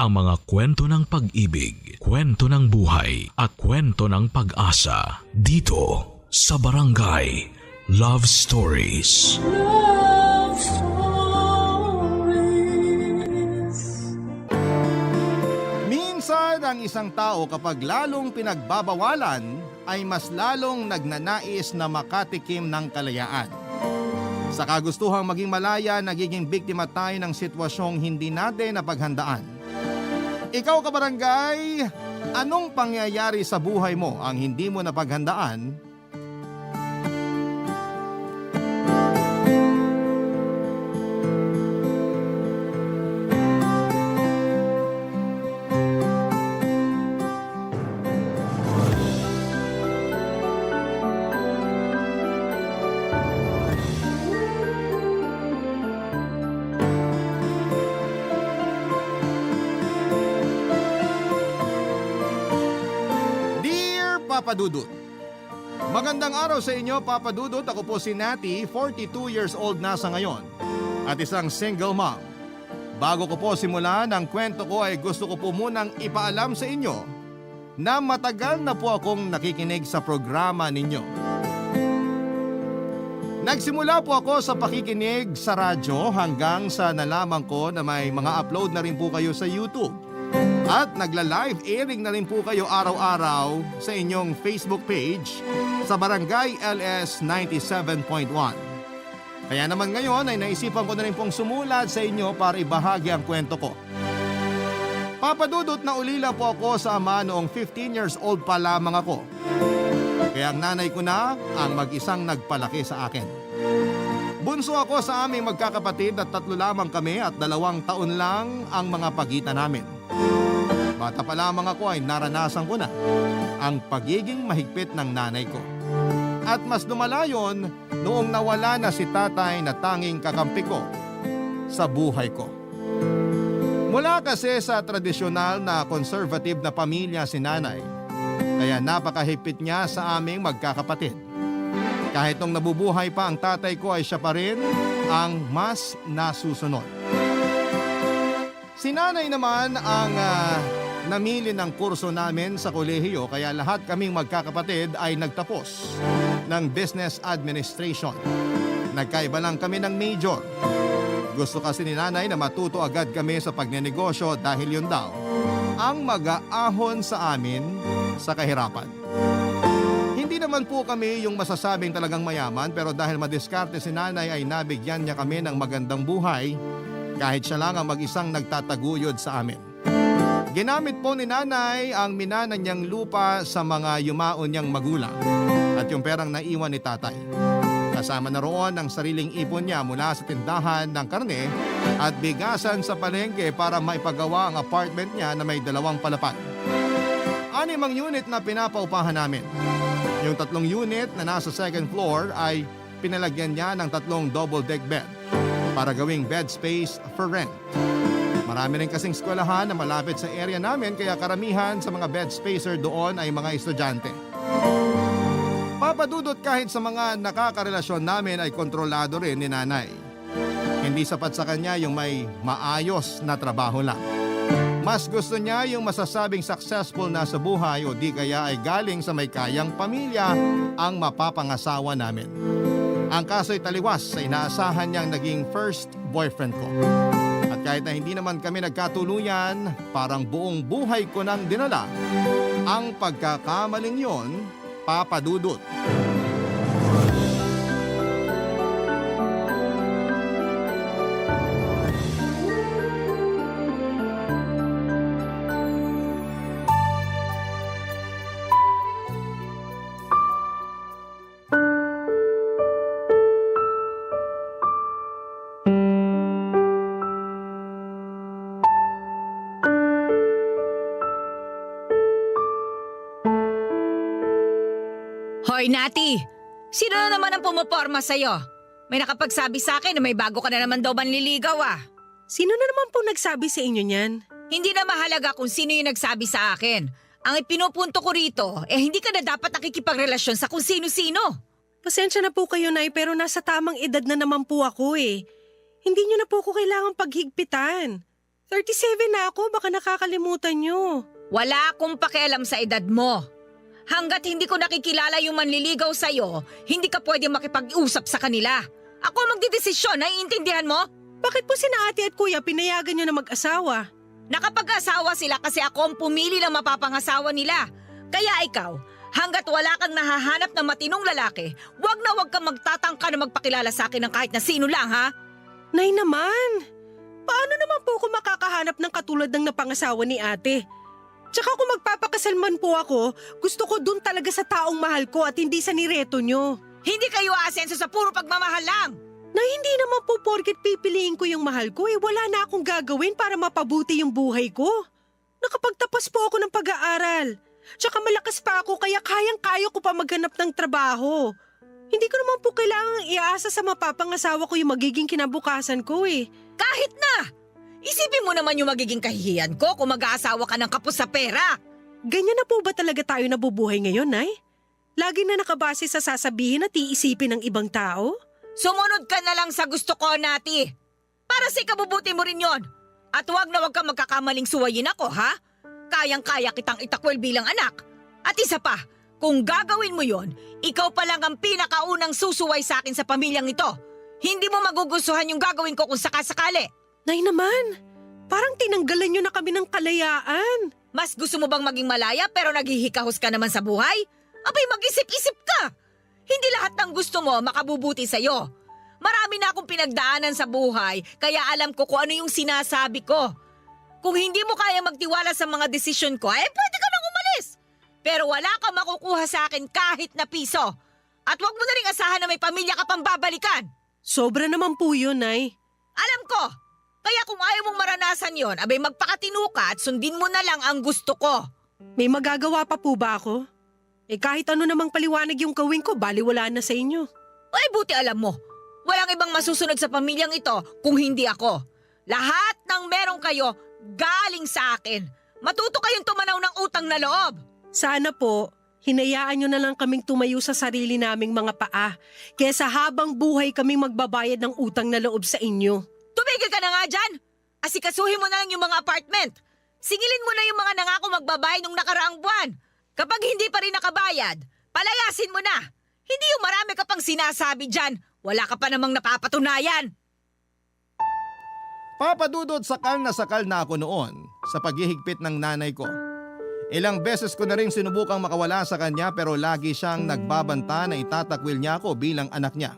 ang mga kwento ng pag-ibig, kwento ng buhay at kwento ng pag-asa dito sa Barangay Love Stories. Love Stories. Minsan ang isang tao kapag lalong pinagbabawalan ay mas lalong nagnanais na makatikim ng kalayaan. Sa kagustuhang maging malaya, nagiging biktima tayo ng sitwasyong hindi natin napaghandaan. Ikaw kabarangay, anong pangyayari sa buhay mo ang hindi mo napaghandaan? Papa Dudut. Magandang araw sa inyo, Papa Dudut. Ako po si Nati, 42 years old na sa ngayon at isang single mom. Bago ko po simulan ang kwento ko ay gusto ko po munang ipaalam sa inyo na matagal na po akong nakikinig sa programa ninyo. Nagsimula po ako sa pakikinig sa radyo hanggang sa nalaman ko na may mga upload na rin po kayo sa YouTube. At nagla-live airing na rin po kayo araw-araw sa inyong Facebook page sa Barangay LS 97.1. Kaya naman ngayon ay naisipan ko na rin pong sumulat sa inyo para ibahagi ang kwento ko. Papadudot na ulila po ako sa ama noong 15 years old pa lamang ako. Kaya ang nanay ko na ang mag-isang nagpalaki sa akin. Bunso ako sa aming magkakapatid at 3 lamang kami at 2 taon lang ang mga pagitan namin. Bata pa lamang ako ay naranasan ko na ang pagiging mahigpit ng nanay ko. At mas lumala yon noong nawala na si tatay na tanging kakampi ko sa buhay ko. Mula kasi sa tradisyonal na conservative na pamilya si nanay, kaya napakahigpit niya sa aming magkakapatid. Kahit nung nabubuhay pa ang tatay ko ay siya pa rin ang mas nasusunod. Si nanay naman ang namili ng kurso namin sa kolehiyo kaya lahat kaming magkakapatid ay nagtapos ng business administration. Nagkaiba lang kami ng major. Gusto kasi ni nanay na matuto agad kami sa pagnenegosyo dahil yun daw ang mag-aahon sa amin sa kahirapan. Hindi naman po kami yung masasabing talagang mayaman pero dahil madiskarte si nanay ay nabigyan niya kami ng magandang buhay kahit siya lang ang mag-isang nagtataguyod sa amin. Ginamit po ni nanay ang minana niyang lupa sa mga yumaon niyang magulang at yung perang naiwan ni tatay. Kasama na roon ang sariling ipon niya mula sa tindahan ng karne at bigasan sa palengke para maipagawa ang apartment niya na may 2 palapag. 6 ang unit na pinapaupahan namin. Yung 3 unit na nasa 2nd floor ay pinalagyan niya ng 3 double deck bed para gawing bed space for rent. Marami rin kasing eskwelahan na malapit sa area namin kaya karamihan sa mga bed spacer doon ay mga estudyante. Papadudot kahit sa mga nakakarelasyon namin ay kontrolado rin ni nanay. Hindi sapat sa kanya yung may maayos na trabaho lang. Mas gusto niya yung masasabing successful na sa buhay o di kaya ay galing sa may kayang pamilya ang mapapangasawa namin. Ang kaso'y taliwas sa inaasahan niyang naging first boyfriend ko. At kahit na hindi naman kami nagkatuluyan, parang buong buhay ko nang dinala ang pagkakamaling yon, Papadudot. Hoy, Nati! Sino na naman ang pumaporma sa'yo? May nakapagsabi sa akin na may bago ka na naman daw manliligaw ah. Sino na naman po nagsabi sa inyo niyan? Hindi na mahalaga kung sino yung nagsabi sa akin. Ang ipinupunto ko rito, hindi ka na dapat nakikipagrelasyon sa kung sino-sino. Pasensya na po kayo, Nay, pero nasa tamang edad na naman po ako eh. Hindi niyo na po ako kailangang paghigpitan. 37 na ako, baka nakakalimutan nyo. Wala akong pakialam sa edad mo. Hanggat hindi ko nakikilala yung manliligaw sa'yo, hindi ka pwede makipag-usap sa kanila. Ako magdidesisyon, naiintindihan mo? Bakit po sina ate at kuya pinayagan nyo na mag-asawa? Nakapag-asawa sila kasi ako ang pumili ng mapapangasawa nila. Kaya ikaw, hanggat wala kang nahahanap na matinong lalaki, wag kang magtatangka na magpakilala sa akin ng kahit na sino lang, ha? Nay naman, paano naman po ako makakahanap ng katulad ng napangasawa ni ate? Tsaka kung magpapakasal man po ako, gusto ko dun talaga sa taong mahal ko at hindi sa nireto nyo. Hindi kayo aasenso sa puro pagmamahal lang. Na hindi naman po porket pipiliin ko yung mahal ko, wala na akong gagawin para mapabuti yung buhay ko. Nakapagtapos po ako ng pag-aaral. Tsaka malakas pa ako kaya kayang-kaya ko pa maghanap ng trabaho. Hindi ko naman po kailangang iasa sa mapapangasawa ko yung magiging kinabukasan ko Kahit na! Isipin mo naman yung magiging kahihiyan ko kung mag-aasawa ka ng kapos sa pera. Ganyan na po ba talaga tayo nabubuhay ngayon, Nay? Lagi na nakabase sa sasabihin at iisipin ng ibang tao? Sumunod ka na lang sa gusto ko, Nati. Para sa ikabubuti mo rin yon. At wag kang magkakamaling suwayin ako, ha? Kayang-kaya kitang itakwil bilang anak. At isa pa, kung gagawin mo yon, ikaw pa lang ang pinakaunang susuway sa akin sa pamilyang ito. Hindi mo magugustuhan yung gagawin ko kung sakasakali. Nay naman, parang tinanggalan nyo na kami ng kalayaan. Mas gusto mo bang maging malaya pero naghihikahos ka naman sa buhay? Abay, mag-isip-isip ka! Hindi lahat ng gusto mo makabubuti sa'yo. Marami na akong pinagdaanan sa buhay kaya alam ko kung ano yung sinasabi ko. Kung hindi mo kaya magtiwala sa mga desisyon ko, pwede ka nang umalis. Pero wala kang makukuha sa akin kahit na piso. At wag mo na rin asahan na may pamilya ka pang babalikan. Sobra naman po yun, Nay. Alam ko! Kaya kung ayaw mong maranasan yon, abay magpakatino ka at sundin mo na lang ang gusto ko. May magagawa pa po ba ako? Kahit ano namang paliwanag yung gawin ko, baliwala na sa inyo. Buti alam mo, walang ibang masusunod sa pamilyang ito kung hindi ako. Lahat ng meron kayo, galing sa akin. Matuto kayong tumanaw ng utang na loob. Sana po, hinayaan nyo na lang kaming tumayo sa sarili naming mga paa, kesa habang buhay kaming magbabayad ng utang na loob sa inyo. Tumigil ka na nga dyan! Asikasuhin mo na lang yung mga apartment. Singilin mo na yung mga nangako magbabayad nung nakaraang buwan. Kapag hindi pa rin nakabayad, palayasin mo na. Hindi yung marami ka pang sinasabi dyan. Wala ka pa namang napapatunayan. Papadudod, sakal na ako noon sa paghihigpit ng nanay ko. Ilang beses ko na rin sinubukang makawala sa kanya pero lagi siyang nagbabanta na itatakwil niya ako bilang anak niya.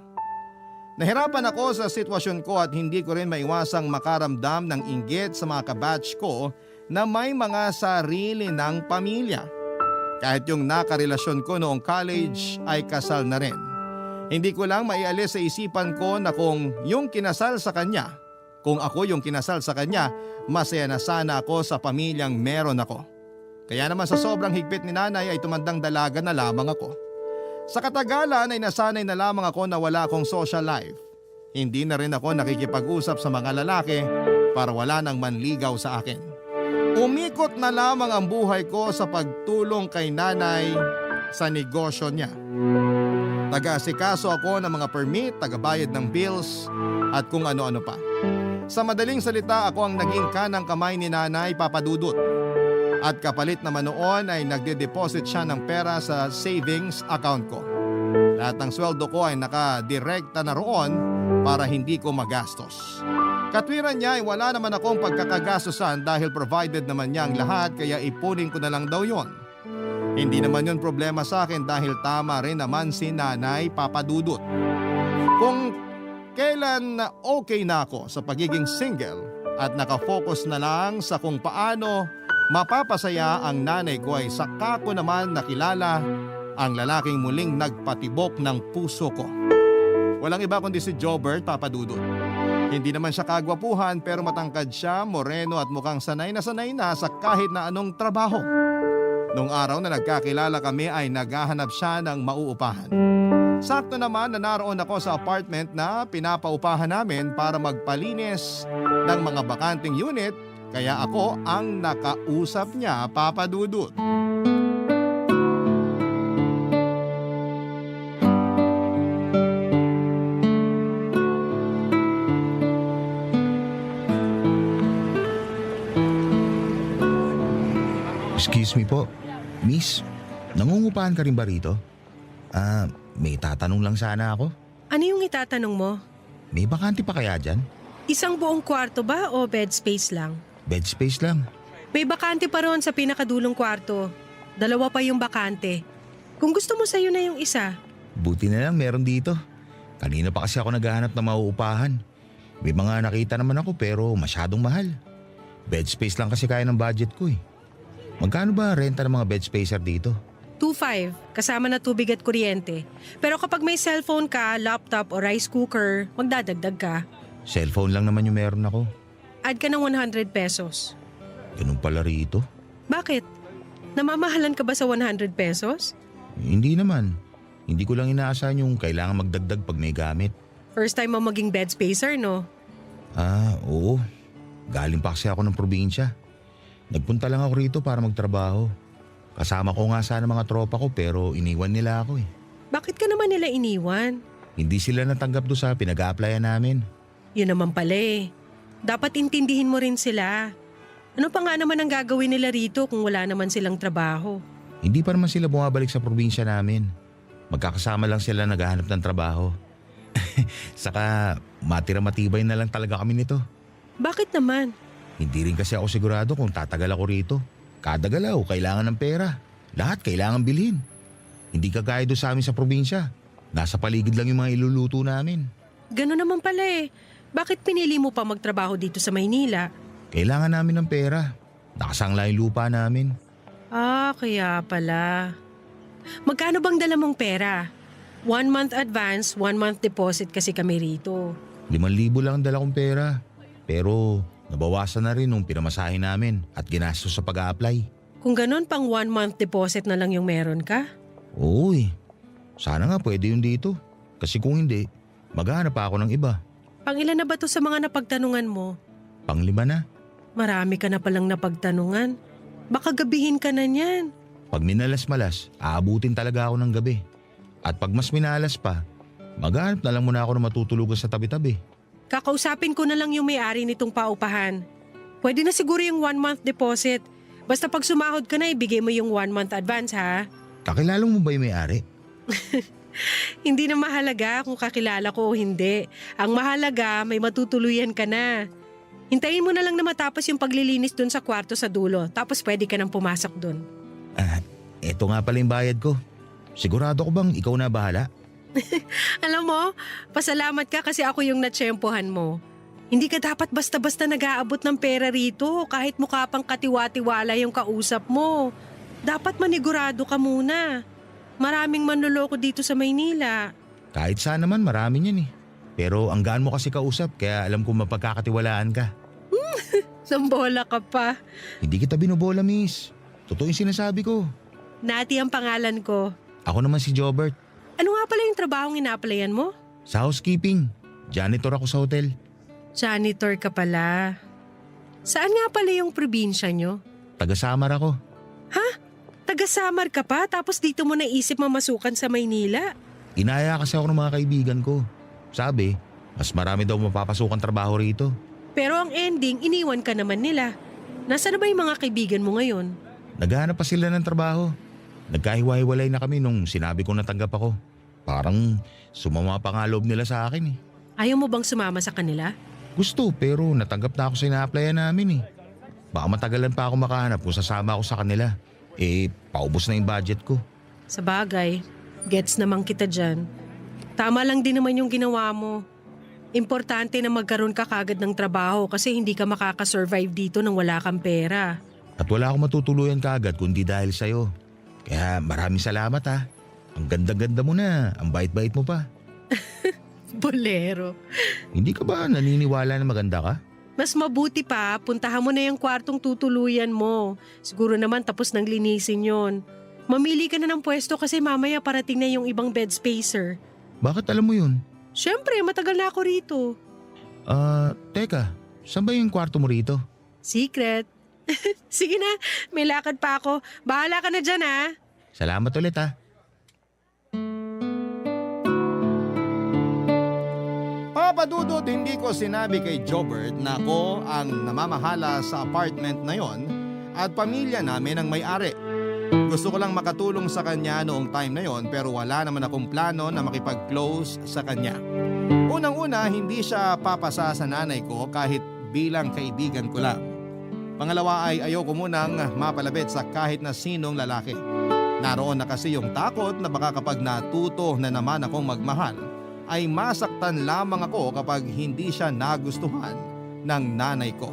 Nahirapan ako sa sitwasyon ko at hindi ko rin maiwasang makaramdam ng inggit sa mga kabatch ko na may mga sarili ng pamilya. Kahit yung nakarelasyon ko noong college ay kasal na rin. Hindi ko lang maialis sa isipan ko na kung yung kinasal sa kanya, kung ako yung kinasal sa kanya, masaya na sana ako sa pamilyang meron ako. Kaya naman sa sobrang higpit ni nanay ay tumandang dalaga na lamang ako. Sa katagalan ay nasanay na lamang ako na wala akong social life. Hindi na rin ako nakikipag-usap sa mga lalaki para wala nang manligaw sa akin. Umikot na lamang ang buhay ko sa pagtulong kay nanay sa negosyo niya. Taga-asikaso ako ng mga permit, tagabayad ng bills at kung ano-ano pa. Sa madaling salita, ako ang naging kanang kamay ni nanay, Papa Dudut. At kapalit naman noon ay nagde-deposit siya ng pera sa savings account ko. Lahat ng sweldo ko ay nakadirekta na roon para hindi ko magastos. Katwiran niya ay wala naman akong pagkakagastosan dahil provided naman niya ang lahat kaya ipunin ko na lang daw yon. Hindi naman yon problema sa akin dahil tama rin naman si nanay, Papa Dudut. Kung kailan okay na ako sa pagiging single at nakafocus na lang sa kung paano mapapasaya ang nanay ko ay saka ko naman nakilala ang lalaking muling nagpatibok ng puso ko. Walang iba kundi si Jobert, Papa Dudut. Hindi naman siya kagwapuhan pero matangkad siya, moreno at mukhang sanay na sa kahit na anong trabaho. Nung araw na nagkakilala kami ay naghahanap siya ng mauupahan. Sakto naman na naroon ako sa apartment na pinapaupahan namin para magpalinis ng mga bakanting unit. Kaya ako ang nakausap niya, Papa Dudut. Excuse me po. Miss, nangungupahan ka rin ba rito? May tatanong lang sana ako. Ano yung itatanong mo? May bakante pa kaya dyan? Isang buong kwarto ba o bed space lang? Bed space lang. May bakante pa ron sa pinakadulong kwarto. 2 pa yung bakante. Kung gusto mo sa'yo na yung isa. Buti na lang meron dito. Kanina pa kasi ako naghahanap ng mauupahan. May mga nakita naman ako pero masyadong mahal. Bed space lang kasi kaya ng budget ko eh. Magkano ba renta ng mga bed spacer dito? 2.5, kasama na tubig at kuryente. Pero kapag may cellphone ka, laptop o rice cooker, magdadagdag ka. Cellphone lang naman yung meron ako. Add ka ng 100 pesos. Ganun pala rito. Bakit? Namamahalan ka ba sa 100 pesos? Hindi naman. Hindi ko lang inaasahan yung kailangan magdagdag pag may gamit. First time mo maging bed spacer, no? Oo. Galing pa kasi ako ng probinsya. Nagpunta lang ako rito para magtrabaho. Kasama ko nga sana mga tropa ko pero iniwan nila ako eh. Bakit ka naman nila iniwan? Hindi sila natanggap doon sa pinag-a-applyan namin. Yun naman pala eh. Dapat intindihin mo rin sila. Ano pa nga naman ang gagawin nila rito kung wala naman silang trabaho? Hindi pa naman sila bumabalik sa probinsya namin. Magkakasama lang sila naghahanap ng trabaho. Saka matira-matibay na lang talaga kami nito. Bakit naman? Hindi rin kasi ako sigurado kung tatagal ako rito. Kada galaw, kailangan ng pera. Lahat kailangan bilhin. Hindi kagaya doon sa amin sa probinsya. Nasa paligid lang yung mga iluluto namin. Gano'n naman pala eh. Bakit pinili mo pa magtrabaho dito sa Maynila? Kailangan namin ng pera. Nakasangla yung lupa namin. Kaya pala. Magkano bang dala mong pera? 1 month advance, 1 month deposit kasi kami rito. 5,000 lang ang dala kong pera. Pero nabawasan na rin nung pinamasahin namin at ginastos sa pag-a-apply. Kung ganon, pang 1 month deposit na lang yung meron ka? Oo eh. Sana nga pwede yun dito. Kasi kung hindi, maghahanap pa ako ng iba. Pangilan na ba to sa mga napagtanungan mo? Pang-5 na. Marami ka na palang napagtanungan. Baka gabihin ka na niyan. Pag minalas-malas, aabutin talaga ako ng gabi. At pag mas minalas pa, maghahanap na lang muna ako ng matutulugan sa tabi-tabi. Kakausapin ko na lang yung may-ari nitong paupahan. Pwede na siguro yung 1 month deposit. Basta pag sumahod ka na, ibigay mo yung 1 month advance ha. Kakilala mo ba yung may-ari? Hindi na mahalaga kung kakilala ko o hindi. Ang mahalaga, may matutuluyan ka na. Hintayin mo na lang na matapos yung paglilinis dun sa kwarto sa dulo. Tapos pwede ka nang pumasok dun. Eto nga pala yung bayad ko. Sigurado ko bang ikaw na bahala? Alam mo, pasalamat ka kasi ako yung natsyempohan mo. Hindi ka dapat basta-basta nag-aabot ng pera rito kahit mukha pang katiwa-tiwala yung kausap mo. Dapat manigurado ka muna. Maraming manloloko dito sa Maynila. Kahit saan naman marami niyan eh. Pero ang gaan mo kasi kausap kaya alam ko mapagkakatiwalaan ka. Sambola ka pa. Hindi kita binobola, miss. Totoo yung sinasabi ko. Nati ang pangalan ko. Ako naman si Jobert. Ano nga pala yung trabahong ina-applyan mo? Sa housekeeping. Janitor ako sa hotel. Janitor ka pala. Saan nga pala yung probinsya nyo? Taga-Samar ako. Taga-Samar ka pa tapos dito mo naisip mamasukan sa Maynila? Inaya kasi ako ng mga kaibigan ko. Sabi, mas marami daw mapapasukan trabaho rito. Pero ang ending, iniwan ka naman nila. Nasaan na ba yung mga kaibigan mo ngayon? Naghahanap pa sila ng trabaho. Nagkahiwa-hiwalay na kami nung sinabi kong natanggap ako. Parang sumama pa nga loob nila sa akin eh. Ayaw mo bang sumama sa kanila? Gusto pero natanggap na ako sa ina-applyan namin eh. Baka matagalan pa ako makahanap kung sasama ako sa kanila. Paubos na yung budget ko. Sa bagay, gets naman kita dyan. Tama lang din naman yung ginawa mo. Importante na magkaroon ka kagad ng trabaho kasi hindi ka makakasurvive dito nang wala kang pera. At wala akong matutuluyan kaagad kundi dahil sa'yo. Kaya maraming salamat ha. Ang ganda-ganda mo na, ang bait-bait mo pa. Bolero. Hindi ka ba naniniwala na maganda ka? Mas mabuti pa, puntahan mo na yung kwartong tutuluyan mo. Siguro naman tapos nang linisin yon. Mamili ka na ng pwesto kasi mamaya parating na yung ibang bed spacer. Bakit alam mo yun? Siyempre, matagal na ako rito. Teka, saan ba yung kwarto mo rito? Secret. Sige na, may lakad pa ako. Bahala ka na dyan ha. Salamat ulit ha. Papadudod, hindi ko sinabi kay Jobert na ako ang namamahala sa apartment na yon at pamilya namin ang may-ari. Gusto ko lang makatulong sa kanya noong time na yon pero wala naman akong plano na makipag-close sa kanya. Unang-una, hindi siya papasa sa nanay ko kahit bilang kaibigan ko lang. Pangalawa ay ayoko munang mapalapit sa kahit na sinong lalaki. Naroon na kasi yung takot na baka kapag natuto na naman akong magmahal, ay masaktan lamang ako kapag hindi siya nagustuhan ng nanay ko.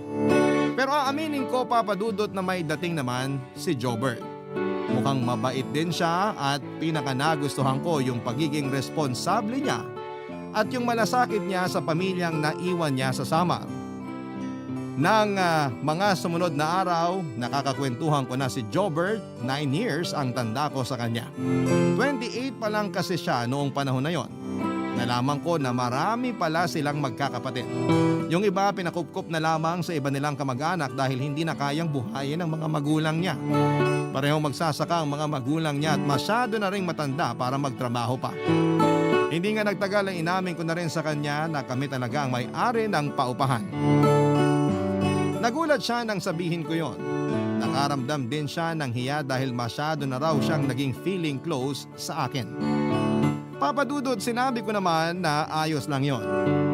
Pero aaminin ko, Papa Dudut, na may dating naman si Jobert. Mukhang mabait din siya at pinaka nagustuhan ko yung pagiging responsable niya at yung malasakit niya sa pamilyang naiwan niya sa Samar. Nang mga sumunod na araw, nakakakwentuhan ko na si Jobert, 9 years ang tanda ko sa kanya. 28 pa lang kasi siya noong panahon na yon. Nalaman ko na marami pala silang magkakapatid. Yung iba pinakupkup na lamang sa iba nilang kamag-anak dahil hindi na kayang buhayin ng mga magulang niya. Parehong magsasaka ang mga magulang niya at masyado na ring matanda para magtrabaho pa. Hindi nga nagtagal ay inamin ko na rin sa kanya na kami talaga ang may-ari ng paupahan. Nagulat siya nang sabihin ko yon. Nakaramdam din siya ng hiya dahil masyado na raw siyang naging feeling close sa akin. Papa Dudut, sinabi ko naman na ayos lang yon.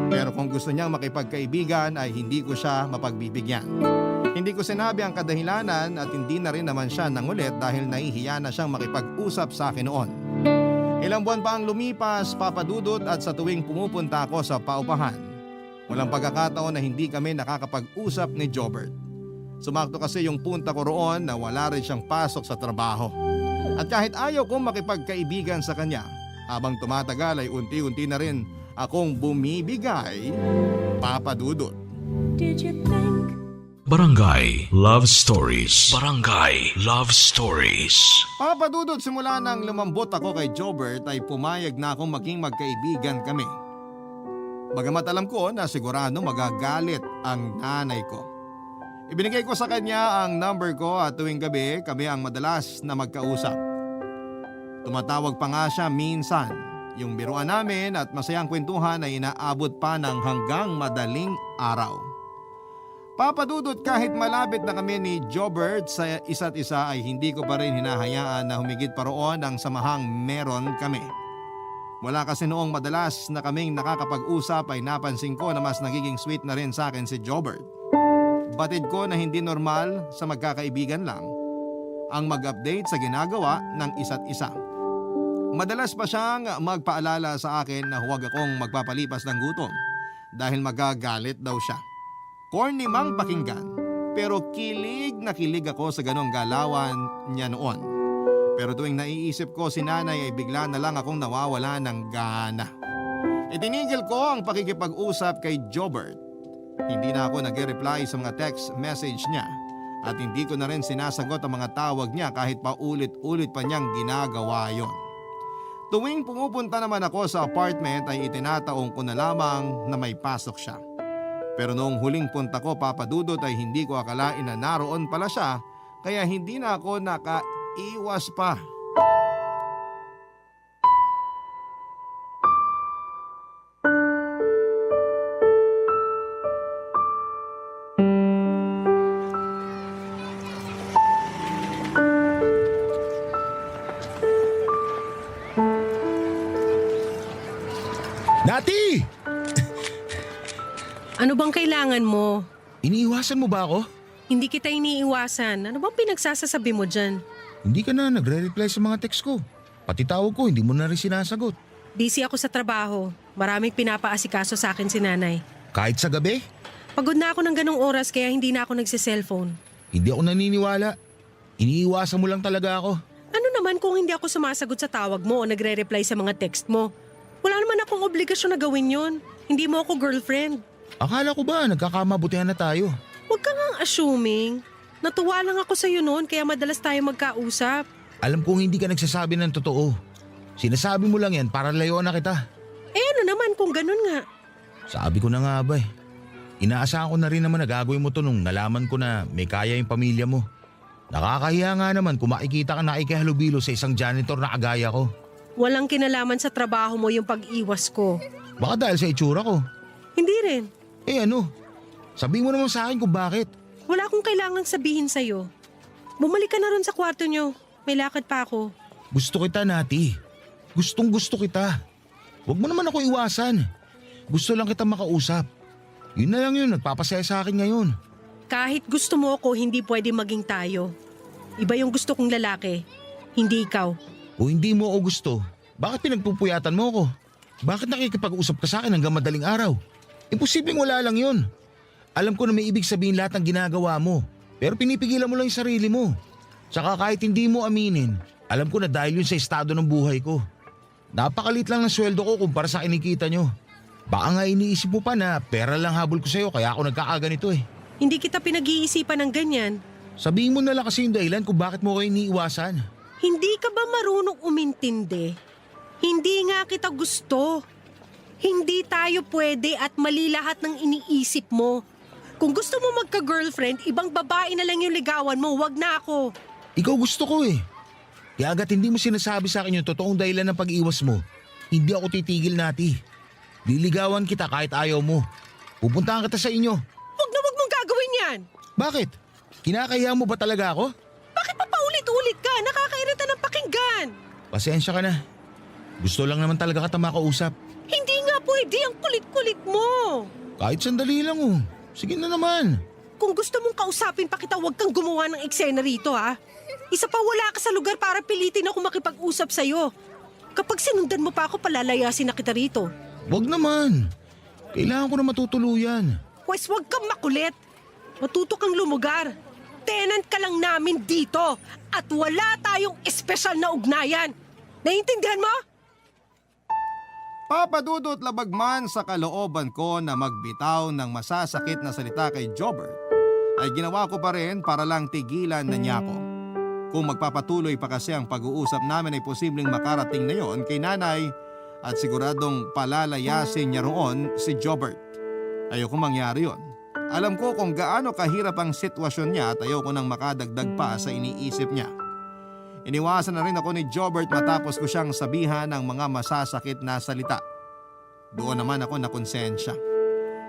Pero kung gusto niyang makipagkaibigan ay hindi ko siya mapagbibigyan. Hindi ko sinabi ang kadahilanan at hindi na rin naman siya nangulit dahil nahihiya na siyang makipag-usap sa akin noon. Ilang buwan pa ang lumipas, Papa Dudut, at sa tuwing pumupunta ako sa paupahan, walang pagkakataon na hindi kami nakakapag-usap ni Jobert. Sumakto kasi yung punta ko roon na wala rin siyang pasok sa trabaho. At kahit ayaw kong makipagkaibigan sa kanya, habang tumatagal ay unti-unti na rin akong bumibigay, Papa Dudut. Did you think Barangay Love Stories. Barangay Love Stories. Papa Dudut, simula nang lumambot ako kay Jobert ay pumayag na akong maging magkaibigan kami. Bagamat alam ko na sigurado magagalit ang nanay ko. Ibinigay ko sa kanya ang number ko at tuwing gabi kami ang madalas na magkausap. Tumatawag pa nga siya minsan. Yung biruan namin at masayang kwentuhan ay inaabot pa ng hanggang madaling araw. Papa Dudut, kahit malapit na kami ni Jobert sa isa't isa ay hindi ko pa rin hinahayaan na humigit pa roon ang samahang meron kami. Mula kasi noong madalas na kaming nakakapag-usap ay napansin ko na mas nagiging sweet na rin sa akin si Jobert. Batid ko na hindi normal sa magkakaibigan lang ang mag-update sa ginagawa ng isa't isa. Madalas pa siyang magpaalala sa akin na huwag akong magpapalipas ng gutom dahil magagalit daw siya. Corny mang pakinggan, pero kilig na kilig ako sa ganong galawan niya noon. Pero tuwing naiisip ko si nanay ay bigla na lang akong nawawala ng gana. Itinigil ko ang pakikipag-usap kay Jobert. Hindi na ako nag-reply sa mga text message niya at hindi ko na rin sinasagot ang mga tawag niya kahit paulit-ulit pa niyang ginagawa yon. Tuwing pumupunta naman ako sa apartment ay itinataong ko na lamang na may pasok siya. Pero noong huling punta ko, Papa Dudut, ay hindi ko akalain na naroon pala siya kaya hindi na ako nakaiwas pa. Nati! Ano bang kailangan mo? Iniiwasan mo ba ako? Hindi kita iniiwasan. Ano bang pinagsasasabi mo dyan? Hindi ka na nagre-reply sa mga text ko. Pati tawag ko, hindi mo na rin sinasagot. Busy ako sa trabaho. Maraming pinapaasikaso sa akin si nanay. Kahit sa gabi, Pagod na ako ng ganong oras kaya hindi na ako nagsiselfone. hindi ako naniniwala. Iniiwasan mo lang talaga ako. Ano naman kung hindi ako sumasagot sa tawag mo o nagre-reply sa mga text mo? Wala naman akong obligasyon na gawin yon. Hindi mo ako girlfriend. Akala ko ba nagkakamabutihan na tayo? Huwag ka ngang assuming. Natuwa lang ako sa'yo noon kaya madalas tayo magkausap. Alam kong hindi ka nagsasabi ng totoo. Sinasabi mo lang yan para layuan na kita. Eh ano naman kung ganun nga? Sabi ko na nga ba eh. Inaasahan ko na rin naman na gagawin mo to nung nalaman ko na may kaya yung pamilya mo. Nakakahiya nga naman kung makikita ka na ikihalubilo sa isang janitor na kagaya ko. Walang kinalaman sa trabaho mo yung pag-iwas ko. Baka dahil sa itsura ko. Hindi rin. Eh ano? Sabihin mo naman sa akin kung bakit. Wala akong kailangang sabihin sa'yo. Bumalik ka na ron sa kwarto nyo. May lakad pa ako. Gusto kita, Nati. Gustong gusto kita. Huwag mo naman ako iwasan. Gusto lang kita makausap. Yun na lang yun, nagpapasaya sa akin ngayon. Kahit gusto mo ako, hindi pwede maging tayo. Iba yung gusto kong lalaki. Hindi ikaw. O hindi mo ako gusto, bakit pinagpupuyatan mo ako? Bakit nakikipag-usap ka sa akin hanggang madaling araw? Imposibleng wala lang yun. Alam ko na may ibig sabihin lahat ng ginagawa mo, pero pinipigilan mo lang yung sarili mo. Tsaka kahit hindi mo aminin, alam ko na dahil yun sa estado ng buhay ko. Napakalit lang ng sweldo ko kumpara sa kinikita nyo. Baka nga iniisip mo pa na pera lang habol ko sa'yo kaya ako nagkakaganito eh. Hindi kita pinag-iisipan ng ganyan. Sabihin mo na lang kasi yung dahilan kung bakit mo ko iniiwasan. Hindi ka ba marunong umintindi? Hindi nga kita gusto. Hindi tayo pwede at mali lahat ng iniisip mo. Kung gusto mo magka-girlfriend, ibang babae na lang yung ligawan mo, wag na ako. Ikaw gusto ko eh. Kaya agad hindi mo sinasabi sa akin yung totoong dahilan ng pag-iwas mo, hindi ako titigil, Nati. Liligawan kita kahit ayaw mo. Pupuntahan kita sa inyo. Wag na wag mong gagawin yan. Bakit? Kinakahiya mo ba talaga ako? Bakit pa paulit-ulit ka? Nakakairita ng pakinggan. Pasensya ka na. Gusto lang naman talaga kita makausap. Hindi nga pwede ang kulit-kulit mo. Kahit sandali lang oh. Sige na naman. Kung gusto mong kausapin pa kita, huwag kang gumawa ng eksena rito ha. Isa pa wala ka sa lugar para pilitin ako makipag-usap sa'yo. Kapag sinundan mo pa ako, palalayasin na kita rito. Wag naman. Kailangan ko na matutuluyan. Pwes huwag kang makulit. Matuto kang lumugar. Tenant ka lang namin dito at wala tayong espesyal na ugnayan. Naiintindihan mo? Papadudot labag man sa kalooban ko na magbitaw ng masasakit na salita kay Jobert, ay ginawa ko pa rin para lang tigilan na niya ako. Kung magpapatuloy pa kasi ang pag-uusap namin ay posibleng makarating na yon kay nanay at siguradong palalayasin niya roon si Jobert. Ayoko mangyari yon. Alam ko kung gaano kahirap ang sitwasyon niya at ayoko nang makadagdag pa sa iniisip niya. Iniwasan na rin ako ni Jobert matapos ko siyang sabihan ng mga masasakit na salita. Doon naman ako nakonsensya.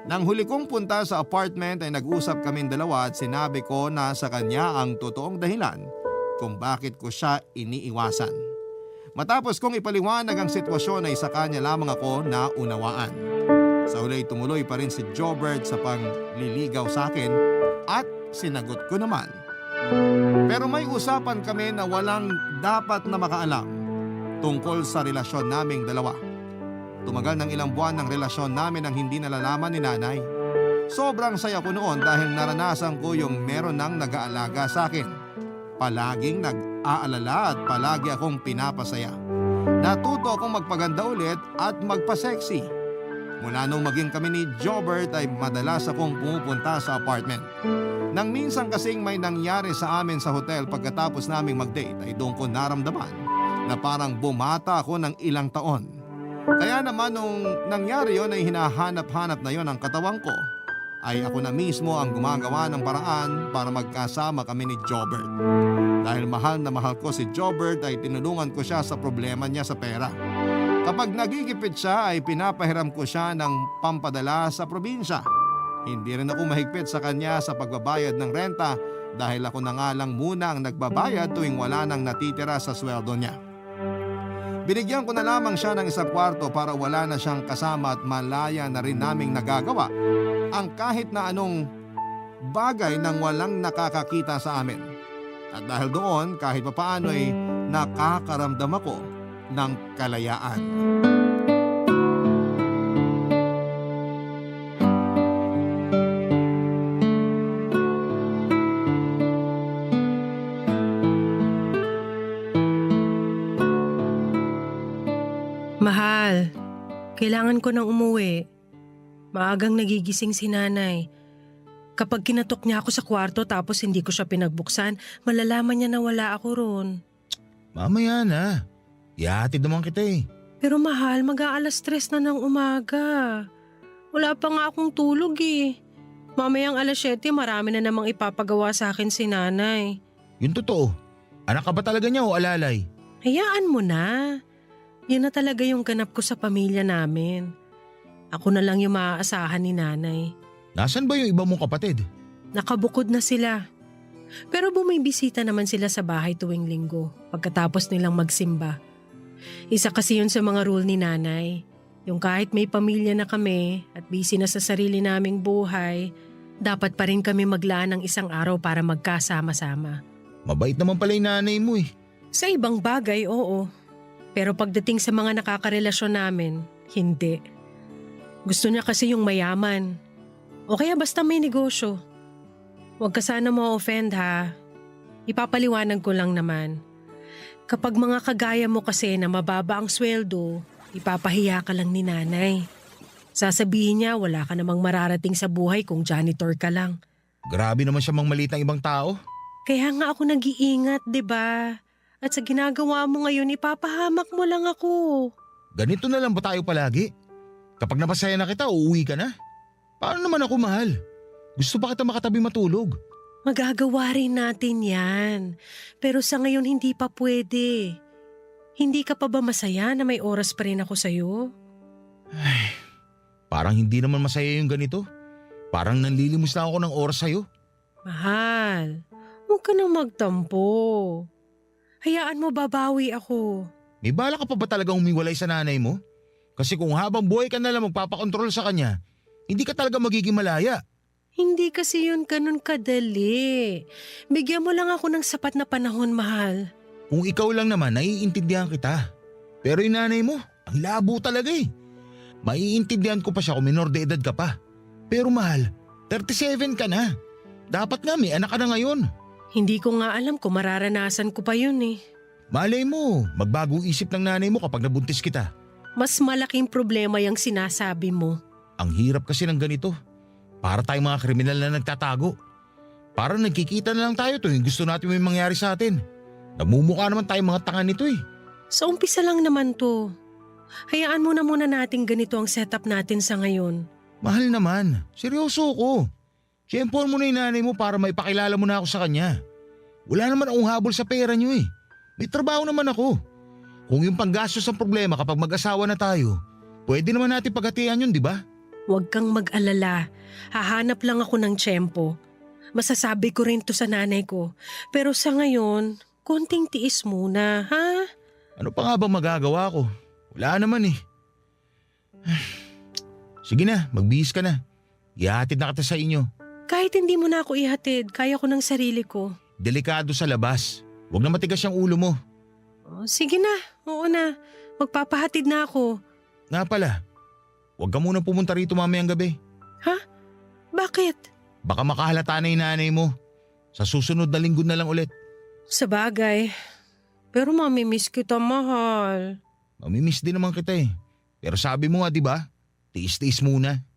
Nang huli kong punta sa apartment ay nag-usap kaming dalawa at sinabi ko na sa kanya ang totoong dahilan kung bakit ko siya iniiwasan. Matapos kong ipaliwanag ang sitwasyon ay sa kanya lamang ako naunawaan. Sa huli tumuloy pa rin si Jobert sa pangliligaw sa akin at sinagot ko naman. Pero may usapan kami na walang dapat na makaalam tungkol sa relasyon naming dalawa. Tumagal ng ilang buwan ng relasyon namin ang hindi nalalaman ni nanay. Sobrang saya ko noon dahil naranasan ko yung meron nang nag-aalaga sa akin. Palaging nag-aalala at palagi akong pinapasaya. Natuto akong magpaganda ulit at magpa-sexy. Mula nung maging kami ni Jobert ay madalas akong pumupunta sa apartment. Nang minsan kasing may nangyari sa amin sa hotel pagkatapos naming mag-date ay doon ko naramdaman na parang bumata ako ng ilang taon. Kaya naman nung nangyari yon ay hinahanap-hanap na yon ang katawan ko, ay ako na mismo ang gumagawa ng paraan para magkasama kami ni Jobert. Dahil mahal na mahal ko si Jobert ay tinulungan ko siya sa problema niya sa pera. Kapag nagigipit siya ay pinapahiram ko siya ng pampadala sa probinsya. Hindi rin ako mahigpit sa kanya sa pagbabayad ng renta dahil ako na nga lang muna ang nagbabayad tuwing wala nang natitira sa sweldo niya. Binigyan ko na lamang siya ng isang kwarto para wala na siyang kasama at malaya na rin naming nagagawa ang kahit na anong bagay nang walang nakakakita sa amin. At dahil doon kahit papaano ay nakakaramdam ako ng kalayaan. Mahal, kailangan ko nang umuwi. Maagang nagigising si nanay. Kapag kinatok niya ako sa kwarto tapos hindi ko siya pinagbuksan, malalaman niya na wala ako roon. Mamaya na. Ihahatid naman kita eh. Pero mahal, mag-aalas 3 na ng umaga. Wala pa nga akong tulog eh. Mamayang alas 7, marami na namang ipapagawa sa akin si nanay. Yun totoo. Anak ka ba talaga niya o alalay? Hayaan mo na. Yan na talaga yung ganap ko sa pamilya namin. Ako na lang yung maaasahan ni nanay. Nasaan ba yung iba mong kapatid? Nakabukod na sila. Pero bumibisita naman sila sa bahay tuwing linggo pagkatapos nilang magsimba. Isa kasi yun sa mga rule ni nanay. Yung kahit may pamilya na kami at busy na sa sarili naming buhay, dapat pa rin kami maglaan ng isang araw para magkasama-sama. Mabait naman pala yung nanay mo eh. Sa ibang bagay, oo. Pero pagdating sa mga nakakarelasyon namin, hindi. Gusto niya kasi yung mayaman. O kaya basta may negosyo. Huwag ka sana ma-offend ha. Ipapaliwanag ko lang naman. Kapag mga kagaya mo kasi na mababa ang sweldo, ipapahiya ka lang ni nanay. Sasabihin niya wala ka namang mararating sa buhay kung janitor ka lang. Grabe naman siya mangmalit ng ibang tao. Kaya nga ako nag-iingat, 'di ba? At sa ginagawa mo ngayon, ipapahamak mo lang ako. Ganito na lang ba tayo palagi? Kapag napasaya na kita, uuwi ka na. Paano naman ako, mahal? Gusto pa kita makatabi matulog. Magagawa rin natin yan. Pero sa ngayon hindi pa pwede. Hindi ka pa ba masaya na may oras pa rin ako sa'yo? Parang hindi naman masaya yung ganito. Parang nanlilimos na ako ng oras sa'yo. Mahal, huwag ka nang magtampo. Hayaan mo babawi ako. May bala ka pa ba talagang humiwalay sa nanay mo? Kasi kung habang buhay ka na lang magpapakontrol sa kanya, hindi ka talaga magiging malaya. Hindi kasi yun ganun kadali. Bigyan mo lang ako ng sapat na panahon, mahal. Kung ikaw lang naman, naiintindihan kita. Pero yung nanay mo, ang labo talaga eh. Maiintindihan ko pa siya kung minor de edad ka pa. Pero mahal, 37 ka na. Dapat nga may anak ka na ngayon. Hindi ko nga alam kung mararanasan ko pa yun eh. Malay mo, magbagong isip ng nanay mo kapag nabuntis kita. Mas malaking problema yung sinasabi mo. Ang hirap kasi ng ganito. Para tayong mga kriminal na nagtatago. Para nagkikita na lang tayo tuwing gusto natin may mangyari sa atin. Namumukha naman tayong mga tanga nito eh. Sa umpisa lang naman to. Hayaan mo na muna natin ganito ang setup natin sa ngayon. Mahal naman, seryoso ko. Siyempon mo na yung nanay mo para maipakilala mo na ako sa kanya. Wala naman akong habol sa pera niyo eh. May trabaho naman ako. Kung yung panggastos ang problema kapag mag-asawa na tayo, pwede naman natin paghatian yun, di ba? Huwag kang mag-alala. Hahanap lang ako ng tiyempo. Masasabi ko rin to sa nanay ko. Pero sa ngayon, konting tiis muna, ha? Ano pa nga ba magagawa ko? Wala naman eh. Sige na, magbihis ka na. Ihatid na kita sa inyo. Kahit hindi mo na ako ihatid, kaya ko ng sarili ko. Delikado sa labas. Huwag na matigas yung ulo mo. Oh, sige na, oo na. Magpapahatid na ako. Nga pala, huwag ka muna pumunta rito mamayang gabi. Ha? Bakit? Baka makahalata na yung nanay mo. Sa susunod na linggo na lang ulit. Sa bagay. Pero mamimiss kita, mahal. Mamimiss din naman kita eh. Pero sabi mo nga diba, tiis-tiis muna.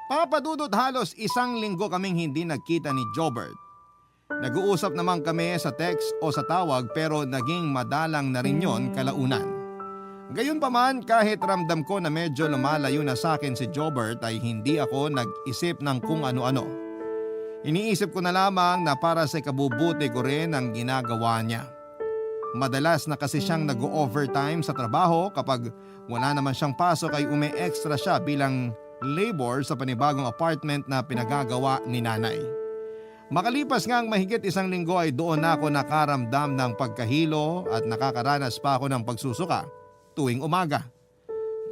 Papadudot halos isang linggo kaming hindi nagkita ni Jobert. Nag-uusap naman kami sa text o sa tawag pero naging madalang na rin yon kalaunan. Gayunpaman kahit ramdam ko na medyo lumalayo na sa akin si Jobert ay hindi ako nag-isip ng kung ano-ano. Iniisip ko na lamang na para sa ikabubuti ko rin ang ginagawa niya. Madalas na kasi siyang nag-overtime sa trabaho kapag wala naman siyang pasok ay umi-extra siya bilang labor sa panibagong apartment na pinagagawa ni nanay. Makalipas nga ang mahigit isang linggo ay doon na ako nakaramdam ng pagkahilo at nakakaranas pa ako ng pagsusuka tuwing umaga.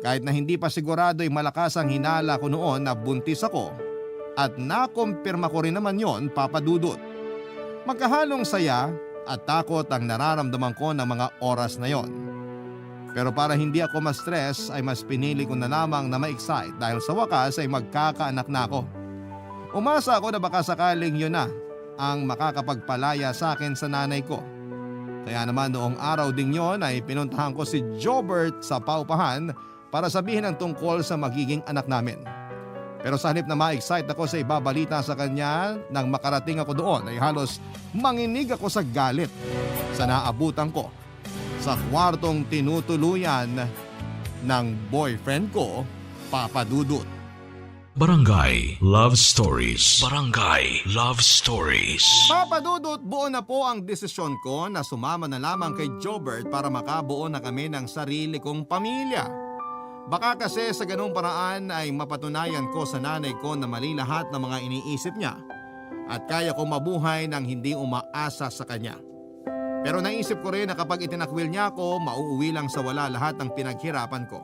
Kahit na hindi pa sigurado ay malakas ang hinala ko noon na buntis ako at nakumpirma ko rin naman yon, papadudot. Magkahalong saya at takot ang nararamdaman ko ng mga oras na yon. Pero para hindi ako ma-stress ay mas pinili ko na lamang na ma-excite dahil sa wakas ay magkakaanak na ako. Umasa ako na baka sakaling yun na ang makakapagpalaya sa akin sa nanay ko. Kaya naman noong araw ding yon ay pinuntahan ko si Jobert sa paupahan para sabihin ang tungkol sa magiging anak namin. Pero sa halip na ma-excite ako sa ibabalita sa kanya nang makarating ako doon ay halos manginig ako sa galit sa naabutan ko sa kwartong tinutuluyan ng boyfriend ko, papadudot. Barangay Love Stories. Barangay Love Stories. Papadudot, buo na po ang desisyon ko na sumama na lamang kay Jobert para makabuo na kami ng sarili kong pamilya. Baka kasi sa ganung paraan ay mapatunayan ko sa nanay ko na mali lahat ng mga iniisip niya at kaya kong mabuhay ng hindi umaasa sa kanya. Pero naisip ko rin na kapag itinakwil niya ako, mauuwi lang sa wala lahat ng pinaghirapan ko.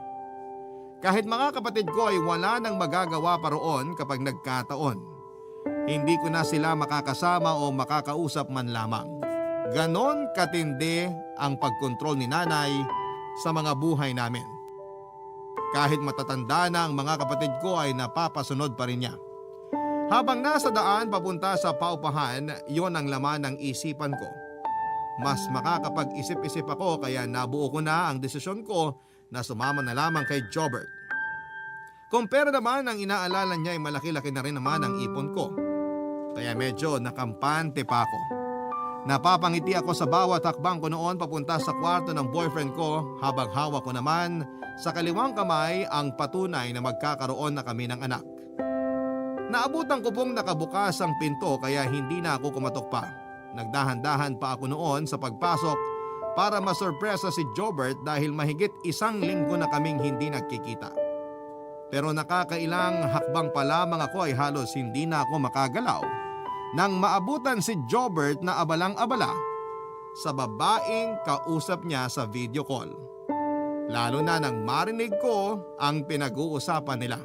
Kahit mga kapatid ko ay wala nang magagawa pa roon kapag nagkataon. Hindi ko na sila makakasama o makakausap man lamang. Ganon katindi ang pagkontrol ni nanay sa mga buhay namin. Kahit matatanda na ang mga kapatid ko ay napapasunod pa rin niya. Habang nasa daan papunta sa paupahan, yon ang laman ng isipan ko. Mas makakapag-isip-isip ako kaya nabuo ko na ang desisyon ko na sumama na lamang kay Jobert. Kung pera naman ang inaalala niya ay malaki-laki na rin naman ang ipon ko. Kaya medyo nakampante pa ako. Napapangiti ako sa bawat hakbang ko noon papunta sa kwarto ng boyfriend ko habang hawak ko naman sa kaliwang kamay ang patunay na magkakaroon na kami ng anak. Naabutan ko pong nakabukas ang pinto kaya hindi na ako kumatok pa. Nagdahan-dahan pa ako noon sa pagpasok para masurpresa si Jobert dahil mahigit 1 linggo na kaming hindi nagkikita. Pero nakakailang hakbang pa lamang ako ay halos hindi na ako makagalaw nang maabutan si Jobert na abalang-abala sa babaeng kausap niya sa video call. Lalo na nang marinig ko ang pinag-uusapan nila.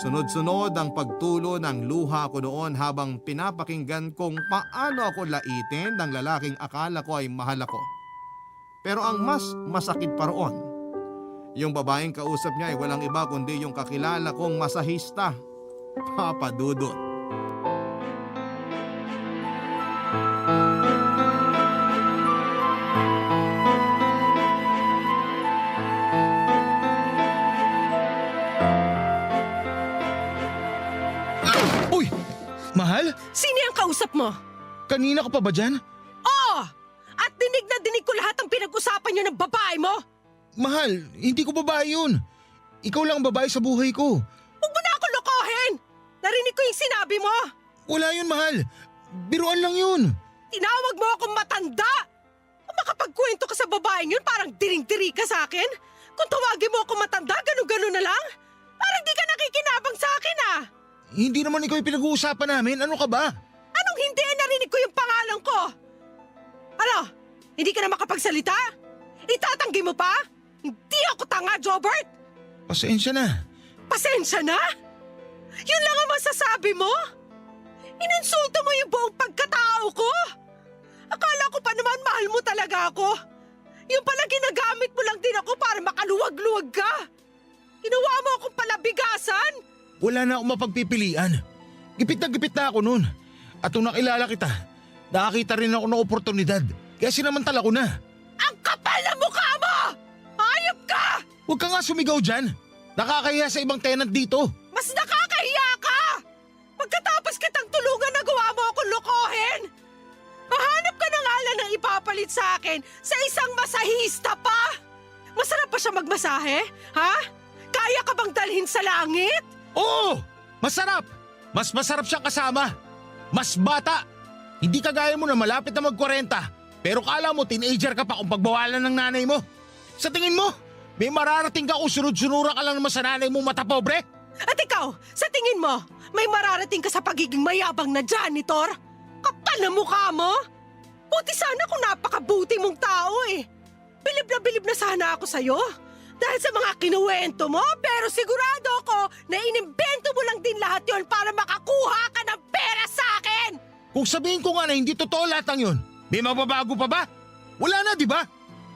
Sunod-sunod ang pagtulo ng luha ko noon habang pinapakinggan kung paano ako laitin ng lalaking akala ko ay mahal ako. Pero ang mas masakit pa roon, yung babaeng kausap niya ay walang iba kundi yung kakilala kong masahista, Papa Dudut. Uy! Mahal? Sino yung kausap mo? Kanina ka pa ba dyan? Oo! At dinig na dinig ko lahat ng pinag-usapan niyo ng babae mo! Mahal, hindi ko babae yun. Ikaw lang ang babae sa buhay ko. Huwag mo na ako lokohin! Narinig ko yung sinabi mo! Wala yun, mahal. Biruan lang yun. Tinawag mo akong matanda! Kung makapagkwento ka sa babaeng yun, parang diring-diri ka sa akin. Kung tawagin mo akong matanda, ganun-ganun na lang. Parang di ka nakikinabang sa akin ah! Hindi naman ikaw yung pinag-uusapan namin. Ano ka ba? Anong hindi? Narinig ko yung pangalan ko! Ano? Hindi ka na makapagsalita? Itatanggi mo pa? Hindi ako tanga, Jobert! Pasensya na. Pasensya na? Yun lang ang masasabi mo? Ininsulto mo yung buong pagkatao ko? Akala ko pa naman mahal mo talaga ako. Yung pala ginagamit mo lang din ako para makaluwag-luwag ka. Ginawa mo akong palabigasan. Wala na akong mapagpipilian. Gipit na ako noon. At nung nakilala kita, nakakita rin ako ng oportunidad. Kaya sinamantala ko na. Ang kapal na mukha mo! Hayop ka! Huwag ka nga sumigaw dyan. Nakakahiya sa ibang tenant dito. Mas nakakahiya ka! Pagkatapos kitang tulungan, nagawa mo akong lokohin! Mahanap ka na nga lang ng ipapalit sa akin sa isang masahista pa! Masarap pa siya magmasahe? Ha? Kaya ka bang dalhin sa langit? Oo! Masarap! Mas masarap siyang kasama. Mas bata. Hindi kagaya mo na malapit na mag-40. Pero kala mo teenager ka pa kung pagbawalan ng nanay mo. Sa tingin mo, may mararating ka kung sunod-sunura ka lang naman sa nanay mo mata pobre? At ikaw, sa tingin mo, may mararating ka sa pagiging mayabang na janitor? Kapal na mukha mo? Buti sana kung napakabuti mong tao eh. Bilib na sana ako sa'yo. Dahil sa mga kinuwento mo, pero sigurado ako na inimbento mo lang din lahat yon para makakuha ka ng pera sa akin! Kung sabihin ko nga na hindi totoo lahat ng yun, may mababago pa ba? Wala na, di ba?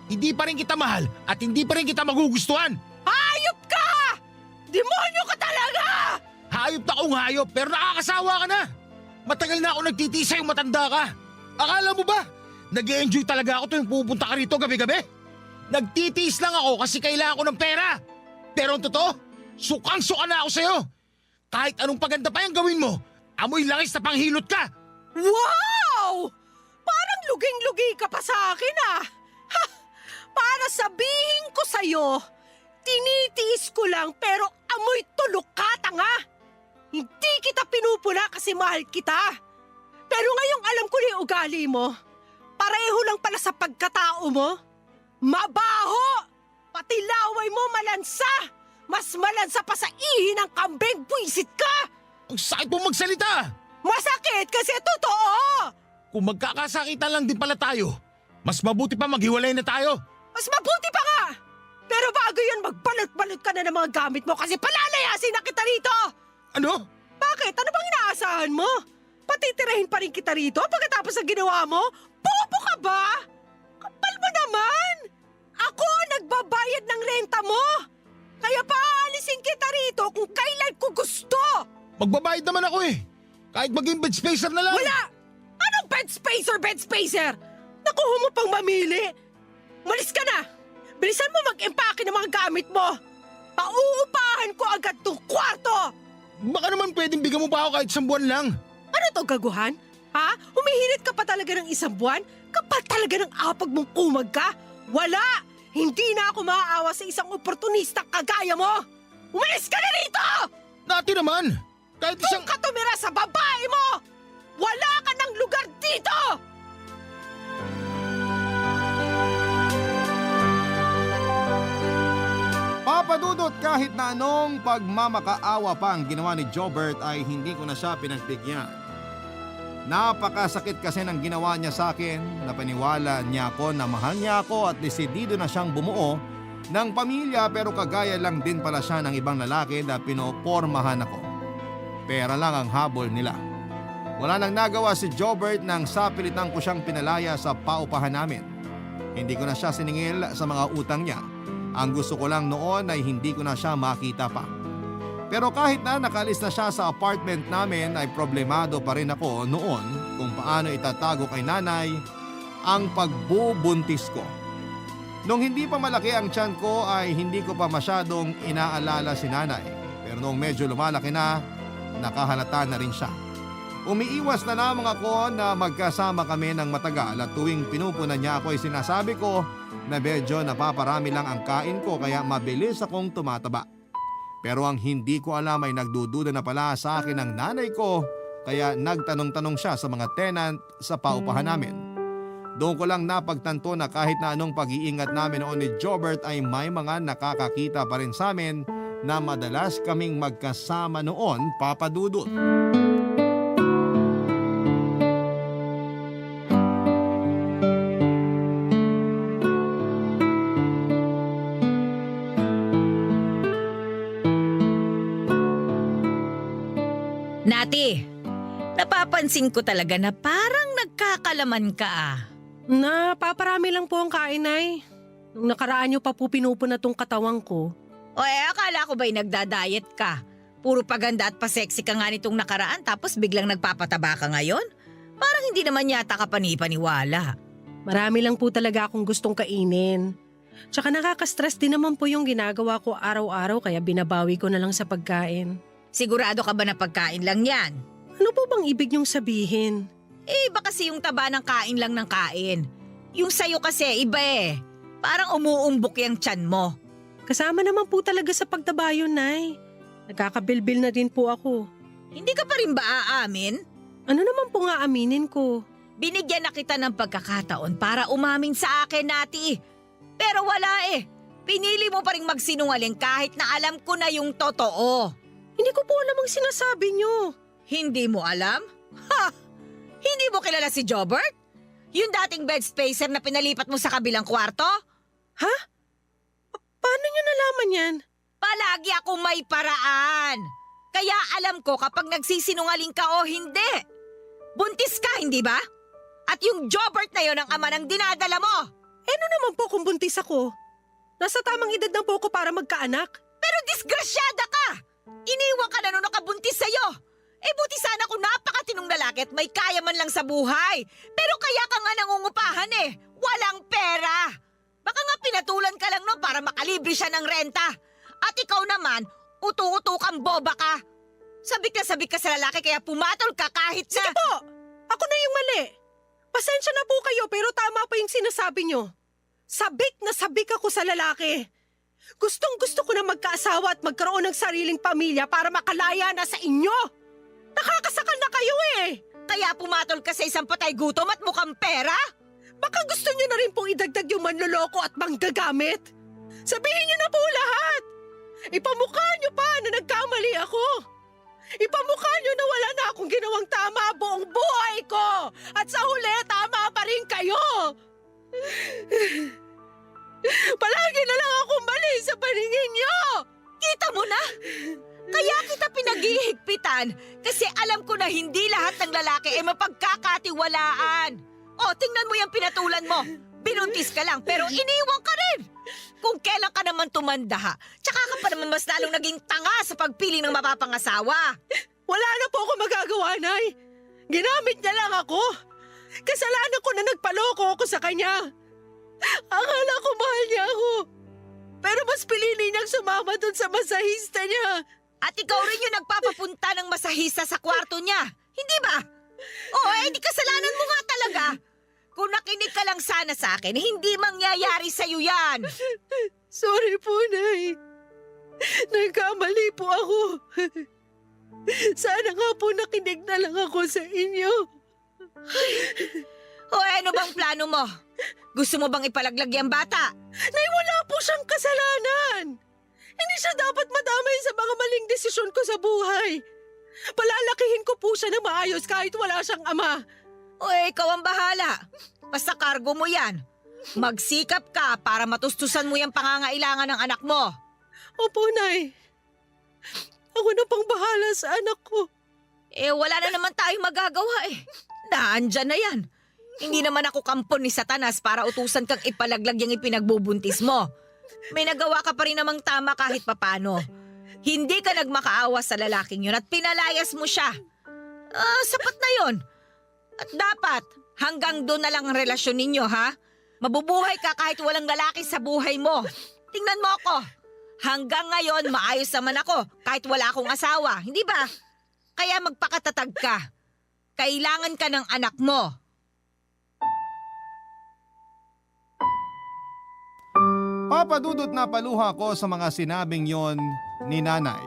Hindi pa rin kita mahal at hindi pa rin kita magugustuhan. Hayop ka! Demonyo ka talaga! Hayop na kung hayop pero nakakasawa ka na. Matagal na ako nagtitiis sa'yo matanda ka. Akala mo ba? Nag-e-enjoy talaga ako tuwing pupunta ka rito gabi-gabi? Nagtitiis lang ako kasi kailangan ko ng pera. Pero ang totoo, sukang-suka na ako sa'yo. Kahit anong paganda pa yung gawin mo, amoy langis na panghilot ka. Wow! Parang luging-lugi ka pa sa akin ah. Ha! Para sabihin ko sa'yo, tinitiis ko lang pero amoy tulok ka, tanga. Hindi kita pinupuna kasi mahal kita. Pero ngayong alam ko na yung ugali mo, pareho lang pala sa pagkatao mo. Mabaho! Pati laway mo malansa! Mas malansa pa sa ihi ng kambing, buisit ka! Ang sakit mo magsalita. Masakit kasi totoo! Kung magkakasakitan lang din pala tayo, mas mabuti pa maghiwalay na tayo. Mas mabuti pa nga! Pero bago yun, magbalot-balot ka na ng mga gamit mo kasi palalayasin na kita rito! Ano? Bakit? Ano bang inaasahan mo? Patitirahin pa rin kita rito pagkatapos ng ginawa mo? Bobo ka ba? Kapal mo naman! Ako nagbabayad ng renta mo! Kaya paalisin kita rito kung kailan ko gusto! Magbabayad naman ako eh. Kahit maging bed spacer na lang. Wala! Anong bed spacer, bed spacer? Nakuha mo pang mamili! Malis ka na! Bilisan mo mag-empake ng mga gamit mo! Pauupahan ko agad tong kwarto! Baka naman pwedeng bigyan mo pa ako kahit 1 buwan lang. Ano to, gaguhan? Ha? Humihirit ka pa talaga ng 1 buwan? Kapal talaga ng apag mong kumag ka? Wala! Hindi na ako maaawa sa isang oportunista kagaya mo! Umalis ka na rito! Dati naman. Kahit Kung isang... ka tumira sa babae mo! Wala ka ng lugar dito! Papadudot kahit na anong pagmamakaawa pa ang ginawa ni Jobert ay hindi ko na siya pinagbigyan. Napakasakit kasi ng ginawa niya sa akin, napaniwala niya ako na mahal niya ako at desidido na siyang bumuo ng pamilya pero kagaya lang din pala siya ng ibang lalaki na pinopormahan ako. Pera lang ang habol nila. Wala nang nagawa si Jobert nang sapilitan ko siyang pinalaya sa paupahan namin. Hindi ko na siya siningil sa mga utang niya. Ang gusto ko lang noon ay hindi ko na siya makita pa. Pero kahit na nakalis na siya sa apartment namin ay problemado pa rin ako noon kung paano itatago kay nanay ang pagbubuntis ko. Nung hindi pa malaki ang tiyan ko ay hindi ko pa masyadong inaalala si nanay. Pero nung medyo lumalaki na, nakahalata na rin siya. Umiiwas na lamang ako na magkasama kami ng matagal at tuwing pinupunan niya ako ay sinasabi ko na medyo napaparami lang ang kain ko kaya mabilis akong tumataba. Pero ang hindi ko alam ay nagdududa na pala sa akin ng nanay ko kaya nagtanong-tanong siya sa mga tenant sa paupahan namin. Doon ko lang napagtanto na kahit na anong pag-iingat namin noon ni Jobert ay may mga nakakakita pa rin sa amin na madalas kaming magkasama noon, Papa Dudut. Nati, napapansin ko talaga na parang nagkakalaman ka ah. Napaparami lang po ang kain, ay. Nung nakaraan niyo pa po pinupuna tong katawang ko. O akala ko ba'y nagda-diet ka? Puro paganda at pa-sexy ka nga nitong nakaraan tapos biglang nagpapataba ka ngayon? Parang hindi naman yata ka panipaniwala. Marami lang po talaga akong gustong kainin. Tsaka nakaka-stress din naman po yung ginagawa ko araw-araw kaya binabawi ko na lang sa pagkain. Sigurado ka ba na pagkain lang yan? Ano po bang ibig niyong sabihin? Iba kasi yung taba ng kain lang ng kain. Yung sayo kasi iba eh. Parang umuumbok yung tiyan mo. Kasama naman po talaga sa pagtaba yun, Nay. Nagkakabilbil na din po ako. Hindi ka pa rin ba aamin? Ano naman po nga aminin ko? Binigyan na kita ng pagkakataon para umamin sa akin, Nati. Pero wala eh. Pinili mo pa rin magsinungaling kahit na alam ko na yung totoo. Hindi ko po alam ang sinasabi niyo. Hindi mo alam? Ha! Hindi mo kilala si Jobert? Yung dating bed spacer na pinalipat mo sa kabilang kwarto? Ha? Paano niyo nalaman yan? Palagi akong may paraan. Kaya alam ko kapag nagsisinungaling ka o hindi. Buntis ka, hindi ba? At yung Jobert na yon ang ama ng dinadala mo. Ano naman po kung buntis ako? Nasa tamang edad na po ako para magkaanak. Pero disgrasyada ka! Iniwan ka na nung nakabuntis sa'yo. Buti sana kung napakatinong lalaki at may kaya man lang sa buhay. Pero kaya ka nga nangungupahan eh. Walang pera. Baka nga pinatulan ka lang no para makalibre siya ng renta. At ikaw naman, utu-utu kang boba ka. Sabik ka sa lalaki kaya pumatol ka kahit na... Sige po! Ako na yung mali. Pasensya na po kayo pero tama pa yung sinasabi nyo. Sabik na sabik ako sa lalaki. Gustong-gusto ko na magkaasawa at magkaroon ng sariling pamilya para makalaya na sa inyo. Nakakasakal na kayo eh. Kaya pumatol ka sa isang patay gutom at mukhang pera? Baka gusto niyo na rin pong idagdag yung manloloko at manggagamit. Sabihin niyo na po lahat. Ipamukha niyo pa na nagkamali ako. Ipamukha niyo na wala na akong ginawang tama buong buhay ko! At sa huli, tama pa rin kayo! Palagi na lang akong mali sa paningin niyo! Kita mo na? Kaya kita pinaghihigpitan kasi alam ko na hindi lahat ng lalaki ay mapagkakatiwalaan. O, tingnan mo yung pinatulan mo. Binuntis ka lang pero iniwan ka rin. Kung kailan ka naman tumanda ha, tsaka ka pa naman mas lalong naging tanga sa pagpili ng mapapangasawa. Wala na po ako magagawa, Nay. Ginamit niya lang ako. Kasalanan ko na nagpaloko ako sa kanya. Akala ko mahal niya ako. Pero mas pinili niyang sumama dun sa masahista niya. At ikaw rin yung nagpapapunta ng masahista sa kwarto niya. Hindi ba? Oo, di kasalanan mo nga talaga. Kung nakinig ka lang sana sa akin, hindi mangyayari sa'yo yan. Sorry po, Nay. Nagkamali po ako. Sana nga po nakinig na lang ako sa inyo. O ano bang plano mo? Gusto mo bang ipalaglag yung bata? Nay, wala po siyang kasalanan. Hindi siya dapat madamay sa mga maling desisyon ko sa buhay. Palalakihin ko po siya na maayos kahit wala siyang ama. O ikaw ang bahala. Basta kargo mo yan. Magsikap ka para matustusan mo yung pangangailangan ng anak mo. Opo, Nay. Ako na pang bahala sa anak ko. Wala na naman tayong magagawa eh. Naandyan na yan. Hindi naman ako kampon ni Satanas para utusan kang ipalaglag yung ipinagbubuntis mo. May nagawa ka pa rin namang tama kahit papano. Hindi ka nagmakaawa sa lalaking yun at pinalayas mo siya. Sapat na yun. At dapat, hanggang doon na lang ang relasyon ninyo, ha? Mabubuhay ka kahit walang lalaki sa buhay mo. Tingnan mo ako. Hanggang ngayon, maayos naman ako kahit wala akong asawa. Hindi ba? Kaya magpakatatag ka. Kailangan ka ng anak mo. Papadudot na paluha ko sa mga sinabing yon ni nanay.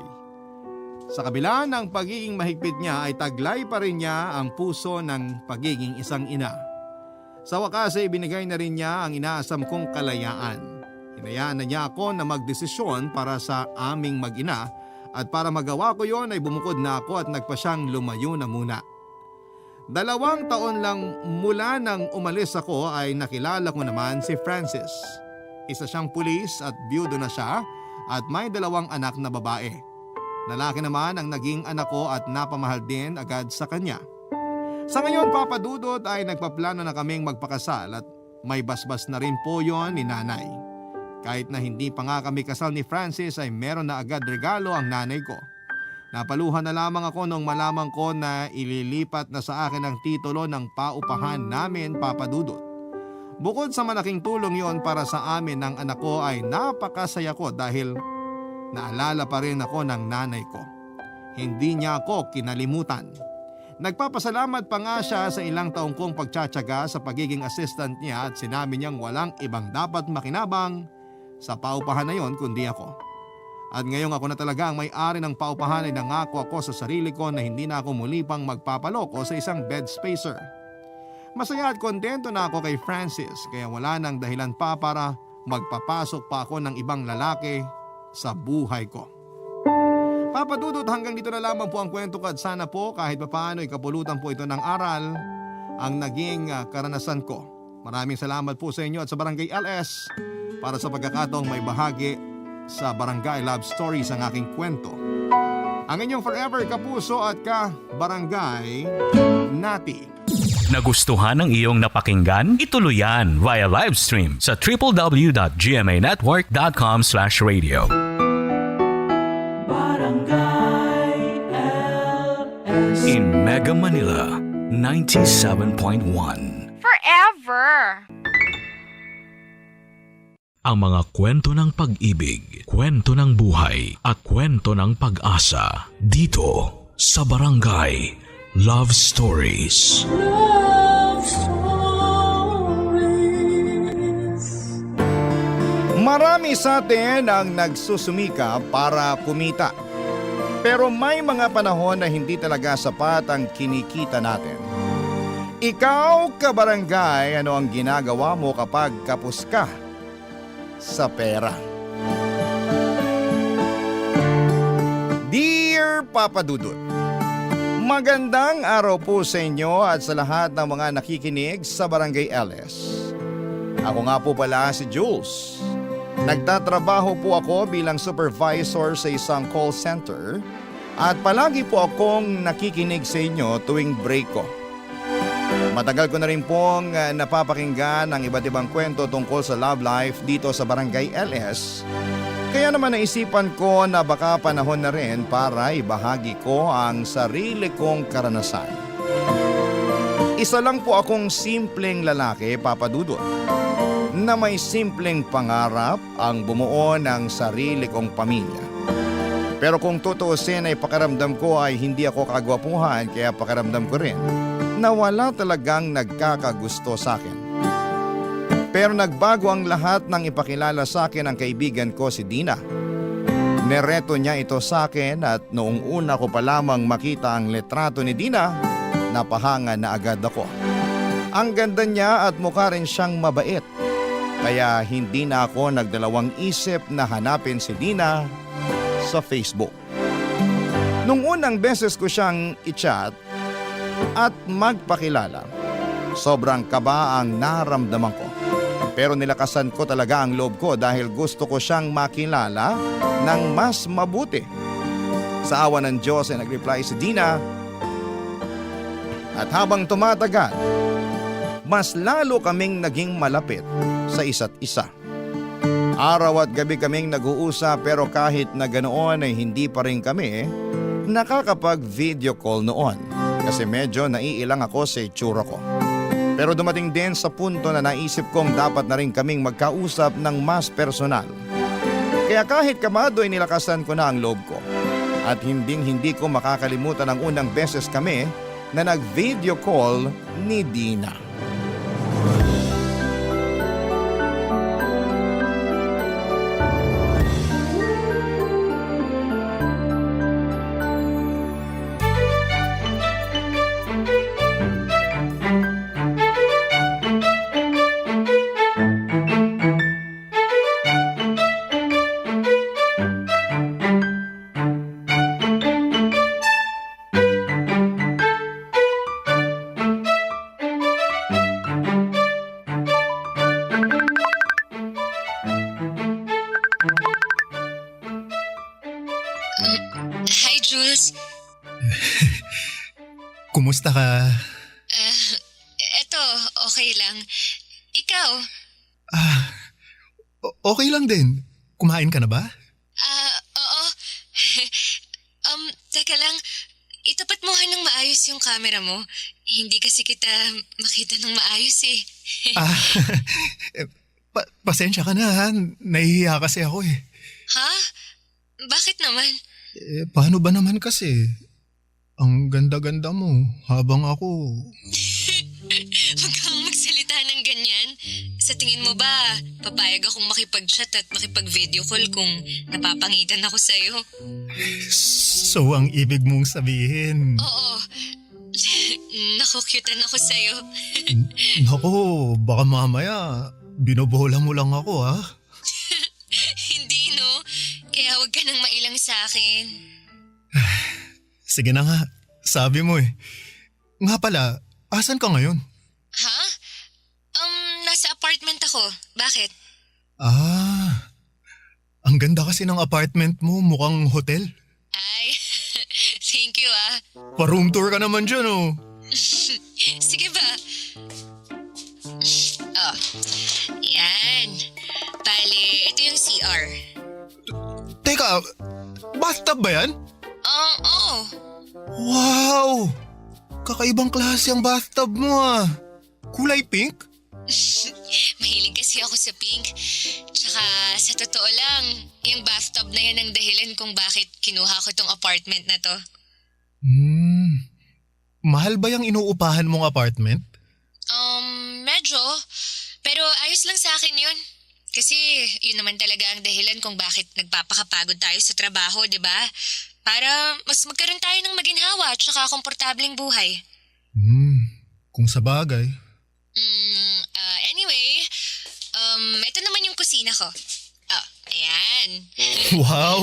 Sa kabila ng pagiging mahigpit niya ay taglay pa rin niya ang puso ng pagiging isang ina. Sa wakas ay ibinigay na rin niya ang inaasam kong kalayaan. Hinayaan na niya ako na magdesisyon para sa aming mag-ina at para magawa ko yon ay bumukod na ako at nagpa siyang lumayo na muna. 2 taon lang mula nang umalis ako ay nakilala ko naman si Francis. Isa siyang pulis at byudo na siya at may 2 anak na babae. Lalaki naman ang naging anak ko at napamahal din agad sa kanya. Sa ngayon, Papa Dudut, ay nagpaplano na kaming magpakasal at may basbas na rin po yon ni nanay. Kahit na hindi pa nga kami kasal ni Francis ay meron na agad regalo ang nanay ko. Napaluhan na lamang ako nung malaman ko na ililipat na sa akin ang titulo ng paupahan namin, Papa Dudut. Bukod sa malaking tulong yon para sa amin ng anak ko ay napakasaya ko dahil naalala pa rin ako ng nanay ko. Hindi niya ako kinalimutan. Nagpapasalamat pa nga siya sa ilang taong kong pagtsatsaga sa pagiging assistant niya at sinabi niyang walang ibang dapat makinabang sa paupahan na yon kundi ako. At ngayong ako na talaga ang may-ari ng paupahan ay nangako ako sa sarili ko na hindi na ako muli pang magpapaloko sa isang bed spacer. Masaya at kontento na ako kay Francis kaya wala nang dahilan pa para magpapasok pa ako ng ibang lalaki sa buhay ko. Papa Dudut, hanggang dito na lamang po ang kwento ko at sana po kahit papaano ikapulutan po ito ng aral ang naging karanasan ko. Maraming salamat po sa inyo at sa Barangay LS para sa pagkakataong may bahagi sa Barangay Love Stories ang aking kwento. Ang inyong forever kapuso at ka-barangay, Nati. Nagustuhan ng iyong napakinggan? Ituloy yan via live stream sa www.gmanetwork.com/radio. In Mega Manila, 97.1. Forever! Ang mga kwento ng pag-ibig, kwento ng buhay, at kwento ng pag-asa dito sa Barangay Love Stories. Marami sa atin ang nagsusumika para kumita. Pero may mga panahon na hindi talaga sapat ang kinikita natin. Ikaw, kabarangay, ano ang ginagawa mo kapag kapos ka sa pera? Dear Papa Dudut, Magandang araw po sa inyo at sa lahat ng mga nakikinig sa Barangay LS. Ako nga po pala si Jules. Nagtatrabaho po ako bilang supervisor sa isang call center at palagi po akong nakikinig sa inyo tuwing break ko. Matagal ko na rin pong napapakinggan ang iba't ibang kwento tungkol sa love life dito sa Barangay LS. Kaya naman naisipan ko na baka panahon na rin para ibahagi ko ang sarili kong karanasan. Isa lang po akong simpleng lalaki, Papa Dudut, na may simpleng pangarap ang bumuo ng sarili kong pamilya. Pero kung tutuusin ay pakiramdam ko ay hindi ako kagwapuhan kaya pakiramdam ko rin na wala talagang nagkakagusto sa akin. Pero nagbago ang lahat nang ipakilala sa akin ang kaibigan ko si Dina. Nereto niya ito sa akin at noong una ko pa lamang makita ang letrato ni Dina, napahanga na agad ako. Ang ganda niya at mukha rin siyang mabait. Kaya hindi na ako nagdalawang isip na hanapin si Dina sa Facebook. Nung unang beses ko siyang i-chat at magpakilala, sobrang kaba ang naramdaman ko. Pero nilakasan ko talaga ang loob ko dahil gusto ko siyang makilala ng mas mabuti. Sa awa ng Diyos ay nag-reply si Dina. At habang tumatagal, mas lalo kaming naging malapit sa isa't isa. Araw at gabi kaming nag-uusap pero kahit na ganoon ay hindi pa rin kami nakakapag-video call noon kasi medyo naiilang ako sa itsura ko. Pero dumating din sa punto na naisip kong dapat na rin kaming magkausap ng mas personal. Kaya kahit kamado ay nilakasan ko na ang loob ko. At hindi ko makakalimutan ang unang beses kami na nag-video call ni Dina. Hi, Jules. Kumusta ka? Eto, okay lang. Ikaw? Okay lang din. Kumain ka na ba? Oo. Teka lang. Itapat mo ng maayos yung camera mo. Hindi kasi kita makita ng maayos eh. Pasensya ka na ha. Nahihiya kasi ako eh. Ha? Bakit naman? Paano ba naman kasi? Ang ganda-ganda mo habang ako... Huwag kang magsalita ng ganyan. Sa tingin mo ba, papayag akong makipag-chat at makipag-video call kung napapangitan ako sa'yo? So ang ibig mong sabihin... Oo. Nakukyutan ako sa'yo. Naku, baka mamaya binobola mo lang ako ha? Hindi no. Kaya huwag ka nang mailang sa akin. Sige na nga, sabi mo eh. Nga pala, asan ka ngayon? Ha? Nasa apartment ako. Bakit? Ang ganda kasi ng apartment mo, mukhang hotel. Ay, thank you ah. Pa-room tour ka naman dyan oh. Sige ba? Oh, yan. Bale, ito yung CR. Teka, bathtub ba yan? Oo. Wow! Kakaibang klase ang bathtub mo ah. Kulay pink? Mahilig kasi ako sa pink. Tsaka sa totoo lang, yung bathtub na yan ang dahilan kung bakit kinuha ko tong apartment na to. Mahal ba yung inuupahan mong apartment? Medyo. Pero ayos lang sa akin yun. Kasi yun naman talaga ang dahilan kung bakit nagpapakapagod tayo sa trabaho, di ba? Para mas magkaroon tayo ng maginhawa at saka komportableng buhay. Kung sa bagay. Anyway, ito naman yung kusina ko. Oh, ayan. Wow!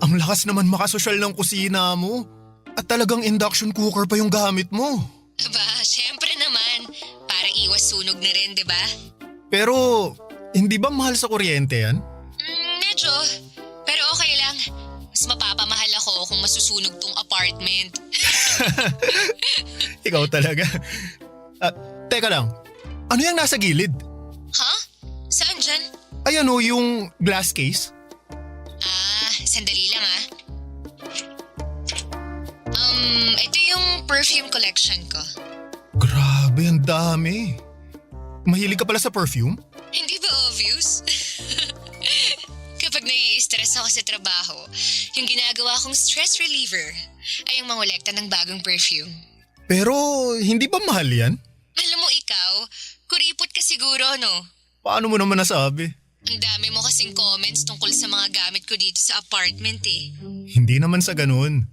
Ang lakas naman makasosyal ng kusina mo. At talagang induction cooker pa yung gamit mo. Aba, syempre naman. Para iwas sunog na rin, di ba? Pero, hindi ba mahal sa kuryente yan? Medyo. Pero okay lang. Mas mapapamahal ako kung masusunog tong apartment. Ikaw talaga. Teka lang, ano yung nasa gilid? Ha? Saan dyan? Ayan o, yung glass case. Sandali lang ah. Ito yung perfume collection ko. Grabe, ang dami. Mahilig ka pala sa perfume? Hindi ba obvious? Kapag nai-stress ako sa trabaho, yung ginagawa kong stress reliever ay ang mangolekta ng bagong perfume. Pero, hindi ba mahal yan? Alam mo ikaw, kuripot ka siguro, no? Paano mo naman nasabi? Ang dami mo kasing comments tungkol sa mga gamit ko dito sa apartment eh. Hindi naman sa ganun.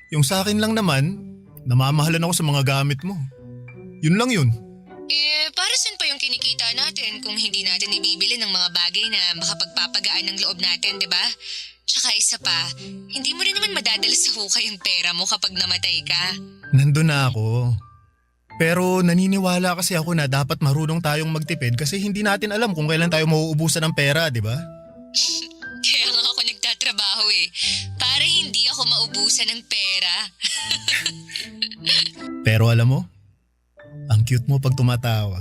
Yung sa akin lang naman, namamahalan ako sa mga gamit mo. Yun lang yun. Para saan pa yung kinikita natin kung hindi natin ibibili ng mga bagay na makapagpapagaan ng loob natin, di ba? Tsaka isa pa, hindi mo rin naman madadala sa hukay yung pera mo kapag namatay ka. Nandun na ako. Pero naniniwala kasi ako na dapat marunong tayong magtipid kasi hindi natin alam kung kailan tayo mauubusan ng pera, di ba? Kaya nga ako nagtatrabaho eh. Para hindi ako maubusan ng pera. Pero alam mo, ang cute mo pag tumatawa.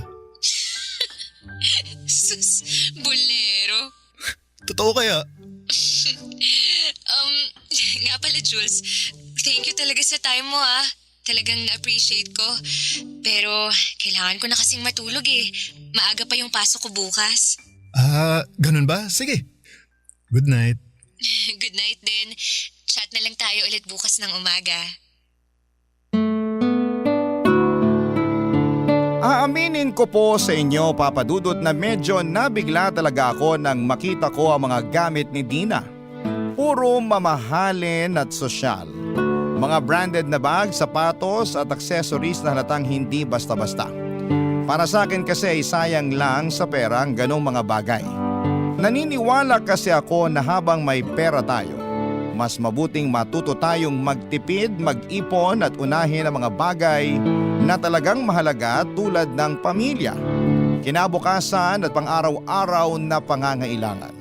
Sus, bolero. Totoo kaya? Nga pala Jules, thank you talaga sa time mo ah. Talagang na-appreciate ko. Pero kailangan ko na kasing matulog eh. Maaga pa yung pasok ko bukas. Ganun ba? Sige. Good night. Good night din. Chat na lang tayo ulit bukas ng umaga. Aaminin ko po sa inyo, Papa Dudut, na medyo nabigla talaga ako nang makita ko ang mga gamit ni Dina. Puro mamahalin at sosyal. Mga branded na bag, sapatos at accessories na halatang hindi basta-basta. Para sa akin kasi ay sayang lang sa pera ang ganong mga bagay. Naniniwala kasi ako na habang may pera tayo, mas mabuting matuto tayong magtipid, mag-ipon at unahin ang mga bagay na talagang mahalaga tulad ng pamilya, kinabukasan at pang-araw-araw na pangangailangan.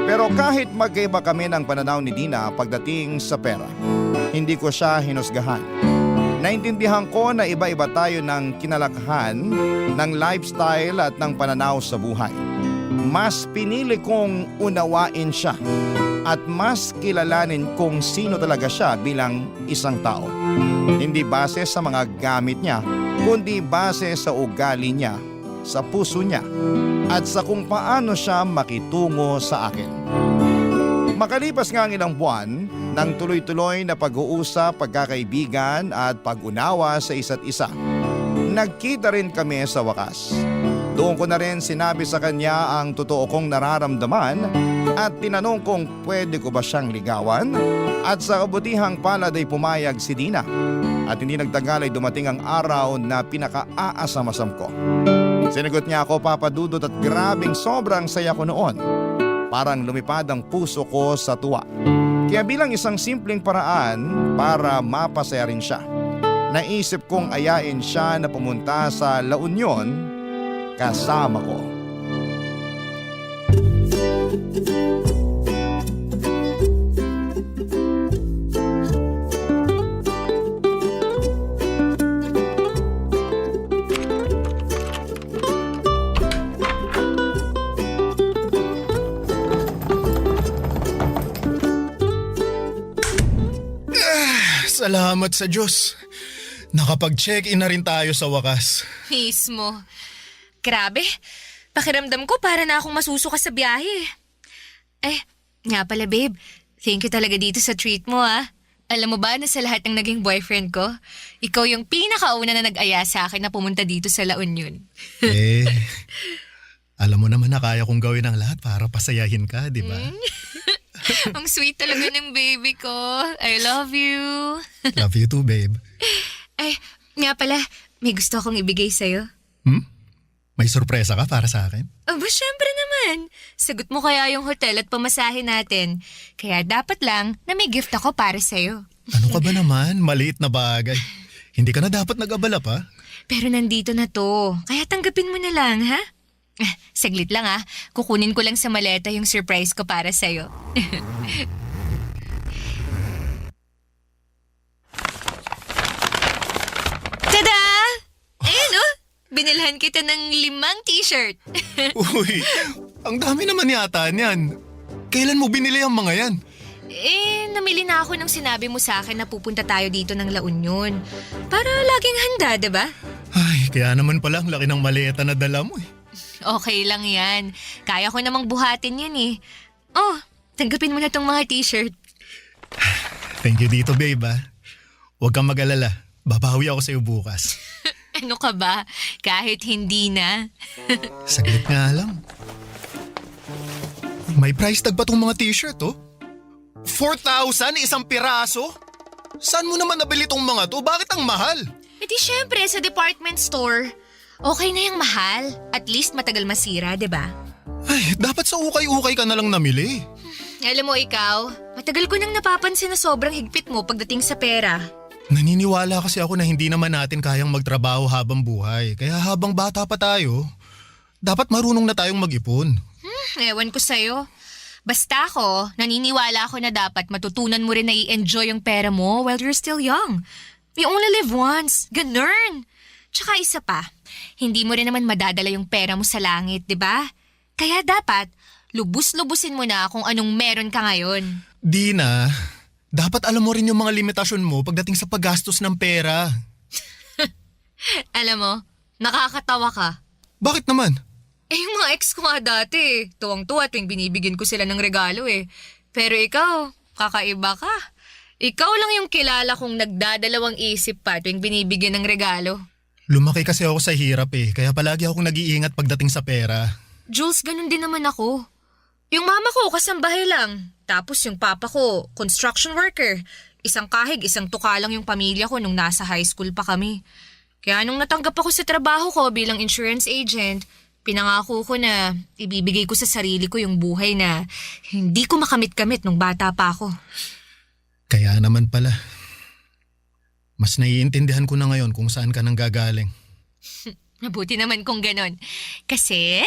Pero kahit magkaiba kami ng pananaw ni Dina pagdating sa pera, hindi ko siya hinusgahan. Naintindihan ko na iba-iba tayo ng kinalakhan, ng lifestyle at ng pananaw sa buhay. Mas pinili kong unawain siya at mas kilalanin kung sino talaga siya bilang isang tao. Hindi base sa mga gamit niya, kundi base sa ugali niya, sa puso niya, at sa kung paano siya makitungo sa akin. Makalipas nga ang ilang buwan, ng tuloy-tuloy na pag-uusap, pagkakaibigan at pag-unawa sa isa't isa, nagkita rin kami sa wakas. Doon ko na rin sinabi sa kanya ang totoo kong nararamdaman at tinanong kung pwede ko ba siyang ligawan, at sa kabutihang palad ay pumayag si Dina at hindi nagtagal ay dumating ang araw na pinaka-aasamasam ko. Sinagot niya ako, Papa Dudut, at grabing sobrang saya ko noon. Parang lumipad ang puso ko sa tuwa. Kaya bilang isang simpleng paraan para mapasaya rin siya, naisip kong ayain siya na pumunta sa La Union kasama ko. Salamat sa Diyos. Nakapag-check-in na rin tayo sa wakas. Mismo. Grabe, pakiramdam ko para na akong masusuka sa biyahe. Nga pala babe, thank you talaga dito sa treat mo ah. Alam mo ba na sa lahat ng naging boyfriend ko, ikaw yung pinakauna na nag-aya sa akin na pumunta dito sa La Union. Alam mo naman na kaya kong gawin ang lahat para pasayahin ka, di ba? Ang sweet talaga ng baby ko. I love you. Love you too, babe. Nga pala, may gusto akong ibigay sa'yo. May sorpresa ka para sa akin? Aba, syempre naman. Sagot mo kaya yung hotel at pamasahe natin. Kaya dapat lang na may gift ako para sa'yo. Ano ka ba naman? Maliit na bagay. Hindi ka na dapat nag-abala pa. Pero nandito na to. Kaya tanggapin mo na lang, ha? Saglit lang kukunin ko lang sa maleta yung surprise ko para sa'yo. Tada! Ayun binilhan kita ng 5 t-shirt. Uy, ang dami naman yata niyan. Kailan mo binili ang mga yan? Namili na ako nang sinabi mo sa akin na pupunta tayo dito ng La Union. Para laging handa, diba? Ay, kaya naman pala ang laki ng maleta na dala mo eh. Okay lang yan. Kaya ko namang buhatin yan eh. Oh, tanggapin mo na tong mga t-shirt. Thank you dito, babe Huwag kang mag-alala. Babawi ako sa'yo bukas. Ano ka ba? Kahit hindi na. Saglit nga lang. May price tag pa tong mga t-shirt 4,000 isang piraso? Saan mo naman nabili tong mga to? Bakit ang mahal? E di syempre, sa department store. Okay na yung mahal. At least matagal masira, diba? Ay, dapat sa ukay-ukay ka na lang namili. Alam mo ikaw, matagal ko nang napapansin na sobrang higpit mo pagdating sa pera. Naniniwala kasi ako na hindi naman natin kayang magtrabaho habang buhay. Kaya habang bata pa tayo, dapat marunong na tayong mag-ipon. Ewan ko sa'yo. Basta ako, naniniwala ako na dapat matutunan mo rin na i-enjoy yung pera mo while you're still young. You only live once. Ganun. Tsaka isa pa, hindi mo rin naman madadala yung pera mo sa langit, di ba? Kaya dapat, lubus-lubusin mo na kung anong meron ka ngayon. Dina, dapat alam mo rin yung mga limitasyon mo pagdating sa paggastos ng pera. Alam mo, nakakatawa ka. Bakit naman? Yung mga ex ko nga dati, tuwang-tuwa tuwing binibigyan ko sila ng regalo Pero ikaw, kakaiba ka. Ikaw lang yung kilala kong nagdadalawang isip pa tuwing binibigyan ng regalo. Lumaki kasi ako sa hirap kaya palagi akong nag-iingat pagdating sa pera. Jules, ganun din naman ako. Yung mama ko, kasambahay lang. Tapos yung papa ko, construction worker. Isang kahig, isang tuka lang yung pamilya ko nung nasa high school pa kami. Kaya nung natanggap ako sa trabaho ko bilang insurance agent, pinangako ko na ibibigay ko sa sarili ko yung buhay na hindi ko makamit-kamit nung bata pa ako. Kaya naman pala. Mas naiintindihan ko na ngayon kung saan ka nang gagaling. Mabuti naman kung ganon. Kasi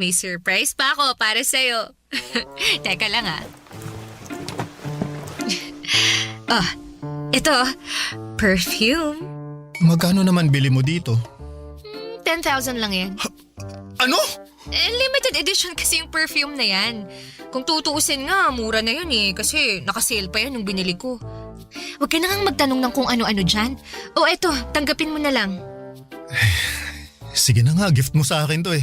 may surprise pa ako para sa'yo. Teka lang ito, perfume. Magkano naman bili mo dito? 10,000 lang yan. Ano? Limited edition kasi yung perfume na yan. Kung tutuusin nga, mura na yun kasi nakasale pa yan nung binili ko. Huwag ka na ngang magtanong ng kung ano-ano dyan. O eto, tanggapin mo na lang. Sige na nga, gift mo sa akin to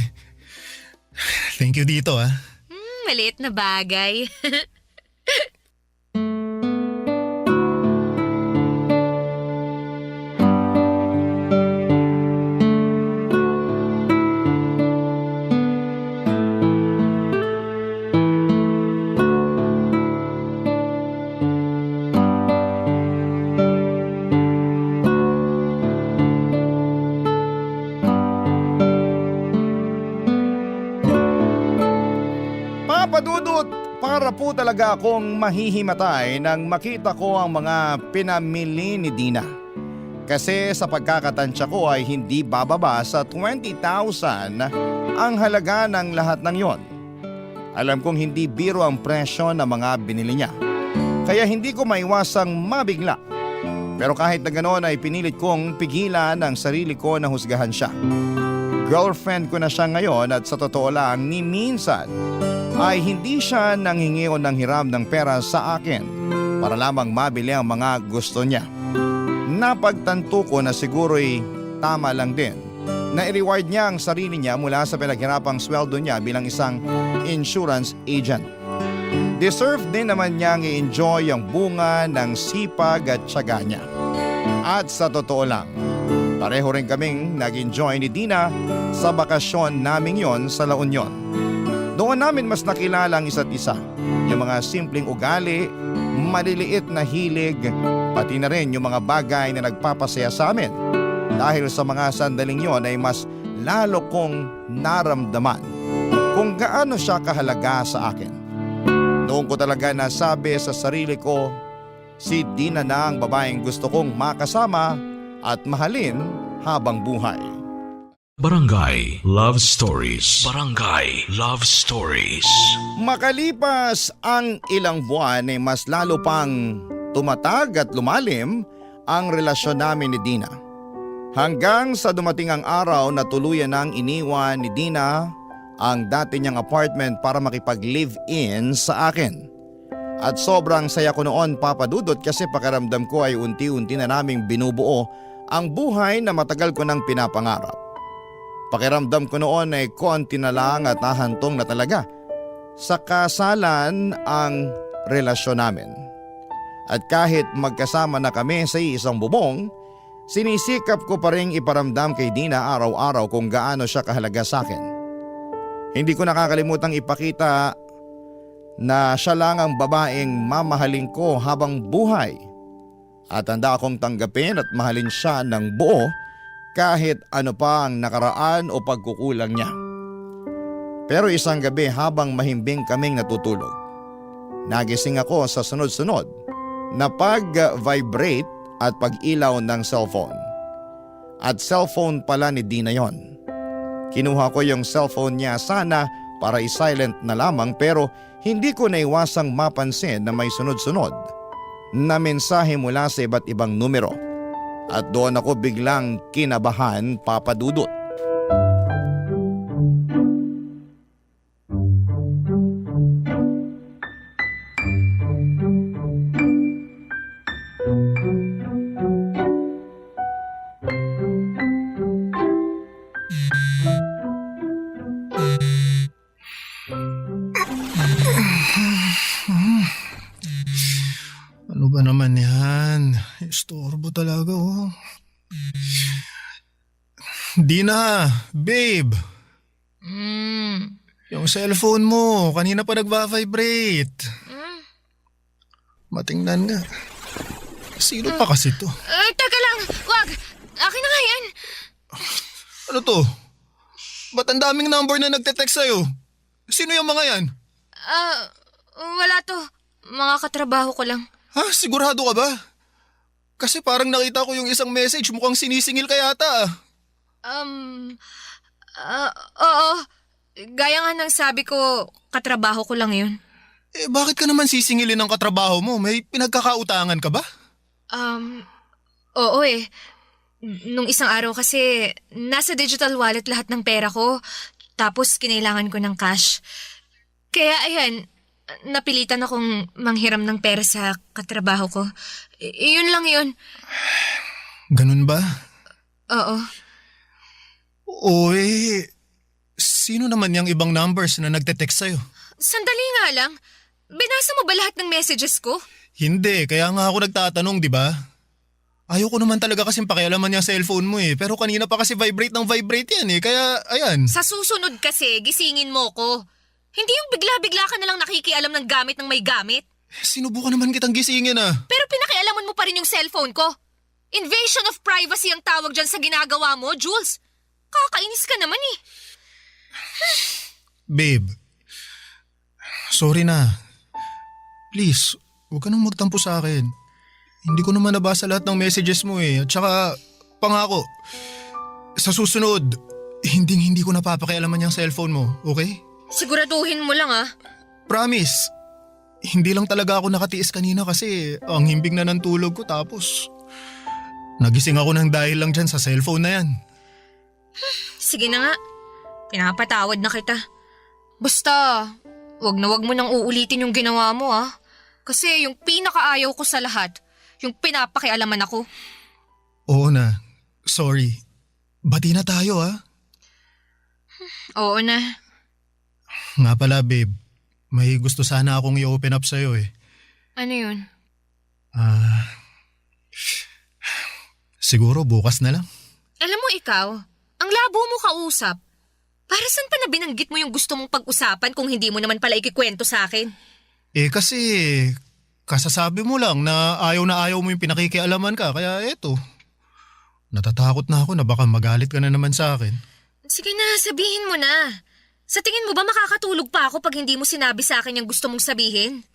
Thank you dito Maliit na bagay. Papadudot, para po talaga akong mahihimatay nang makita ko ang mga pinamili ni Dina. Kasi sa pagkakatansya ko ay hindi bababa sa 20,000 ang halaga ng lahat ng yon. Alam kong hindi biro ang presyo ng mga binili niya. Kaya hindi ko maiwasang mabigla. Pero kahit na ganoon ay pinilit kong pigilan ang sarili ko na husgahan siya. Girlfriend ko na siya ngayon at sa totoo lang ni minsan ay hindi siya nanghingi o nanghiram ng pera sa akin para lamang mabili ang mga gusto niya. Napagtanto ko na siguro'y tama lang din na i-reward niya ang sarili niya mula sa pinaghirapang sweldo niya bilang isang insurance agent. Deserve din naman niyang i-enjoy ang bunga ng sipag at tiyaga niya. At sa totoo lang, pareho rin kaming nag-enjoy ni Dina sa bakasyon naming yon sa La Union. Doon namin mas nakilala ang isa't isa. Yung mga simpleng ugali, maliliit na hilig, pati na rin yung mga bagay na nagpapasaya sa amin. Dahil sa mga sandaling yon ay mas lalo kong naramdaman kung gaano siya kahalaga sa akin. Noon ko talaga nasabi sa sarili ko, Si Dina na ang babaeng gusto kong makasama at mahalin habang buhay. Barangay Love Stories. Barangay Love Stories. Makalipas ang ilang buwan ay mas lalo pang tumatag at lumalim ang relasyon namin ni Dina. Hanggang sa dumating ang araw na tuluyan nang iniwan ni Dina ang dati niyang apartment para makipag-live-in sa akin. At sobrang saya ko noon, Papa Dudot, kasi pakiramdam ko ay unti-unti na naming binubuo ang buhay na matagal ko nang pinapangarap. Pakiramdam ko noon ay konti na lang at nahantong na talaga sa kasalan ang relasyon namin. At kahit magkasama na kami sa isang bubong, sinisikap ko pa rin iparamdam kay Dina araw-araw kung gaano siya kahalaga sa akin. Hindi ko nakakalimutang ipakita na siya lang ang babaeng mamahalin ko habang buhay. At handa akong tanggapin at mahalin siya ng buo kahit ano pa ang nakaraan o pagkukulang niya. Pero isang gabi habang mahimbing kaming natutulog, nagising ako sa sunod-sunod na pag-vibrate at pag-ilaw ng cellphone. At cellphone pala ni Dina yon. Kinuha ko yung cellphone niya sana para i-silent na lamang, pero hindi ko naiwasang mapansin na may sunod-sunod na mensahe mula sa iba't ibang numero. At doon ako biglang kinabahan, Papa Dudut. Ano ba naman yan? Istorbo talaga oh. Dina, babe. Yung cellphone mo, kanina pa nagva-vibrate. Matingnan nga. Sino pa kasi to? Teka lang, wag. Akin na nga yan. Ano to? Ba't ang daming number na nagte-text sa'yo? Sino yung mga yan? Wala to. Mga katrabaho ko lang. Ha? Sigurado ka ba? Kasi parang nakita ko yung isang message, mukhang sinisingil ka yata. Oo. Gaya nga ng sabi ko, katrabaho ko lang yun. Eh bakit ka naman sisingilin ng katrabaho mo? May pinagkakautangan ka ba? Oo eh. Nung isang araw kasi, nasa digital wallet lahat ng pera ko. Tapos kinailangan ko ng cash. Kaya ayan, napilitan akong manghiram ng pera sa katrabaho ko. Yun lang yun. Ganun ba? Oo. Oy, sino naman yung ibang numbers na nagte-text sa'yo? Sandali nga lang. Binasa mo ba lahat ng messages ko? Hindi, kaya nga ako nagtatanong, di ba? Ayoko naman talaga kasing pakialaman yung cellphone mo eh. Pero kanina pa kasi vibrate ng vibrate yan eh. Kaya, ayan. Sa susunod kasi, gisingin mo ko. Hindi yung bigla-bigla ka nalang nakikialam ng gamit ng may gamit. Sinubukan naman kitang gisingin ah. Pero pinakialaman mo pa rin yung cellphone ko. Invasion of privacy ang tawag dyan sa ginagawa mo, Jules. Kakainis ka naman eh. Babe, sorry na. Please, huwag ka nang magtampo sa akin. Hindi ko naman nabasa lahat ng messages mo eh. At saka, pangako, sa susunod, hindi ko napapakialaman yung cellphone mo, okay? Siguraduhin mo lang ah. Promise. Hindi lang talaga ako nakatiis kanina kasi ang himbing na ng tulog ko tapos nagising ako ng dahil lang dyan sa cellphone na yan. Sige na nga. Pinapatawad na kita. Basta, wag mo nang uulitin yung ginawa mo ah. Kasi yung pinakaayaw ko sa lahat, yung pinapakialaman ako. Oo na. Sorry. Bati na tayo ah. Oo na. Nga pala babe, may gusto sana akong i-open up sa'yo eh. Ano yun? Siguro bukas na lang. Alam mo ikaw, ang labo mo kausap. Para saan pa na binanggit mo yung gusto mong pag-usapan kung hindi mo naman pala ikikwento sa akin? Eh kasi, kasasabi mo lang na ayaw mo yung pinakikialaman ka, kaya eto. Natatakot na ako na baka magalit ka na naman sa akin. Sige na, sabihin mo na. Sa tingin mo ba makakatulog pa ako pag hindi mo sinabi sa akin yung gusto mong sabihin?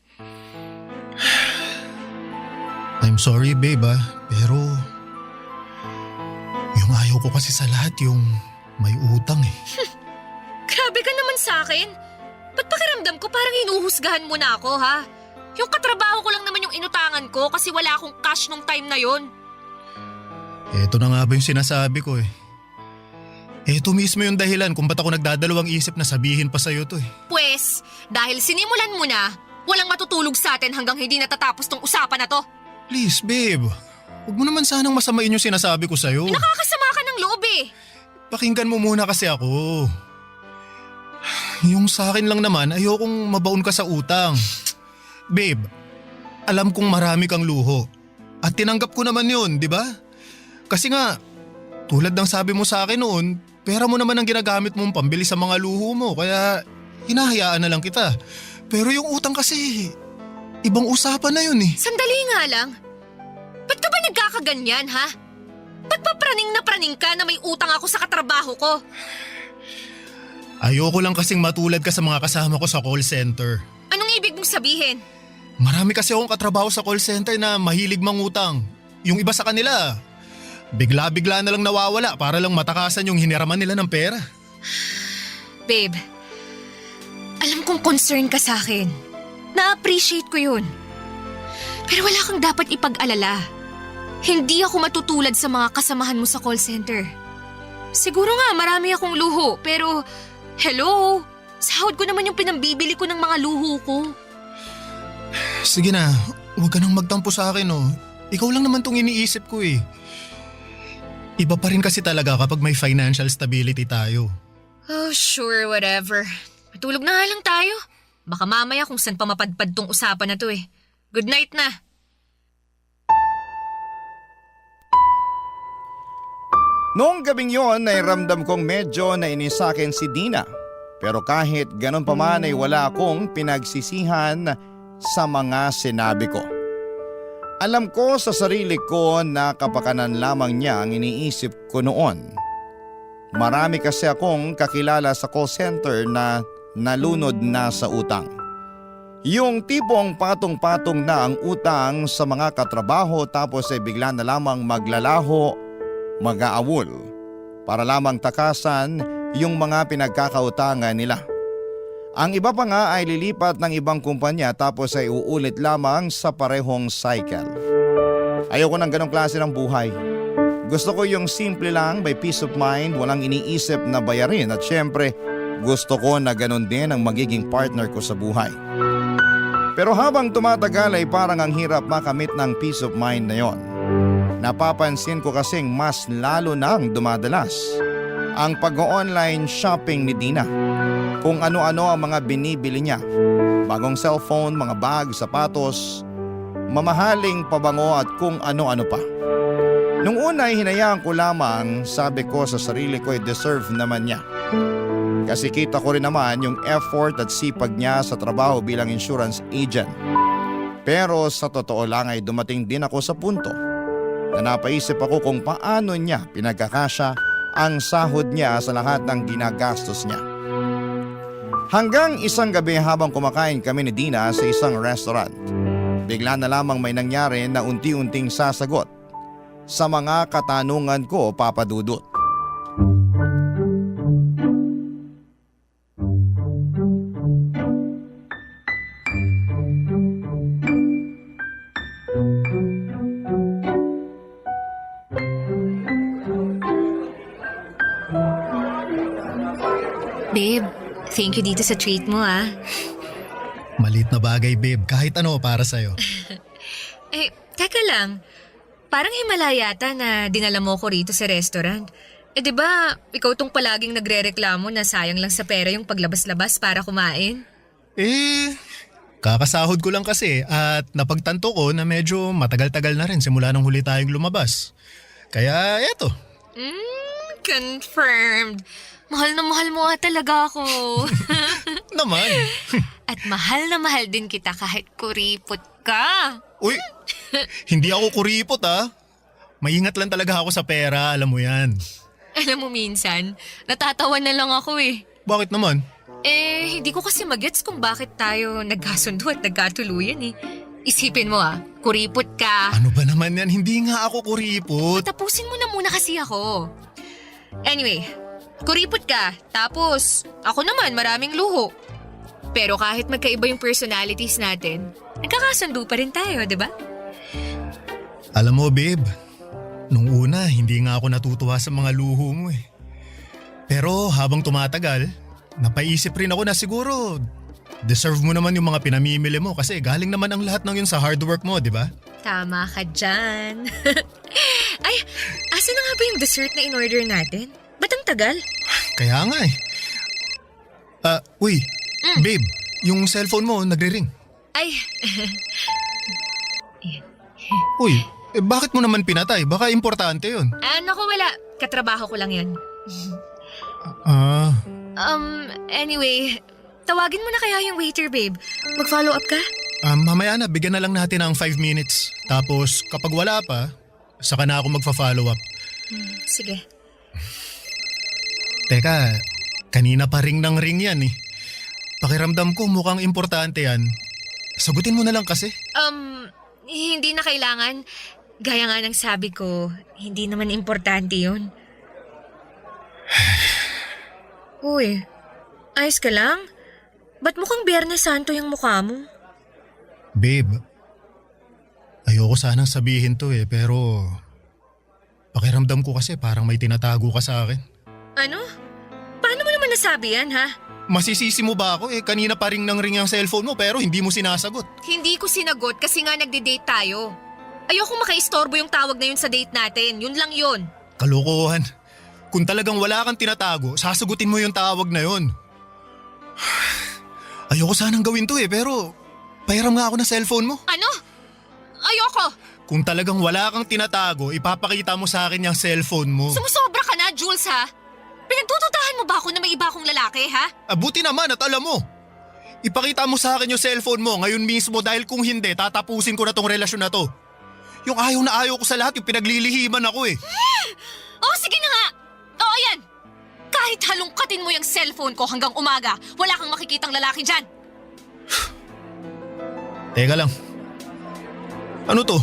I'm sorry babe pero yung ayaw ko kasi sa lahat yung may utang eh. Grabe ka naman sa akin. Ba't pakiramdam ko parang hinuhusgahan mo na ako, ha? Yung katrabaho ko lang naman yung inutangan ko kasi wala akong cash nung time na yon. Eto na nga ba yung sinasabi ko eh. Eto mismo yung dahilan kung ba't ako nagdadalawang isip na sabihin pa sa'yo to eh. Pwes, dahil sinimulan mo na, walang matutulog sa atin hanggang hindi natatapos tong usapan na to. Please babe, huwag mo naman sanang masamain yung sinasabi ko sa'yo. Nakakasama ka ng loob eh. Pakinggan mo muna kasi ako. Yung sa akin lang naman, ayokong mabaon ka sa utang. Babe, alam kong marami kang luho. At tinanggap ko naman yun, di ba? Kasi nga, tulad ng sabi mo sa akin noon, pera mo naman ang ginagamit mong pambili sa mga luho mo. Kaya hinahayaan na lang kita. Pero yung utang kasi, ibang usapan na yun eh. Sandali nga lang. Ba't ka ba nagkakaganyan, ha? Ba't pa praning na praning ka na may utang ako sa katrabaho ko? Ayoko lang kasing matulad ka sa mga kasama ko sa call center. Anong ibig mong sabihin? Marami kasi akong katrabaho sa call center na mahilig mangutang. Yung iba sa kanila, bigla-bigla na lang nawawala para lang matakasan yung hiniraman nila ng pera. Babe, alam kong concern ka sa akin. Na-appreciate ko yun. Pero wala kang dapat ipag-alala. Hindi ako matutulad sa mga kasamahan mo sa call center. Siguro nga marami akong luho, pero hello, sahod ko naman yung pinambibili ko ng mga luho ko. Sige na, huwag ka nang magtampo sa akin oh. Ikaw lang naman tong iniisip ko eh. Iba pa rin kasi talaga kapag may financial stability tayo. Oh, sure, whatever. Matulog na nga lang tayo. Baka mamaya kung saan pa mapadpad tong usapan na to eh. Good night na. Noong gabing yon ay ramdam kong medyo nainis sa akin si Dina. Pero kahit ganun pa man ay wala akong pinagsisihan sa mga sinabi ko. Alam ko sa sarili ko na kapakanan lamang niya ang iniisip ko noon. Marami kasi akong kakilala sa call center na nalunod na sa utang. Yung tipong patong-patong na ang utang sa mga katrabaho tapos ay bigla na lamang maglalaho, mag-aawol para lamang takasan yung mga pinagkakautangan nila. Ang iba pa nga ay lilipat ng ibang kumpanya tapos ay uulit lamang sa parehong cycle. Ayoko ng ganong klase ng buhay. Gusto ko yung simple lang, may peace of mind, walang iniisip na bayarin at syempre gusto ko na ganon din ang magiging partner ko sa buhay. Pero habang tumatagal ay parang ang hirap makamit ng peace of mind na yon. Napapansin ko kasing mas lalo nang dumadalas ang pag-online shopping ni Dina. Kung ano-ano ang mga binibili niya. Bagong cellphone, mga bag, sapatos, mamahaling pabango at kung ano-ano pa. Nung una ay hinayaan ko lamang, sabi ko sa sarili ko ay deserve naman niya. Kasi kita ko rin naman yung effort at sipag niya sa trabaho bilang insurance agent. Pero sa totoo lang ay dumating din ako sa punto na napaisip ako kung paano niya pinagkakasya ang sahod niya sa lahat ng ginagastos niya. Hanggang isang gabi habang kumakain kami ni Dina sa isang restaurant, bigla na lamang may nangyari na unti-unting sasagot sa mga katanungan ko, Papa Dudut. Babe, thank you dito sa treat mo ah. Maliit na bagay babe, kahit ano para sa'yo. Eh, teka lang. Parang himala yata na dinala mo ko rito sa restaurant. Eh di ba, ikaw tong palaging nagrereklamo na sayang lang sa pera yung paglabas-labas para kumain? Kakasahod ko lang kasi at napagtanto ko na medyo matagal-tagal na rin simula nung huli tayong lumabas. Kaya eto. Confirmed. Mahal na mahal mo talaga ako. Naman. At mahal na mahal din kita kahit kuripot ka. Uy, hindi ako kuripot ah. Maingat lang talaga ako sa pera, alam mo yan. Alam mo minsan, natatawa na lang ako eh. Bakit naman? Eh, hindi ko kasi magets kung bakit tayo nagkasundo at nagkatuluyan eh. Isipin mo kuripot ka. Ano ba naman yan? Hindi nga ako kuripot. Tapusin mo na muna kasi ako. Anyway, kuripot ka. Tapos, ako naman maraming luho. Pero kahit magkaiba yung personalities natin, nagkakasundo pa rin tayo, di ba? Alam mo, babe, nung una, hindi nga ako natutuwa sa mga luho mo eh. Pero habang tumatagal, napaisip rin ako na siguro deserve mo naman yung mga pinamimili mo kasi galing naman ang lahat ng yun sa hard work mo, di ba? Tama ka dyan. Ay, asa na nga ba yung dessert na in-order natin? Ba't ang tagal? Kaya nga eh. Uy, babe, yung cellphone mo nagre-ring. Ay, Uy, bakit mo naman pinatay? Baka importante yun. naku wala. Katrabaho ko lang yun. Ah, Anyway, tawagin mo na kaya yung waiter, babe. Mag-follow up ka? mamaya na, bigyan na lang natin ng 5 minutes. Tapos kapag wala pa, saka na ako magfa-follow up. Sige. Teka, kanina pa ring ng ring yan eh. Pakiramdam ko mukhang importante yan. Sagutin mo na lang kasi. Hindi na kailangan. Gaya nga ng sabi ko, hindi naman importante yun. Uy, ayos ka lang? Ba't mukhang Biyernes Santo yung mukha mo? Babe, ayoko sanang sabihin to eh pero pakiramdam ko kasi parang may tinatago ka sa akin. Ano? Paano mo naman nasabi yan, ha? Masisisi mo ba ako eh? Kanina pa ring ng ring ang cellphone mo pero hindi mo sinasagot. Hindi ko sinagot kasi nga nagde-date tayo. Ayokong makaistorbo yung tawag na yun sa date natin. Yun lang yun. Kalokohan. Kung talagang wala kang tinatago, sasagutin mo yung tawag na yun. Ayoko sanang gawin to eh pero pahiram nga ako ng cellphone mo. Ano? Ayoko. Kung talagang wala kang tinatago, ipapakita mo sa akin yung cellphone mo. Sumusobra ka na, Jules, ha? Pinagtututahan mo ba ako na may iba akong lalaki, ha? Buti naman at alam mo. Ipakita mo sa akin yung cellphone mo ngayon mismo dahil kung hindi, tatapusin ko na tong relasyon na to. Yung ayaw na ayaw ko sa lahat, yung pinaglilihiman ako eh. Oh, sige na nga. Oo, yan. Kahit halongkatin mo yung cellphone ko hanggang umaga, wala kang makikitang lalaki dyan. Teka lang. Ano to?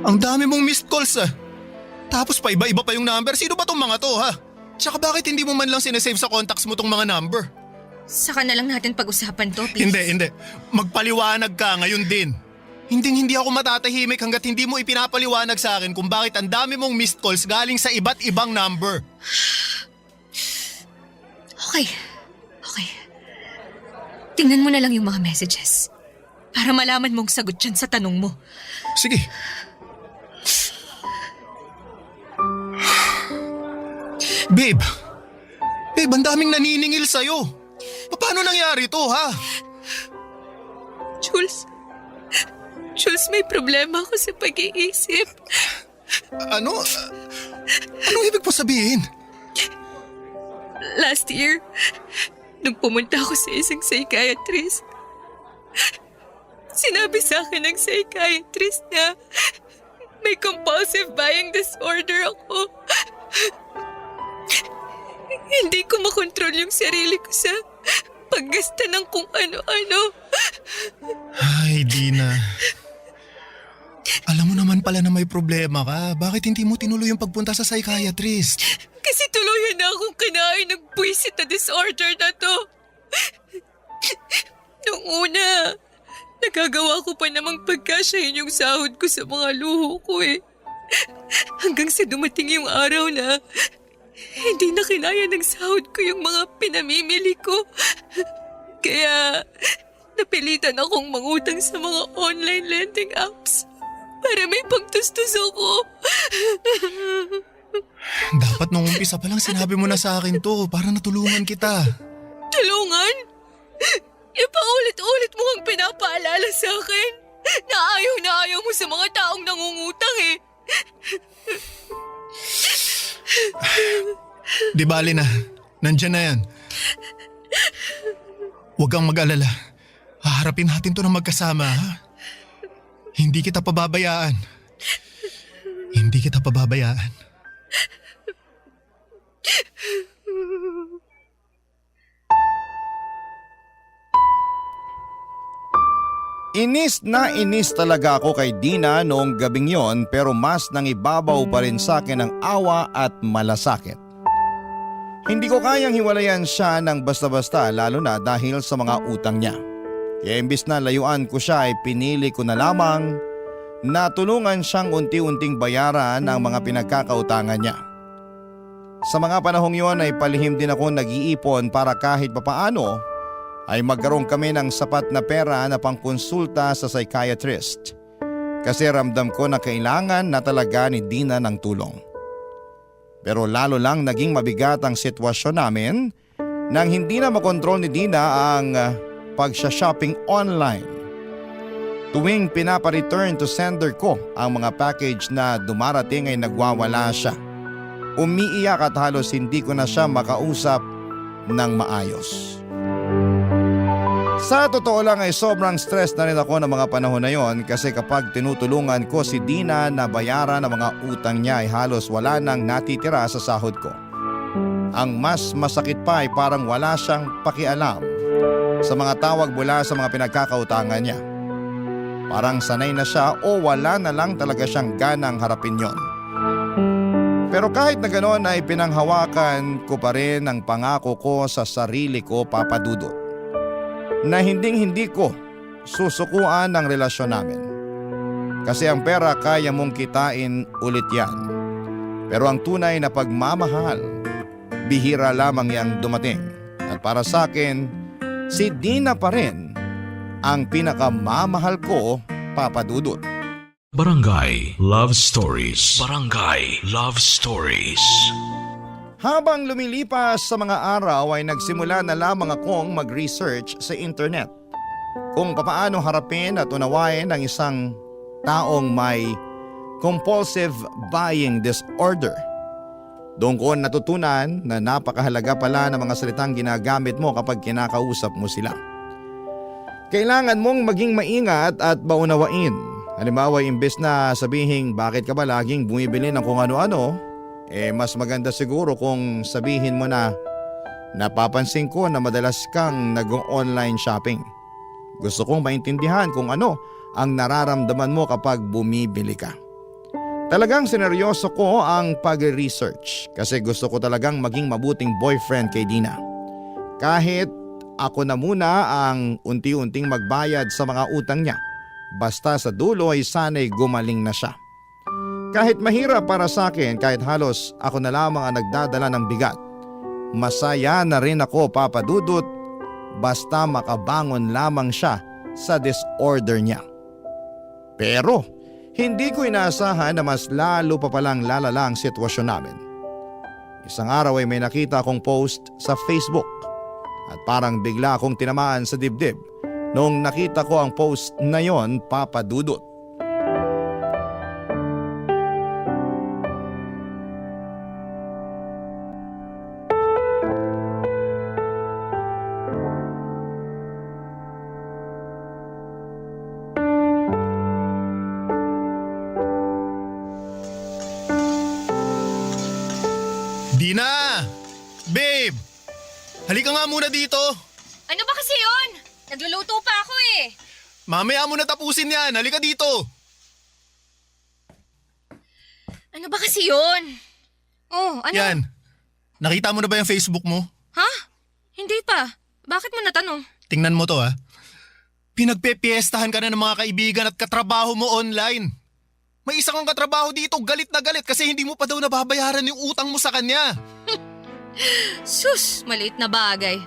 Ang dami mong missed calls ah. Tapos pa iba-iba pa yung number. Sino ba tong mga to ha? Tsaka bakit hindi mo man lang sinesave sa contacts mo tong mga number? Saka na lang natin pag-usapan to, please. Hindi. Magpaliwanag ka ngayon din. Hindi ako matatahimik hanggat hindi mo ipinapaliwanag sa akin kung bakit ang dami mong missed calls galing sa iba't ibang number. Okay. Tingnan mo na lang yung mga messages. Para malaman mong sagot dyan sa tanong mo. Sige. Babe, ang daming naniningil sa'yo. Paano nangyari to, ha? Jules, may problema ako sa pag-iisip. Ano? Ano ibig mo sabihin? Last year, nung pumunta ako sa isang psychiatrist, sinabi sa akin ng psychiatrist na may compulsive buying disorder ako. Hindi ko makontrol yung sarili ko sa paggasta ng kung ano-ano. Ay, Dina. Alam mo naman pala na may problema ka. Bakit hindi mo tinuloy yung pagpunta sa psychiatrist? Kasi tuluyan na akong kinain ng buwisit na disorder na to. Nung una, nagagawa ko pa namang pagkasyahin yung sahod ko sa mga luho ko eh. Hanggang sa dumating yung araw na hindi na kinaya ng sahod ko yung mga pinamimili ko. Kaya napilitan akong mangutang sa mga online lending apps para may pagtustos ako. Dapat nung umpisa pa lang sinabi mo na sa akin to para natulungan kita. Tulungan? Ipaulit-ulit mo ang pinapaalala sa akin na ayaw mo sa mga taong nangungutang eh. Di bali na. Nandyan na yan. Huwag kang mag-alala. Haharapin natin to na magkasama, ha? Hindi kita pababayaan. Hindi kita pababayaan. Inis na inis talaga ako kay Dina noong gabing yon, pero mas nangibabaw pa rin sa akin ang awa at malasakit. Hindi ko kayang hiwalayan siya ng basta-basta, lalo na dahil sa mga utang niya. Kaya imbis na layuan ko siya ay pinili ko na lamang na tulungan siyang unti-unting bayaran ang mga pinagkakautangan niya. Sa mga panahong yon ay palihim din ako nag-iipon para kahit papaano ay magkaroon kami ng sapat na pera na pangkonsulta sa psychiatrist. Kasi ramdam ko na kailangan na talaga ni Dina ng tulong. Pero lalo lang naging mabigat ang sitwasyon namin nang hindi na makontrol ni Dina ang pagsha-shopping online. Tuwing pinapa-return to sender ko ang mga package na dumarating ay nagwawala siya. Umiiyak at halos hindi ko na siya makausap ng maayos. Sa totoo lang ay sobrang stress na rin ako ng mga panahon na yon kasi kapag tinutulungan ko si Dina na bayaran ang mga utang niya ay halos wala nang natitira sa sahod ko. Ang mas masakit pa ay parang wala siyang pakialam sa mga tawag mula sa mga pinagkakautangan niya. Parang sanay na siya o wala na lang talaga siyang ganang harapin yon. Pero kahit na ganoon ay pinanghawakan ko pa rin ang pangako ko sa sarili ko, Papa Dudut, na hindi ko susukuan ang relasyon namin. Kasi ang pera kaya mong kitain ulit yan. Pero ang tunay na pagmamahal, bihira lamang yang dumating. At para sa akin, si Dina pa rin ang pinakamamahal ko, Papa Dudut. Barangay Love Stories. Barangay Love Stories. Habang lumilipas sa mga araw ay nagsimula na lamang akong mag-research sa internet kung papaano harapin at unawain ang isang taong may compulsive buying disorder. Doon ko natutunan na napakahalaga pala ng mga salitang ginagamit mo kapag kinakausap mo sila. Kailangan mong maging maingat at maunawain. Halimbawa, imbes na sabihin bakit ka ba laging bumibili ng kung ano-ano, mas maganda siguro kung sabihin mo na napapansin ko na madalas kang nag-online shopping. Gusto kong maintindihan kung ano ang nararamdaman mo kapag bumibili ka. Talagang sineryoso ko ang pag-research kasi gusto ko talagang maging mabuting boyfriend kay Dina. Kahit ako na muna ang unti-unting magbayad sa mga utang niya, basta sa dulo ay sana'y gumaling na siya. Kahit mahirap para sa akin, kahit halos ako na lamang ang nagdadala ng bigat, masaya na rin ako, Papa Dudut, basta makabangon lamang siya sa disorder niya. Pero hindi ko inaasahan na mas lalo pa palang lalala ang sitwasyon namin. Isang araw ay may nakita akong post sa Facebook at parang bigla akong tinamaan sa dibdib noong nakita ko ang post na yon, Papa Dudut. Dina! Babe! Halika nga muna dito. Ano ba kasi yun? Nagluluto pa ako eh. Mamaya mo na tapusin yan. Halika dito. Ano ba kasi yun? Oh, ano? Yan. Nakita mo na ba yung Facebook mo? Ha? Hindi pa. Bakit mo natanong? Tingnan mo to ha. Pinagpepiestahan ka na ng mga kaibigan at katrabaho mo online. May isa kang katrabaho dito galit na galit kasi hindi mo pa daw nababayaran yung utang mo sa kanya. Sus, maliit na bagay.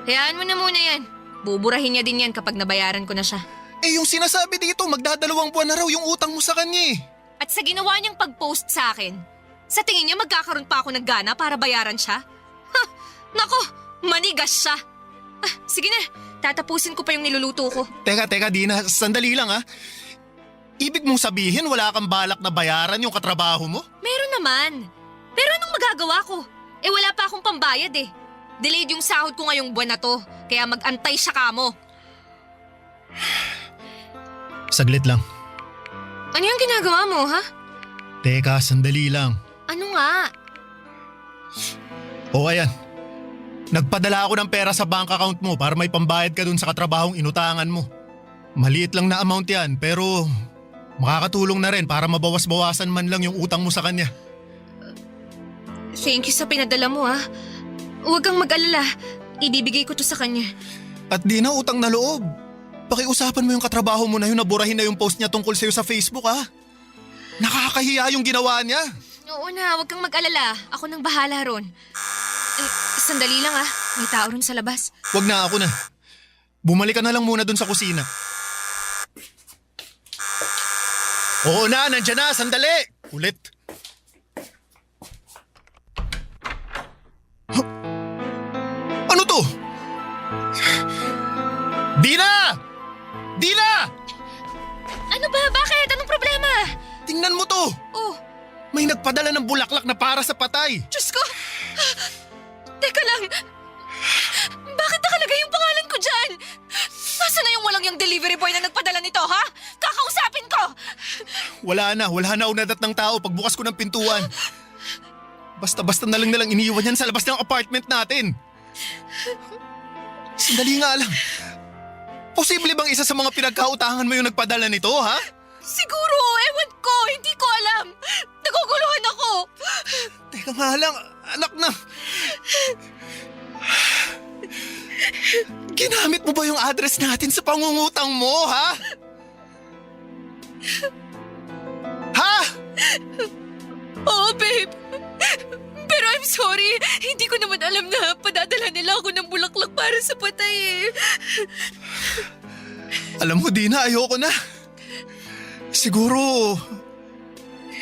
Hayaan mo na muna yan. Buburahin niya din yan kapag nabayaran ko na siya. Eh yung sinasabi dito, magdadalawang buwan na raw yung utang mo sa kanya eh. At sa ginawa niyang pag-post sa akin, sa tingin niya magkakaroon pa ako ng gana para bayaran siya? Ha! Nako, manigas siya. Sige na, tatapusin ko pa yung niluluto ko. Teka Dina, sandali lang ha. Ibig mong sabihin wala kang balak na bayaran yung katrabaho mo? Meron naman. Pero anong magagawa ko? Eh wala pa akong pambayad eh. Delayed yung sahod ko ngayong buwan na to, kaya mag-antay siya kamo. Saglit lang. Ano yung ginagawa mo, ha? Teka, sandali lang. Ano nga? O ayan. Nagpadala ako ng pera sa bank account mo para may pambayad ka dun sa katrabahong inutangan mo. Maliit lang na amount yan pero makakatulong na rin para mabawas-bawasan man lang yung utang mo sa kanya. Thank you sa pinadala mo ah. Huwag kang mag-alala. Ibibigay ko to sa kanya. At di na utang na loob. Pakiusapan mo yung katrabaho mo na yun na burahin na yung post niya tungkol sa'yo sa Facebook ha. Nakakahiya yung ginawa niya. Oo na, huwag kang mag-alala. Ako nang bahala ron. Sandali lang ah. May tao ron sa labas. Wag na, ako na. Bumalik ka na lang muna dun sa kusina. Oo na, nandyan na, sandali. Ulit. Huh? Ano to? Dina! Dina! Ano ba? Bakit? Anong problema? Tingnan mo to. Oh, May nagpadala ng bulaklak na para sa patay. Diyos ko! Teka lang. Bakit nakalagay yung pangalan ko dyan? Nasaan na yung walang yung delivery boy na nagpadala nito, ha? Kakausapin ko! Wala na unadat ng tao pagbukas ko ng pintuan. Basta-basta na lang iniwan yan sa labas ng apartment natin. Sandali nga lang. Posible bang isa sa mga pinagkautangan mo yung nagpadala nito, ha? Siguro, ewan ko. Hindi ko alam. Naguguluhan ako. Teka nga lang, anak na. Ginamit mo ba yung address natin sa pangungutang mo, ha? Ha? Oo, babe. Pero I'm sorry. Hindi ko naman alam na padadala nila ako ng bulaklak para sa patay eh. Alam mo, Dina, ayoko na. Siguro,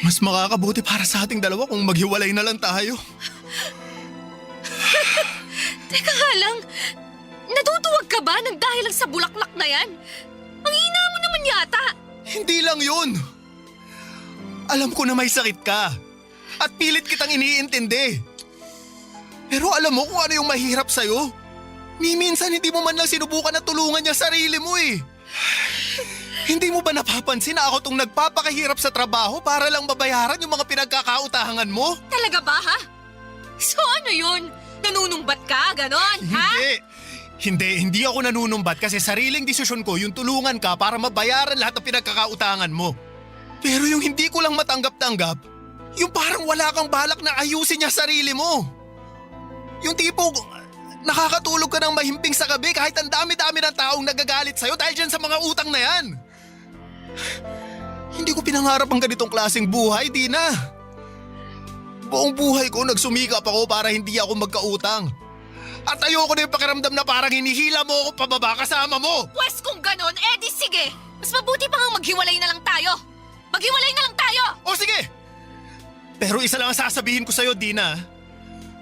mas makakabuti para sa ating dalawa kung maghiwalay na lang tayo. Teka nga lang. Natutuwag ka ba ng dahil lang sa bulaklak na yan? Ang hina mo naman yata. Hindi lang yun. Alam ko na may sakit ka. At pilit kitang iniintindi. Pero alam mo kung ano yung mahirap sa'yo? Ni minsan hindi mo man lang sinubukan na tulungan niya sarili mo eh. Hindi mo ba napapansin na ako tong nagpapakahirap sa trabaho para lang mabayaran yung mga pinagkakautangan mo? Talaga ba, ha? So ano yun? Nanunumbat ka, ganon, ha? Hindi ako nanunumbat kasi sariling desisyon ko yung tulungan ka para mabayaran lahat ng pinagkakautangan mo. Pero yung hindi ko lang matanggap-tanggap, yung parang wala kang balak na ayusin niya sarili mo. Yung tipo, nakakatulog ka ng mahimping sa gabi kahit ang dami-dami ng taong nagagalit sa'yo dahil dyan sa mga utang na yan. Hindi ko pinangarap ang ganitong klaseng buhay, Dina. Buong buhay ko nagsumikap ako para hindi ako magkautang. At ayoko na yung pakiramdam na parang hinihila mo ako pababa kasama mo. Pwes kung ganon, edi sige. Mas mabuti pa nga maghiwalay na lang tayo. Maghiwalay na lang tayo! O sige! Pero isa lang ang sasabihin ko sa'yo, Dina.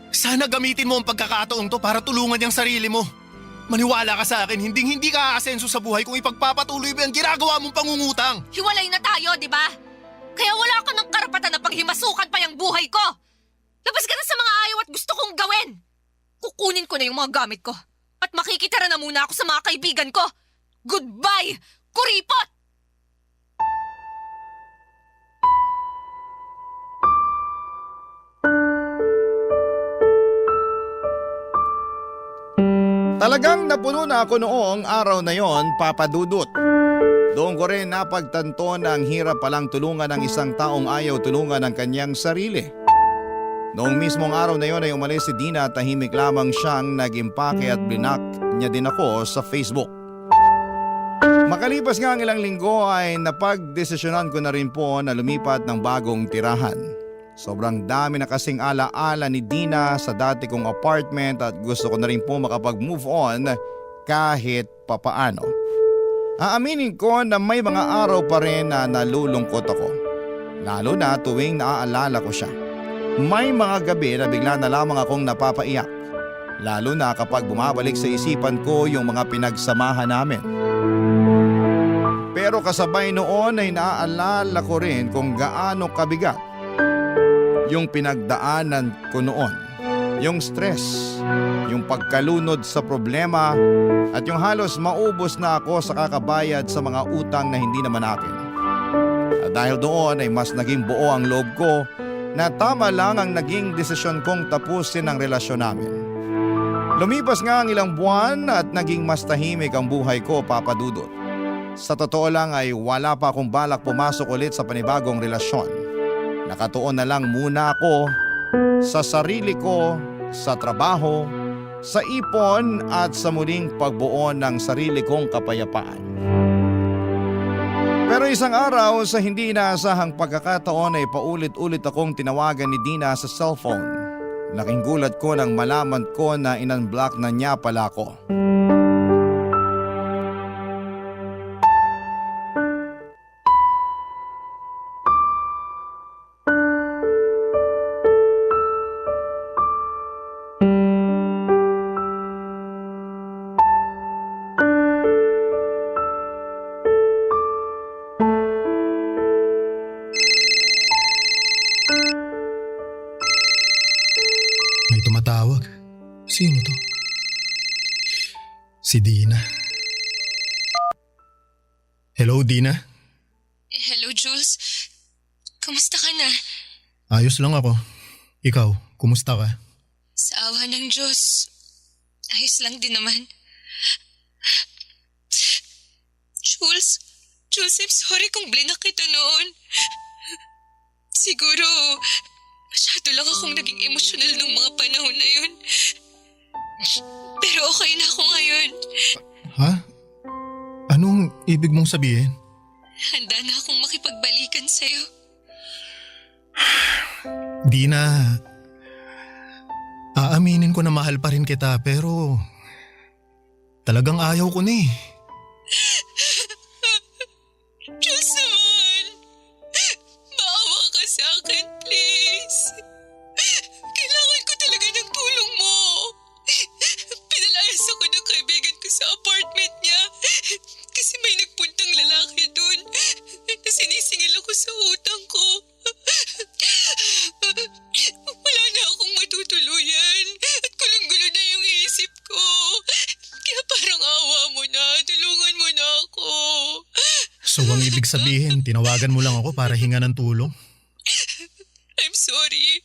Sana gamitin mo ang pagkakataong to para tulungan yung sarili mo. Maniwala ka sa akin, hindi ka aasenso sa buhay kung ipagpapatuloy mo ang ginagawa mong pangungutang. Hiwalay na tayo, di ba? Kaya wala ka ng karapatan na panghimasukan pa yung buhay ko. Labas ka na sa mga ayaw at gusto kong gawin. Kukunin ko na yung mga gamit ko. At makikitira na muna ako sa mga kaibigan ko. Goodbye, kuripot! Talagang napuno na ako noong araw na yon, Papa Dudut. Doon ko rin napagtanto na ang hirap palang tulungan ng isang taong ayaw tulungan ng kanyang sarili. Noong mismong araw na yon ay umalis si Dina at tahimik lamang siyang nag-impake at blinak niya din ako sa Facebook. Makalipas nga ang ilang linggo ay napagdesisyonan ko na rin po na lumipat ng bagong tirahan. Sobrang dami na kasing alaala ni Dina sa dati kong apartment at gusto ko na rin po makapag-move on kahit papaano. Aaminin ko na may mga araw pa rin na nalulungkot ako. Lalo na tuwing naaalala ko siya. May mga gabi na bigla na lamang akong napapaiyak. Lalo na kapag bumabalik sa isipan ko yung mga pinagsamahan namin. Pero kasabay noon ay naaalala ko rin kung gaano kabigat yung pinagdaanan ko noon, yung stress, yung pagkalunod sa problema at yung halos maubos na ako sa kakabayad sa mga utang na hindi naman akin. At dahil doon ay mas naging buo ang loob ko na tama lang ang naging desisyon kong tapusin ang relasyon namin. Lumipas nga ang ilang buwan at naging mas tahimik ang buhay ko, Papa Dudut. Sa totoo lang ay wala pa akong balak pumasok ulit sa panibagong relasyon. Nakatuon na lang muna ako sa sarili ko, sa trabaho, sa ipon at sa muling pagbuo ng sarili kong kapayapaan. Pero isang araw sa hindi inaasahang pagkakataon ay paulit-ulit akong tinawagan ni Dina sa cellphone. Laking gulat ko nang malaman ko na in-unblock na niya pala ako. May tumatawag. Sino to? Si Dina. Hello, Dina. Hello, Jules. Kumusta ka na? Ayos lang ako. Ikaw, kumusta ka? Sa awa ng Diyos. Ayos lang din naman. Jules, I'm sorry kung blinak kita noon. Siguro, masyado lang akong naging emosyonal nung mga panahon na yun. Pero okay na ako ngayon. Ha? Anong ibig mong sabihin? Handa na akong makipagbalikan sa'yo. Dina, aaminin ko na mahal pa rin kita pero talagang ayaw ko na eh. Jules naman, maawa ka sa akin, please. Kailangan ko talaga ng tulong mo. Pinalayas ako ng kaibigan ko sa apartment niya kasi may nagpuntang lalaki dun na sinisingil ako sa utang ko. Wala na akong matutuluyan at gulong-gulo na yung isip ko. Kaya parang awa mo na, tulungan mo na ako. So ang ibig sabihin, tinawagan mo lang ako para hinga ng tulong? I'm sorry.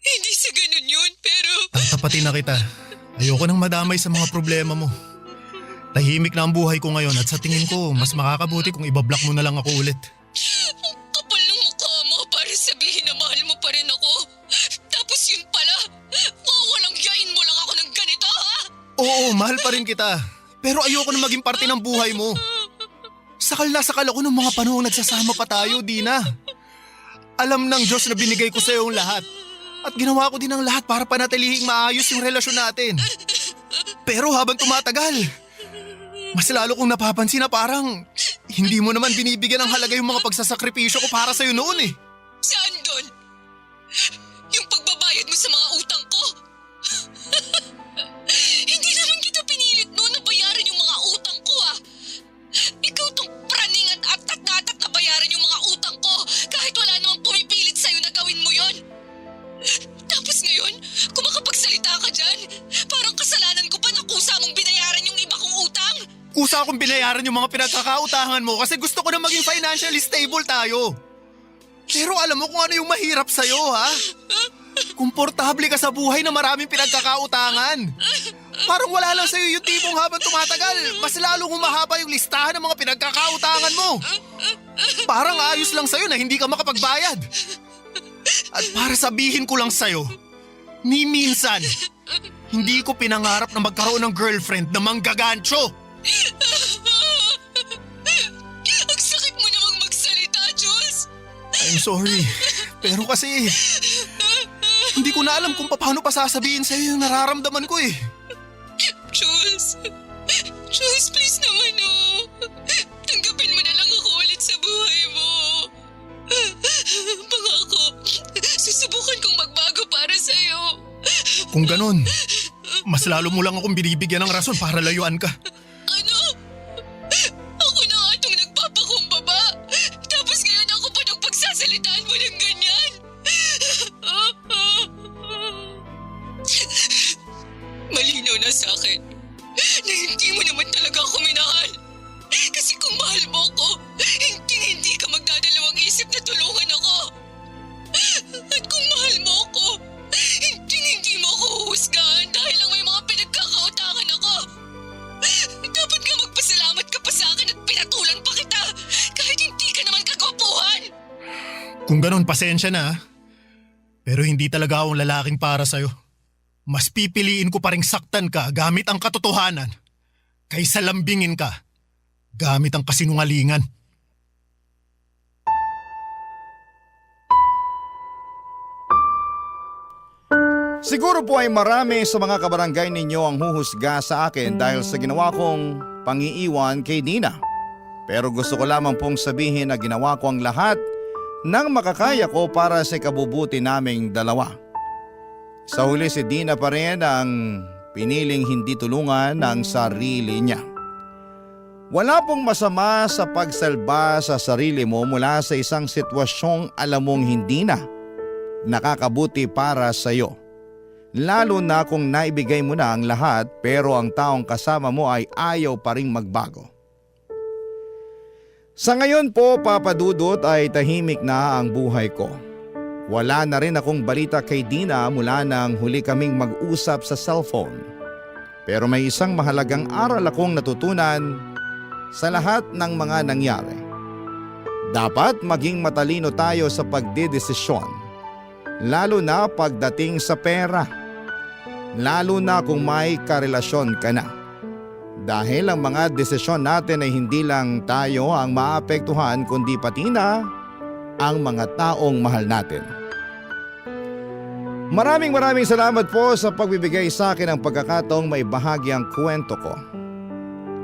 Hindi sa ganun yun, pero... Tatapatin na kita. Ayoko nang madamay sa mga problema mo. Tahimik na ang buhay ko ngayon at sa tingin ko, mas makakabuti kung ibablock mo na lang ako ulit. Ang kapal ng mukha mo para sabihin na mahal mo pa rin ako. Tapos yun pala, walang yain mo lang ako ng ganito, ha? Oo, mahal pa rin kita. Pero ayoko na maging parte ng buhay mo. Sakal na sakal ako ng mga panahong nagsasama pa tayo, Dina. Alam ng Diyos na binigay ko sa iyo ang lahat. At ginawa ko din ang lahat para panatilihing maayos yung relasyon natin. Pero habang tumatagal, mas lalo kong napapansin na parang hindi mo naman binibigyan ng halaga yung mga pagsasakripisyo ko para sa'yo noon eh. Saan doon? Yung pagbabayad mo sa mga utang ko? Hindi naman kita pinilit noon na bayaran yung mga utang ko, ah. Ikaw tong praning at atat na bayaran yung mga utang ko kahit wala namang pumipilit sa'yo na gawin mo yon. Tapos ngayon, kung makapagsalita ka dyan, parang kasalanan ko pa na kusa mong binayaran yung iba kong utang. Kusa akong binayaran yung mga pinagkakautangan mo kasi gusto ko na maging financially stable tayo. Pero alam mo kung ano yung mahirap sa'yo, ha? Komportable ka sa buhay na maraming pinagkakautangan. Parang wala lang sa'yo yung tipong habang tumatagal, mas lalong humahaba yung listahan ng mga pinagkakautangan mo. Parang ayos lang sa'yo na hindi ka makapagbayad. At para sabihin ko lang sa'yo, ni minsan, hindi ko pinangarap na magkaroon ng girlfriend na manggagancho. Ang sakit mo namang magsalita, Jules. I'm sorry, pero kasi hindi ko na alam kung paano pa sasabihin sa'yo yung nararamdaman ko eh. Jules, please naman, oh. Tanggapin mo na lang ako ulit sa buhay mo. Pangako, susubukan kong magbago para sa'yo. Kung ganun, mas lalo mo lang akong binibigyan ng rason para layuan ka. Ano? Ako na nga itong nagpapakumbaba. Tapos ngayon ako pa nung pagsasalitaan mo ng ganyan. Malinaw na sa akin na hindi mo naman talaga ako minahal. Kasi kung mahal mo ko, hindi ka magdadalawang isip na tulungan ako. At kung mahal mo ko, hindi mo ako huhusgahan dahil lang may mga pinagkakautangan ako. Dapat ka magpasalamat ka pa sa akin at Kung ganun, pasensya na. Pero hindi talaga akong lalaking para sa'yo. Mas pipiliin ko pa ring saktan ka gamit ang katotohanan kaysa lambingin ka gamit ang kasinungalingan. Siguro po ay marami sa mga kabarangay ninyo ang huhusga sa akin dahil sa ginawa kong pangiiwan kay Dina. Pero gusto ko lamang pong sabihin na ginawa ko ang lahat ng makakaya ko para sa ikabubuti naming dalawa. Sa huli si Dina pa rin ang piniling hindi tulungan ng sarili niya. Wala pong masama sa pagsalba sa sarili mo mula sa isang sitwasyong alam mong hindi na nakakabuti para sa iyo. Lalo na kung naibigay mo na ang lahat pero ang taong kasama mo ay ayaw pa ring magbago. Sa ngayon po, Papa Dudut, ay tahimik na ang buhay ko. Wala na rin akong balita kay Dina mula nang huli kaming mag-usap sa cellphone. Pero may isang mahalagang aral akong natutunan sa lahat ng mga nangyari. Dapat maging matalino tayo sa pagdedesisyon, lalo na pagdating sa pera. Lalo na kung may karelasyon ka na. Dahil ang mga desisyon natin ay hindi lang tayo ang maapektuhan kundi pati na ang mga taong mahal natin. Maraming salamat po sa pagbibigay sa akin ng pagkakataong may bahagi ang kwento ko.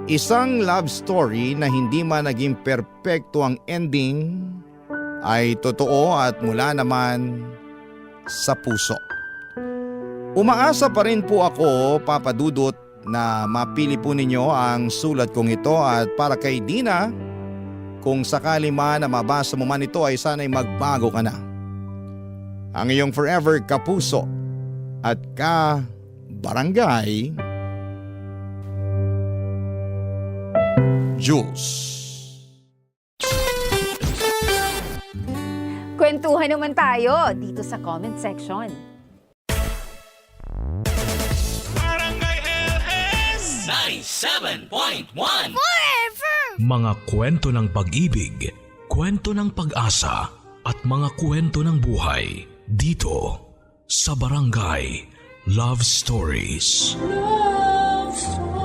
Isang love story na hindi man naging perpekto ang ending ay totoo at mula naman sa puso. Umaasa pa rin po ako, Papa Dudut, na mapili po ninyo ang sulat kong ito at para kay Dina, kung sakali man na mabasa mo man ito ay sana'y magbago ka na. Ang iyong forever kapuso at ka-barangay, Jules. Kwentuhan naman tayo dito sa comment section. Mga kwento ng pag-ibig, kwento ng pag-asa at mga kwento ng buhay dito sa Barangay Love Stories. Love Stories.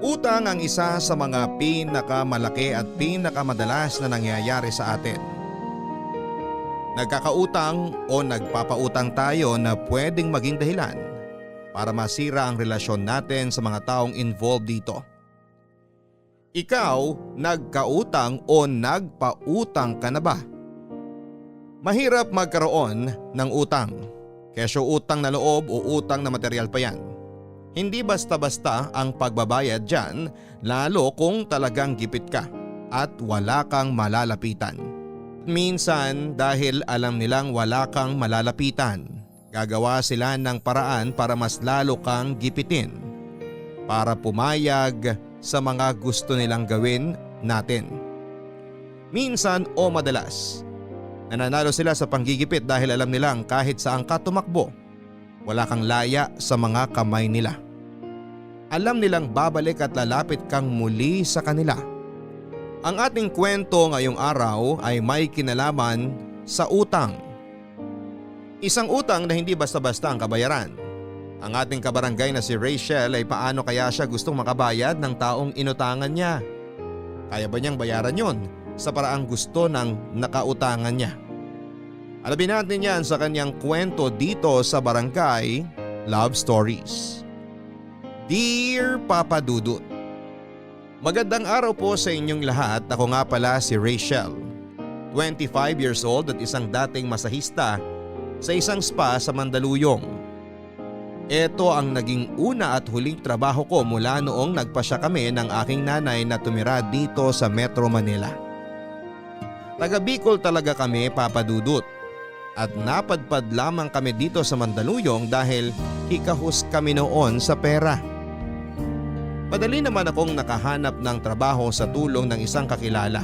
Utang ang isa sa mga pinakamalaki at pinakamadalas na nangyayari sa atin. Nagkakautang o nagpapautang tayo na pwedeng maging dahilan para masira ang relasyon natin sa mga taong involved dito. Ikaw, nagkautang o nagpautang ka na ba? Mahirap magkaroon ng utang, kesyo utang na loob o utang na material pa yan. Hindi basta-basta ang pagbabayad dyan, lalo kung talagang gipit ka at wala kang malalapitan. Minsan dahil alam nilang wala kang malalapitan, gagawa sila ng paraan para mas lalo kang gipitin, para pumayag sa mga gusto nilang gawin natin. Minsan o madalas, nananalo sila sa panggigipit dahil alam nilang kahit saan ka tumakbo, wala kang laya sa mga kamay nila. Alam nilang babalik at lalapit kang muli sa kanila. Ang ating kwento ngayong araw ay may kinalaman sa utang. Isang utang na hindi basta-basta ang kabayaran. Ang ating kabarangay na si Rachel ay paano kaya siya gustong makabayad ng taong inutangan niya? Kaya ba niyang bayaran yon sa paraang gusto ng nakautangan niya? Alamin natin yan sa kanyang kwento dito sa Barangay Love Stories. Dear Papa Dudut, magandang araw po sa inyong lahat. Ako nga pala si Rachel, 25 years old at isang dating masahista sa isang spa sa Mandaluyong. Ito ang naging una at huling trabaho ko mula noong nagpasya kami ng aking nanay na tumira dito sa Metro Manila. Taga Bicol talaga kami, Papa Dudut, at napadpad lamang kami dito sa Mandaluyong dahil hikahos kami noon sa pera. Madali naman akong nakahanap ng trabaho sa tulong ng isang kakilala.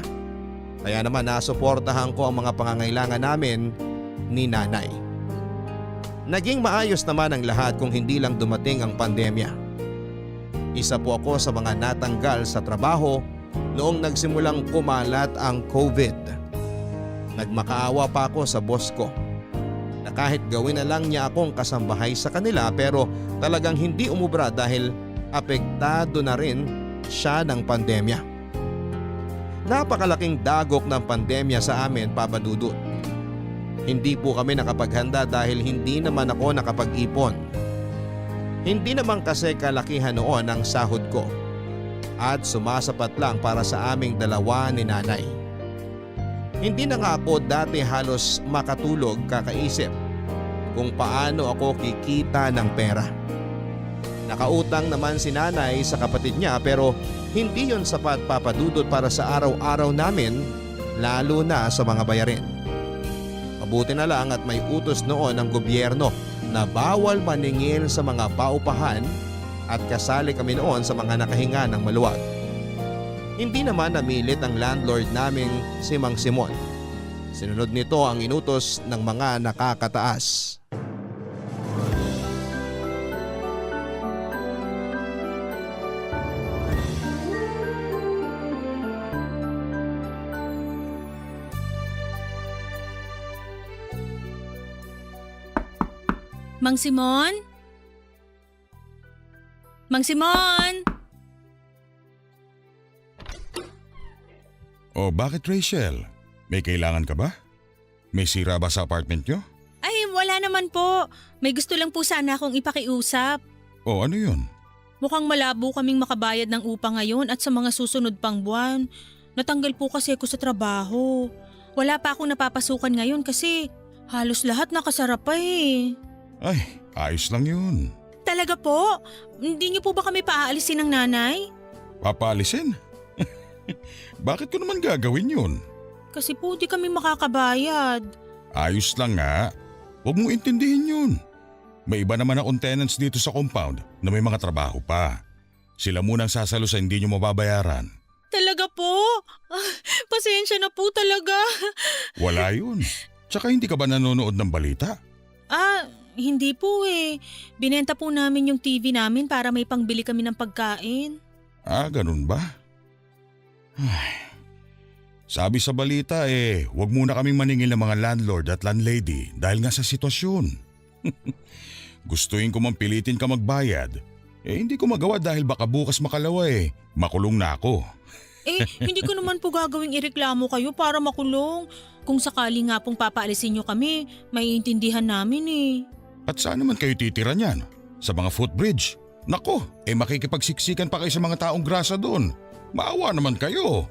Kaya naman nasuportahan ko ang mga pangangailangan namin ni nanay. Naging maayos naman ang lahat kung hindi lang dumating ang pandemya. Isa po ako sa mga natanggal sa trabaho noong nagsimulang kumalat ang COVID. Nagmakaawa pa ako sa boss ko na kahit gawin na lang niya akong kasambahay sa kanila pero talagang hindi umubra dahil apektado na rin siya ng pandemya. Napakalaking dagok ng pandemya sa amin, Papa Dudut. Hindi po kami nakapaghanda dahil hindi naman ako nakapag-ipon. Hindi naman kasi kalakihan noon ang sahod ko at sumasapat lang para sa aming dalawa ni nanay. Hindi na nga ako dati halos makatulog kakaisip kung paano ako kikita ng pera. Nakautang naman si nanay sa kapatid niya pero hindi yon sapat, Papa Dudut, para sa araw-araw namin, lalo na sa mga bayarin. Mabuti na lang at may utos noon ng gobyerno na bawal maningil sa mga paupahan at kasali kami noon sa mga nakahinga ng maluwag. Hindi naman namilit ang landlord naming si Mang Simon. Sinunod nito ang inutos ng mga nakakataas. Mang Simon? Mang Simon? Oh, bakit Rachel? May kailangan ka ba? May sira ba sa apartment nyo? Ay, wala naman po. May gusto lang po sana akong ipakiusap. Oh, ano yun? Mukhang malabo kaming makabayad ng upa ngayon at sa mga susunod pang buwan. Natanggal po kasi ako sa trabaho. Wala pa akong napapasukan ngayon kasi halos lahat nakasara pa eh. Ay, ayos lang yun. Talaga po? Hindi niyo po ba kami paaalisin ng nanay? Papaalisin? Bakit ko naman gagawin yun? Kasi po di kami makakabayad. Ayos lang nga. Huwag mong intindihin yun. May iba naman akong tenants dito sa compound na may mga trabaho pa. Sila munang sasalo sa hindi nyo mababayaran. Talaga po? Pasensya na po talaga. Wala yun. Tsaka hindi ka ba nanonood ng balita? Hindi po eh. Binenta po namin yung TV namin para may pangbili kami ng pagkain. Ganun ba? Ay. Sabi sa balita huwag muna kaming maningil ng mga landlord at landlady dahil nga sa sitwasyon. Gustuin ko man pilitin ka magbayad. Hindi ko magawa dahil baka bukas makalawa makulong na ako. Hindi ko naman po gagawing ireklamo kayo para makulong. Kung sakali nga pong papaalisin nyo kami, maiintindihan namin At saan naman kayo titira niyan? Sa mga footbridge? Nako, makikipagsiksikan pa kayo sa mga taong grasa doon. Maawa naman kayo.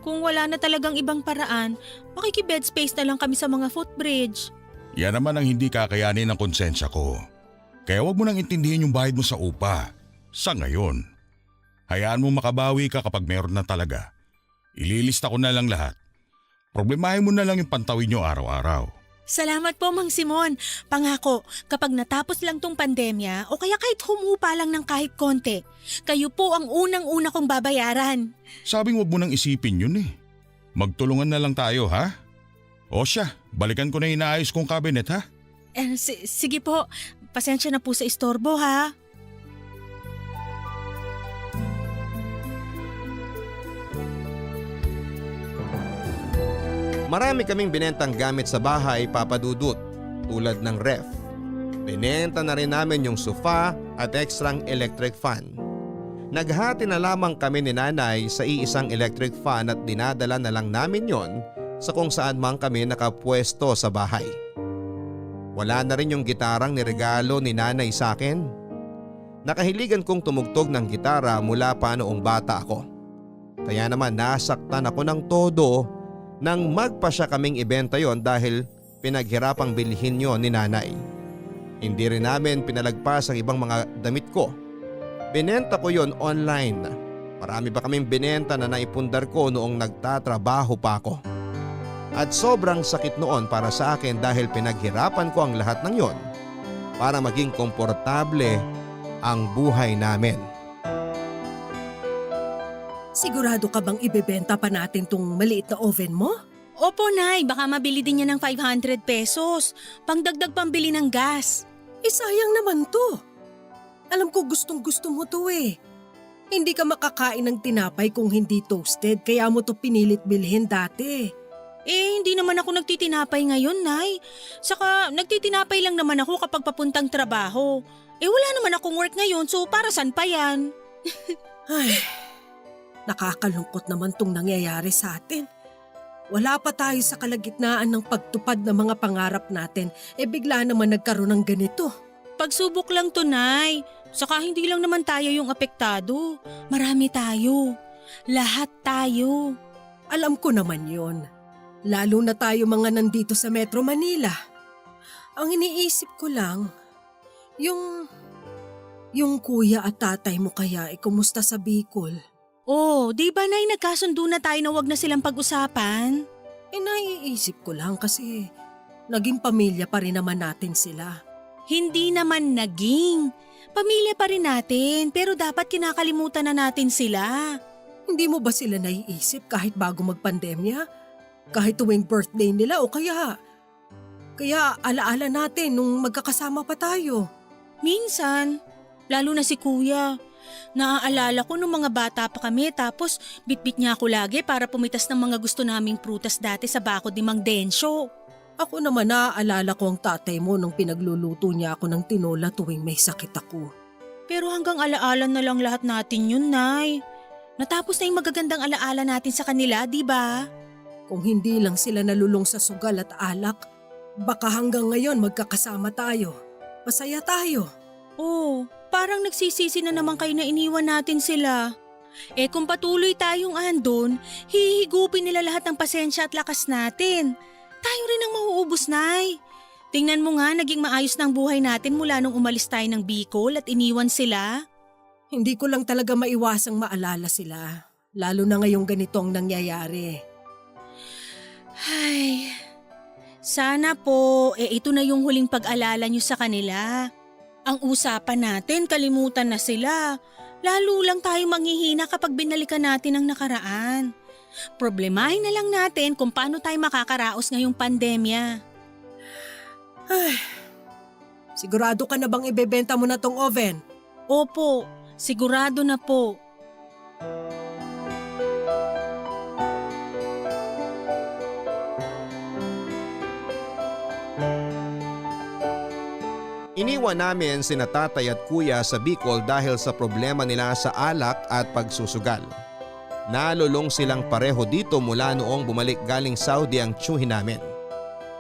Kung wala na talagang ibang paraan, makikibed space na lang kami sa mga footbridge. Yan naman ang hindi kakayanin ng konsensya ko. Kaya wag mo nang intindihin yung bayad mo sa upa. Sa ngayon. Hayaan mo makabawi ka kapag meron na talaga. Ililista ko na lang lahat. Problemahin mo na lang yung pantawin nyo araw-araw. Salamat po, Mang Simon. Pangako, kapag natapos lang tong pandemya o kaya kahit humupa lang ng kahit konti, kayo po ang unang-una kong babayaran. Sabing wag mo nang isipin yun Magtulungan na lang tayo, ha? O siya, balikan ko na inaayos kong cabinet, ha? Sige po, pasensya na po sa istorbo, ha? Marami kaming binentang gamit sa bahay, Papa Dudut, tulad ng ref. Binenta na rin namin yung sofa at ekstrang electric fan. Naghati na lamang kami ni nanay sa iisang electric fan at dinadala na lang namin yon sa kung saan man kami nakapwesto sa bahay. Wala na rin yung gitarang niregalo ni nanay sa akin. Nakahiligan kong tumugtog ng gitara mula pa noong bata ako. Kaya naman nasaktan ako ng todo nang magpa siya kaming ibenta yon dahil pinaghirapang bilhin yon ni nanay. Hindi rin namin pinalagpas ang ibang mga damit ko. Binenta ko yon online. Marami pa kaming binenta na naipundar ko noong nagtatrabaho pa ako. At sobrang sakit noon para sa akin dahil pinaghirapan ko ang lahat ng yon para maging komportable ang buhay namin. Sigurado ka bang ibebenta pa natin tong maliit na oven mo? Opo, Nay. Baka mabili din niya ng 500 pesos. Pangdagdag pambili ng gas. Sayang naman to. Alam ko gustong gusto mo to eh. Hindi ka makakain ng tinapay kung hindi toasted, kaya mo to pinilit bilhin dati. Hindi naman ako nagtitinapay ngayon, Nay. Saka nagtitinapay lang naman ako kapag papuntang trabaho. Wala naman akong work ngayon, so para saan pa yan? Ay, nakakalungkot naman tong nangyayari sa atin. Wala pa tayo sa kalagitnaan ng pagtupad ng mga pangarap natin, bigla naman nagkaroon ng ganito. Pagsubok lang to, Nay. Saka hindi lang naman tayo yung apektado. Marami tayo. Lahat tayo. Alam ko naman yon. Lalo na tayo mga nandito sa Metro Manila. Ang iniisip ko lang, yung kuya at tatay mo kaya kumusta sa Bicol? Di ba, Nay, nagkasundo na tayo na wag na silang pag-usapan? Naiisip ko lang kasi naging pamilya pa rin naman natin sila. Hindi naman naging. Pamilya pa rin natin, pero dapat kinakalimutan na natin sila. Hindi mo ba sila naiisip kahit bago magpandemya? Kahit tuwing birthday nila o kaya alaala natin nung magkakasama pa tayo. Minsan, lalo na si Kuya. Naaalala ko nung mga bata pa kami tapos bitbit niya ako lagi para pumitas ng mga gusto naming prutas dati sa bakod ni Mang Densyo. Ako naman naaalala ko ang tatay mo nung pinagluluto niya ako ng tinola tuwing may sakit ako. Pero hanggang alaala na lang lahat natin yun, Nay. Natapos na yung magagandang alaala natin sa kanila, di ba? Kung hindi lang sila nalulong sa sugal at alak, baka hanggang ngayon magkakasama tayo. Masaya tayo. Parang nagsisisi na naman kayo na iniwan natin sila. Kung patuloy tayong andon, hihigupin nila lahat ng pasensya at lakas natin. Tayo rin ang mauubos, Nay. Tingnan mo nga, naging maayos ng buhay natin mula nung umalis tayo ng Bicol at iniwan sila. Hindi ko lang talaga maiwasang maalala sila. Lalo na ngayong ganito ang nangyayari. Ay, sana po, ito na yung huling pag-alala nyo sa kanila. Ang usapan natin, kalimutan na sila. Lalo lang tayo manghihina kapag binalikan natin ang nakaraan. Problemahin na lang natin kung paano tayo makakaraos ngayong pandemya. Ay, sigurado ka na bang ibebenta mo na tong oven? Opo, sigurado na po. Iniwan namin sina tatay at kuya sa Bicol dahil sa problema nila sa alak at pagsusugal. Nalulong silang pareho dito mula noong bumalik galing Saudi ang tiyuhin namin.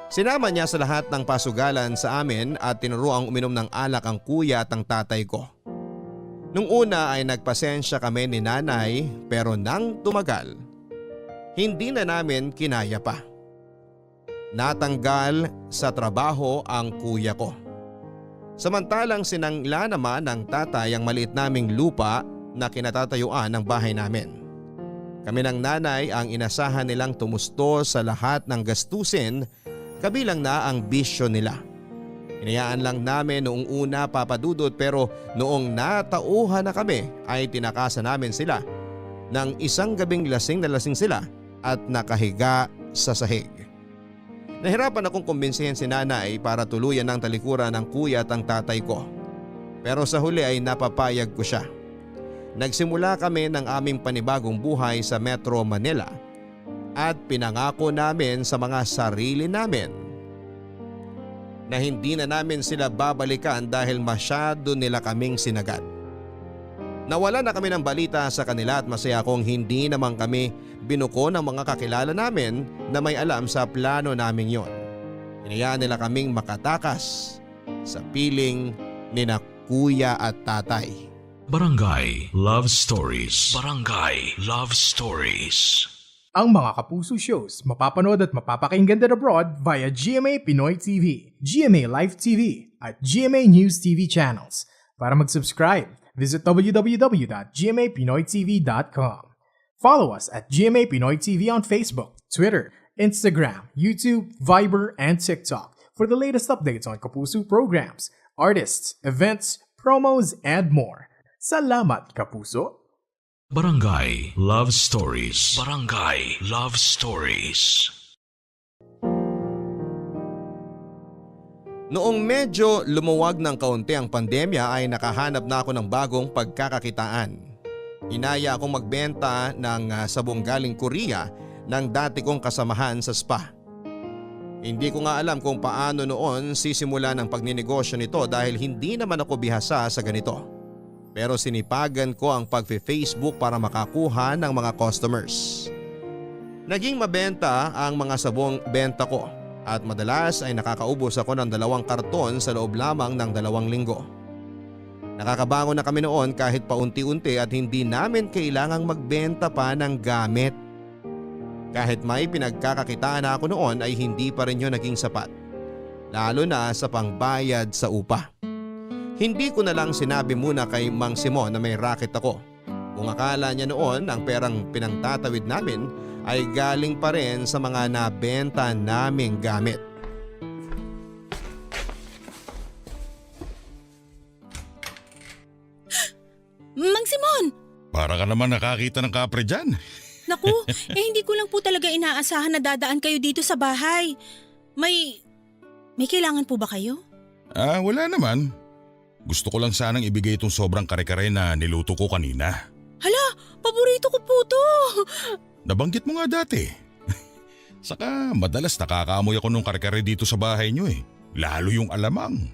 Sinama niya sa lahat ng pasugalan sa amin at tinuruang uminom ng alak ang kuya at ang tatay ko. Nung una ay nagpasensya kami ni nanay pero nang tumagal, hindi na namin kinaya pa. Natanggal sa trabaho ang kuya ko. Samantalang sinangla naman ng tatay ang maliit naming lupa na kinatatayuan ng bahay namin. Kami ng nanay ang inasahan nilang tumusto sa lahat ng gastusin, kabilang na ang bisyo nila. Hinayaan lang namin noong una, Papa Dudut, pero noong natauhan na kami ay tinakasan namin sila ng isang gabing lasing na lasing sila at nakahiga sa sahig. Nahirapan akong kumbinsihin si nanay para tuluyan ng talikuran ng kuya at ang tatay ko. Pero sa huli ay napapayag ko siya. Nagsimula kami ng aming panibagong buhay sa Metro Manila at pinangako namin sa mga sarili namin na hindi na namin sila babalikan dahil masyado nila kaming sinagad. Nawala na kami ng balita sa kanila at masaya kong hindi naman kami binuko ng mga kakilala namin na may alam sa plano naming yon. Hinayaan nila kaming makatakas sa piling ni na kuya at tatay. Barangay Love Stories. Barangay Love Stories. Ang mga Kapuso shows mapapanood at mapapakinggan din abroad via GMA Pinoy TV, GMA Live TV at GMA News TV channels. Para mag-subscribe, visit www.gmapinoytv.com. Follow us at GMA Pinoy TV on Facebook, Twitter, Instagram, YouTube, Viber, and TikTok for the latest updates on Kapuso programs, artists, events, promos, and more. Salamat, Kapuso! Barangay Love Stories. Barangay Love Stories. Noong medyo lumuwag ng kaunti ang pandemya ay nakahanap na ako ng bagong pagkakakitaan. Inaya akong magbenta ng sabong galing Korea ng dati kong kasamahan sa spa. Hindi ko nga alam kung paano noon sisimula ng pagninegosyo nito dahil hindi naman ako bihasa sa ganito. Pero sinipagan ko ang pag-Facebook para makakuha ng mga customers. Naging mabenta ang mga sabong benta ko at madalas ay nakakaubos ako ng 2 karton sa loob lamang ng 2 linggo. Nakakabangon na kami noon kahit paunti-unti at hindi namin kailangang magbenta pa ng gamit. Kahit may pinagkakakitaan na ako noon ay hindi pa rin yun naging sapat. Lalo na sa pangbayad sa upa. Hindi ko na lang sinabi muna kay Mang Simon na may racket ako. Kung akala niya noon ang perang pinangtatawid namin ay galing pa rin sa mga nabenta naming gamit. Mang Simon! Para ka naman nakakita ng kapre dyan. Naku, hindi ko lang po talaga inaasahan na dadaan kayo dito sa bahay. May kailangan po ba kayo? Wala naman. Gusto ko lang sanang ibigay itong sobrang kare-kare na niluto ko kanina. Hala, paborito ko po to. Nabanggit mo nga dati. Saka madalas nakakaamoy ako nung kare-kare dito sa bahay nyo eh. Lalo yung alamang.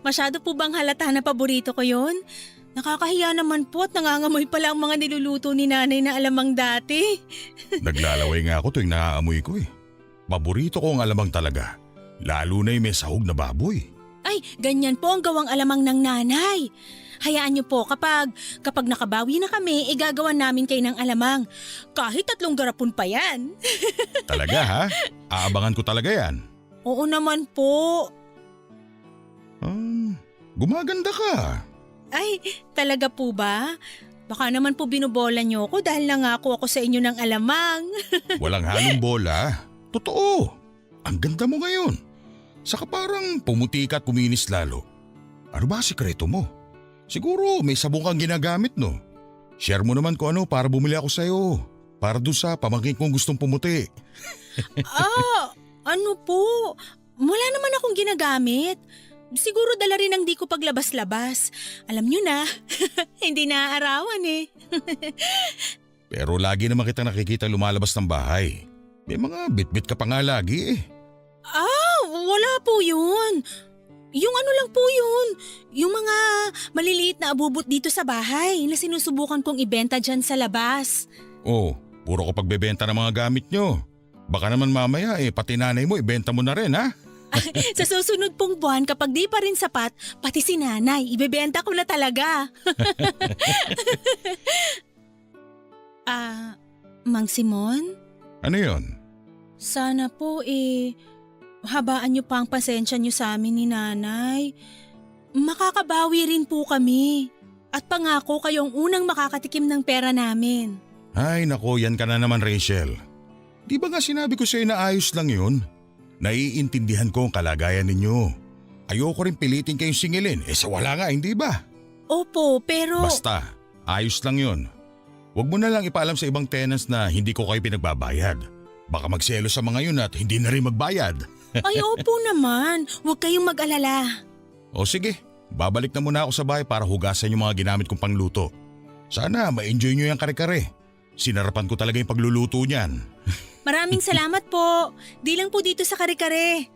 Masyado po bang halata na paborito ko yon? Nakakahiya naman po at nangangamoy pala ang mga niluluto ni nanay na alamang dati. Naglalaway nga ako tuwing naaamoy ko eh. Paborito ko ang alamang talaga. Lalo na yung may sahog na baboy. Ay, ganyan po ang gawang alamang ng nanay. Hayaan niyo po kapag nakabawi na kami, igagawan namin kayo ng alamang. Kahit 3 garapon pa yan. Talaga ha? Aabangan ko talaga yan. Oo naman po. Gumaganda ka. Ay, talaga po ba? Baka naman po binubola niyo ako dahil nangako ako sa inyo ng alamang. Walang halong bola. Totoo. Ang ganda mo ngayon. Saka parang pumuti ka at kuminis lalo. Ano ba sikreto mo? Siguro may sabong kang ginagamit no? Share mo naman kung ano para bumili ako sa'yo. Para doon sa pamangkin kong gustong pumuti. Ano po? Wala naman akong ginagamit. Siguro dala rin ang di ko paglabas-labas. Alam niyo na, hindi naaarawan eh. Pero lagi naman kita nakikita lumalabas ng bahay. May mga bit-bit ka pa nga lagi eh. Wala po yun. Yung ano lang po yun. Yung mga maliliit na abubot dito sa bahay na sinusubukan kong ibenta dyan sa labas. Puro ko pagbebenta ng mga gamit nyo. Baka naman mamaya pati nanay mo ibenta mo na rin ha? Sa susunod pong buwan kapag di pa rin sapat, pati si nanay, ibebenta ko na talaga. Mang Simon? Ano yun? Sana po habaan niyo pa ang pasensya niyo sa amin ni nanay. Makakabawi rin po kami. At pangako kayong unang makakatikim ng pera namin. Ay nako, yan ka na naman Rachel. Di ba nga sinabi ko sa'yo na ayos lang yun? Naiintindihan ko ang kalagayan ninyo. Ayoko rin pilitin kayong singilin, sa wala nga, hindi ba? Opo, pero… Basta, ayos lang yun. Huwag mo na lang ipaalam sa ibang tenants na hindi ko kayo pinagbabayad. Baka magselo sa mga yun at hindi na rin magbayad. Ay opo naman, huwag kayong mag-alala. O sige, babalik na muna ako sa bahay para hugasan yung mga ginamit kong pangluto. Sana ma-enjoy nyo yung kare-kare. Sinarapan ko talaga yung pagluluto niyan. Maraming salamat po. Di lang po dito sa kare-kare.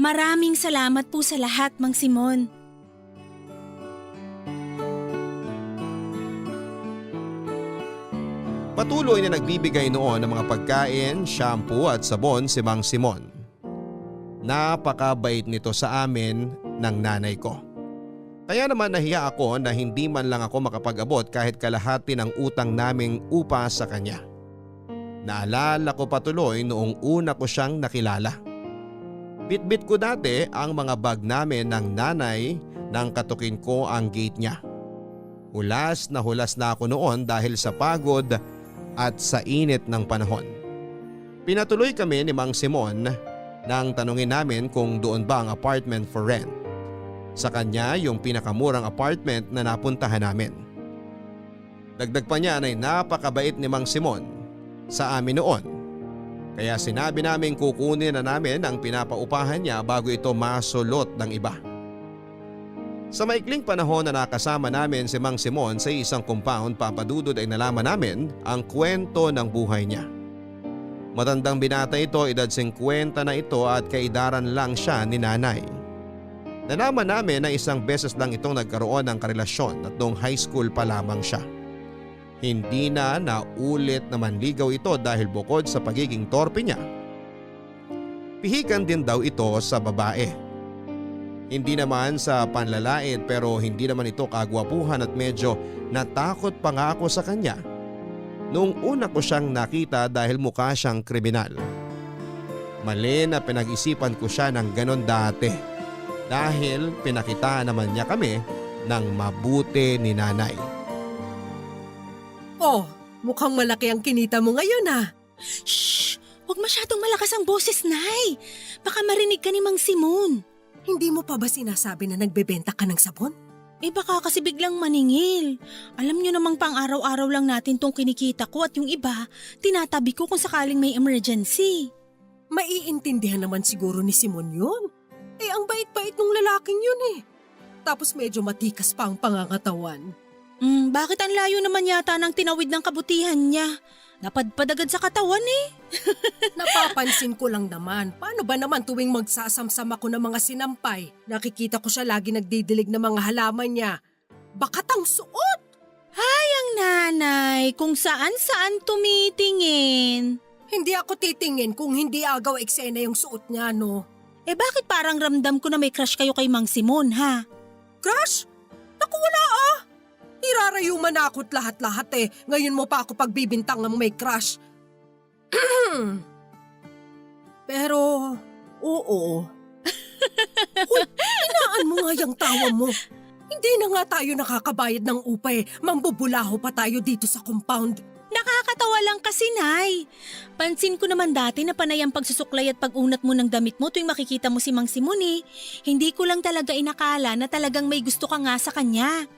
Maraming salamat po sa lahat, Mang Simon. Patuloy na nagbibigay noon ng mga pagkain, shampoo at sabon si Mang Simon. Napakabait nito sa amin ng nanay ko. Kaya naman nahiya ako na hindi man lang ako makapag-abot kahit kalahati ng utang naming upa sa kanya. Naalala ko patuloy noong una ko siyang nakilala. Bitbit ko dati ang mga bag namin ng nanay nang katukin ko ang gate niya. Hulas na ako noon dahil sa pagod at sa init ng panahon. Pinatuloy kami ni Mang Simon nang tanungin namin kung doon ba ang apartment for rent. Sa kanya yung pinakamurang apartment na napuntahan namin. Dagdag pa niya ay napakabait ni Mang Simon sa amin noon. Kaya sinabi namin kukunin na namin ang pinapaupahan niya bago ito masulot ng iba. Sa maikling panahon na nakasama namin si Mang Simon sa isang compound, Papadudod, ay nalaman namin ang kwento ng buhay niya. Matandang binata ito, edad 50 na ito at kaidaran lang siya ni nanay. Nalaman namin na isang beses lang itong nagkaroon ng karelasyon at noong high school pa lamang siya. Hindi na naulit na manligaw ito dahil bukod sa pagiging torpe niya, pihikan din daw ito sa babae. Hindi naman sa panlalait pero hindi naman ito kagwapuhan at medyo natakot pa nga ako sa kanya noong una ko siyang nakita dahil mukha siyang kriminal. Mali na pinag-isipan ko siya ng ganon dati dahil pinakita naman niya kami ng mabuti ni nanay. Oh, mukhang malaki ang kinita mo ngayon ah. Shh! Huwag masyadong malakas ang boses, Nay. Baka marinig ka ni Mang Simon. Hindi mo pa ba sinasabi na nagbebenta ka ng sabon? Baka kasi biglang maningil. Alam nyo namang pang araw-araw lang natin tong kinikita ko at yung iba, tinatabi ko kung sakaling may emergency. Maiintindihan naman siguro ni Simon yun. Ang bait-bait ng lalaking yun eh. Tapos medyo matikas pa ang pangangatawan. Bakit ang layo naman yata ng tinawid ng kabutihan niya? Napadpad agad sa katawan eh. Napapansin ko lang naman. Paano ba naman tuwing magsasamsam ako ng mga sinampay? Nakikita ko siya lagi nagdidilig ng mga halaman niya. Bakat ang suot! Ay, ang nanay, kung saan-saan tumitingin. Hindi ako titingin kung hindi agaw eksena yung suot niya, no? Bakit parang ramdam ko na may crush kayo kay Mang Simon, ha? Crush? Naku, wala ah! Irarayuman na ako't lahat-lahat eh. Ngayon mo pa ako pagbibintang ng may crush. Pero, oo. Uy, inaan mo nga yung tawa mo. Hindi na nga tayo nakakabayad ng upa eh. Mambubulaho pa tayo dito sa compound. Nakakatawa lang kasi, Nay. Pansin ko naman dati na panay ang pagsusuklay at pag-unat mo ng damit mo tuwing makikita mo si Mang Simon eh. Hindi ko lang talaga inakala na talagang may gusto ka nga sa kanya.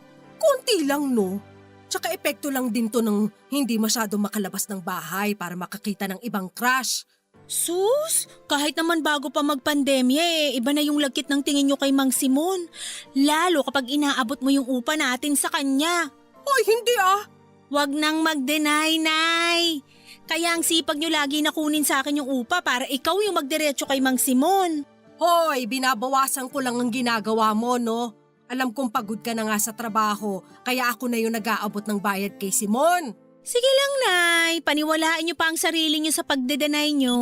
Konti lang, no? Tsaka epekto lang din to ng hindi masyado makalabas ng bahay para makakita ng ibang crush. Sus, kahit naman bago pa magpandemya iba na yung lagkit ng tingin nyo kay Mang Simon. Lalo kapag inaabot mo yung upa natin sa kanya. Ay, hindi ah! Wag nang mag-deny, Nay. Kaya ang sipag nyo lagi na kunin sa akin yung upa para ikaw yung magdiretso kay Mang Simon. Hoy, binabawasan ko lang ang ginagawa mo, no? Alam kong pagod ka na nga sa trabaho, kaya ako na yung nag-aabot ng bayad kay Simon. Sige lang, Nay. Paniwalaan niyo pa ang sarili niyo sa pagde-deny niyo.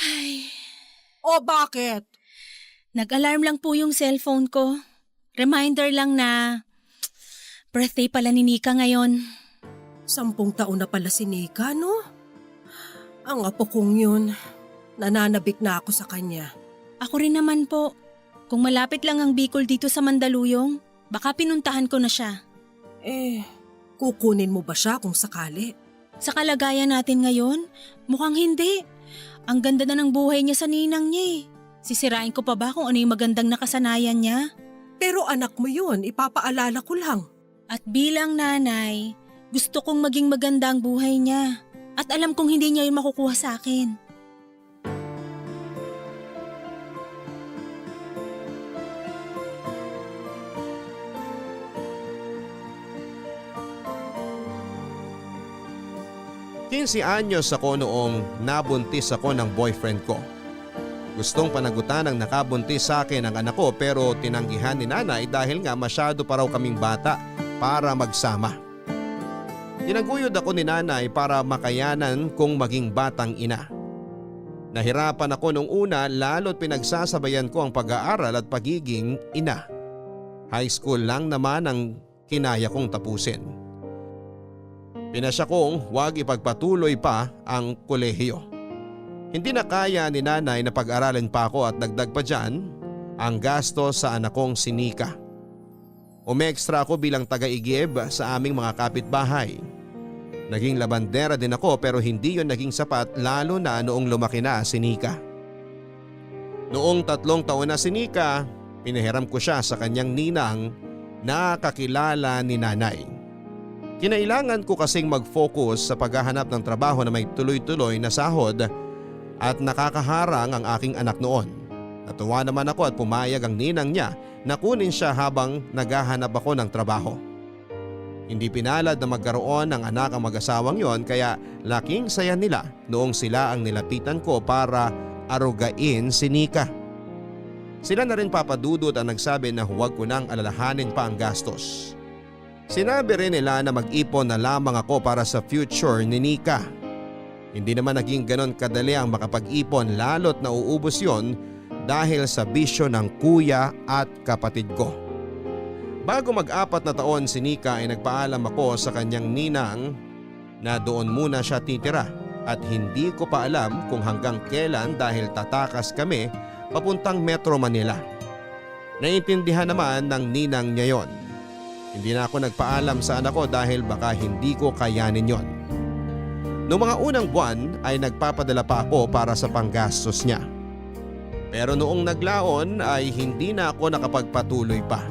Ay. O bakit? Nag-alarm lang po yung cellphone ko. Reminder lang na birthday pala ni Nika ngayon. 10 taon na pala si Nika, no? Ang apo kong yun, nananabik na ako sa kanya. Ako rin naman po. Kung malapit lang ang Bicol dito sa Mandaluyong, baka pinuntahan ko na siya. Kukunin mo ba siya kung sakali? Sa kalagayan natin ngayon, mukhang hindi. Ang ganda na ng buhay niya sa ninang niya eh. Sisirain ko pa ba kung ano yung magandang nakasanayan niya? Pero anak mo yun, ipapaalala ko lang. At bilang nanay, gusto kong maging maganda ang buhay niya. At alam kong hindi niya yun makukuha sa akin. Quince anyos ako noong nabuntis ako ng boyfriend ko. Gustong panagutan ng nakabuntis sa akin ang anak ko pero tinanggihan ni nanay dahil nga masyado pa raw kaming bata para magsama. Tinaguyod ako ni nanay para makayanan kong maging batang ina. Nahirapan ako nung una lalo't pinagsasabayan ko ang pag-aaral at pagiging ina. High school lang naman ang kinaya kong tapusin. Pinasya kong huwag ipagpatuloy pa ang kolehiyo. Hindi na kaya ni nanay na pag-aralin pa ako at dagdag pa dyan ang gasto sa anak kong si Nika. Umextra ako bilang taga-igib sa aming mga kapitbahay. Naging labandera din ako pero hindi yon naging sapat lalo na noong lumaki na si Nika. Noong 3 taon na si Nika, pinahiram ko siya sa kanyang ninang nakakilala ni nanay. Kinailangan ko kasing mag-focus sa paghahanap ng trabaho na may tuloy-tuloy na sahod at nakakaharang ang aking anak noon. Natuwa naman ako at pumayag ang ninang niya na kunin siya habang naghahanap ako ng trabaho. Hindi pinalad na magkaroon ng anak ang mag-asawang yon kaya laking saya nila noong sila ang nilapitan ko para arugain si Nika. Sila na rin papadudot ang nagsabi na huwag ko nang alalahanin pa ang gastos. Sinabi rin nila na mag-ipon na lamang ako para sa future ni Nika. Hindi naman naging ganon kadali ang makapag-ipon lalo't nauubos yon dahil sa bisyo ng kuya at kapatid ko. Bago mag-4 na taon si Nika ay nagpaalam ako sa kanyang ninang na doon muna siya titira at hindi ko pa alam kung hanggang kailan dahil tatakas kami papuntang Metro Manila. Naiintindihan naman ng ninang niya yon. Hindi na ako nagpaalam sa anak ko dahil baka hindi ko kayanin yon. Noong mga unang buwan ay nagpapadala pa ako para sa panggastos niya. Pero noong naglaon ay hindi na ako nakapagpatuloy pa.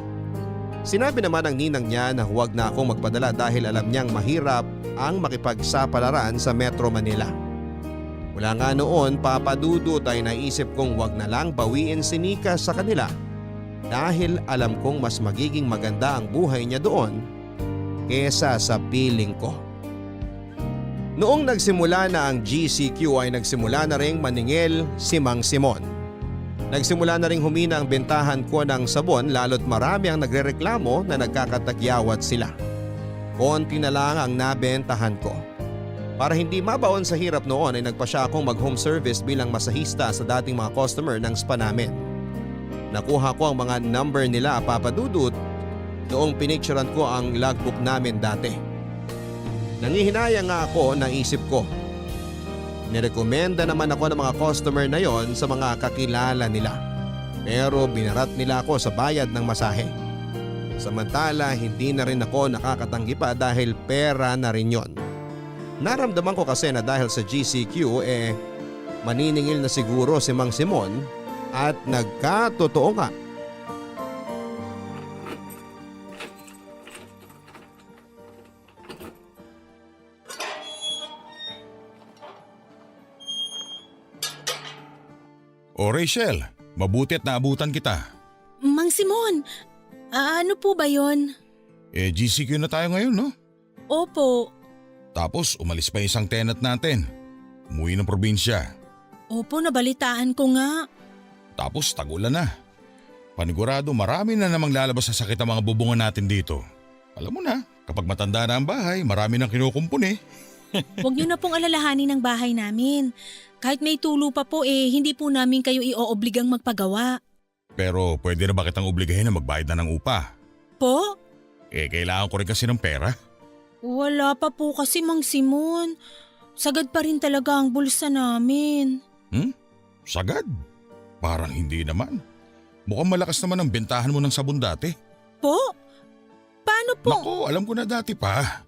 Sinabi naman ng ninang niya na huwag na akong magpadala dahil alam niyang mahirap ang makipagsapalaran sa Metro Manila. Mula nga noon papadudot ay naisip kong huwag na lang bawiin si Nika sa kanila dahil alam kong mas magiging maganda ang buhay niya doon kesa sa piling ko. Noong nagsimula na ang GCQ ay nagsimula na ring maningil si Mang Simon. Nagsimula na ring humina ang bentahan ko ng sabon lalo't marami ang nagrereklamo na nagkakatagyawat sila. Konti na lang ang nabentahan ko. Para hindi mabaon sa hirap noon ay nagpa siya akong mag-home service bilang masahista sa dating mga customer ng spa namin. Nakuha ko ang mga number nila papadudot noong pinicturean ko ang logbook namin dati. Nangihinayang nga ako na isip ko. Nirekomenda naman ako ng mga customer na yon sa mga kakilala nila. Pero binarat nila ako sa bayad ng masahe. Samantala hindi na rin ako nakakatanggi pa dahil pera na rin yon. Naramdaman ko kasi na dahil sa GCQ maniningil na siguro si Mang Simon at nagkatotoo nga. O Rachel, mabuti't naabutan kita. Mang Simon, ano po ba yon? GCQ na tayo ngayon, no? Opo. Tapos umalis pa isang tenant natin. Umuwi ng probinsya. Opo, nabalitaan ko nga. Tapos tagulan na. Panigurado marami na namang lalabas sa sakit ang mga bubungan natin dito. Alam mo na, kapag matanda na ang bahay, marami nang kinukumpun eh. Huwag niyo na pong alalahanin ang bahay namin. Kahit may tulo pa po hindi po namin kayo i-oobligang magpagawa. Pero pwede na ba kitang obligahin na magbayad na ng upa? Po? Kailangan ko rin kasi ng pera. Wala pa po kasi Mang Simon. Sagad pa rin talaga ang bulsa namin. Sagad? Parang hindi naman. Mukhang malakas naman ang bentahan mo ng sabon dati. Po? Paano po? Naku, alam ko na dati pa.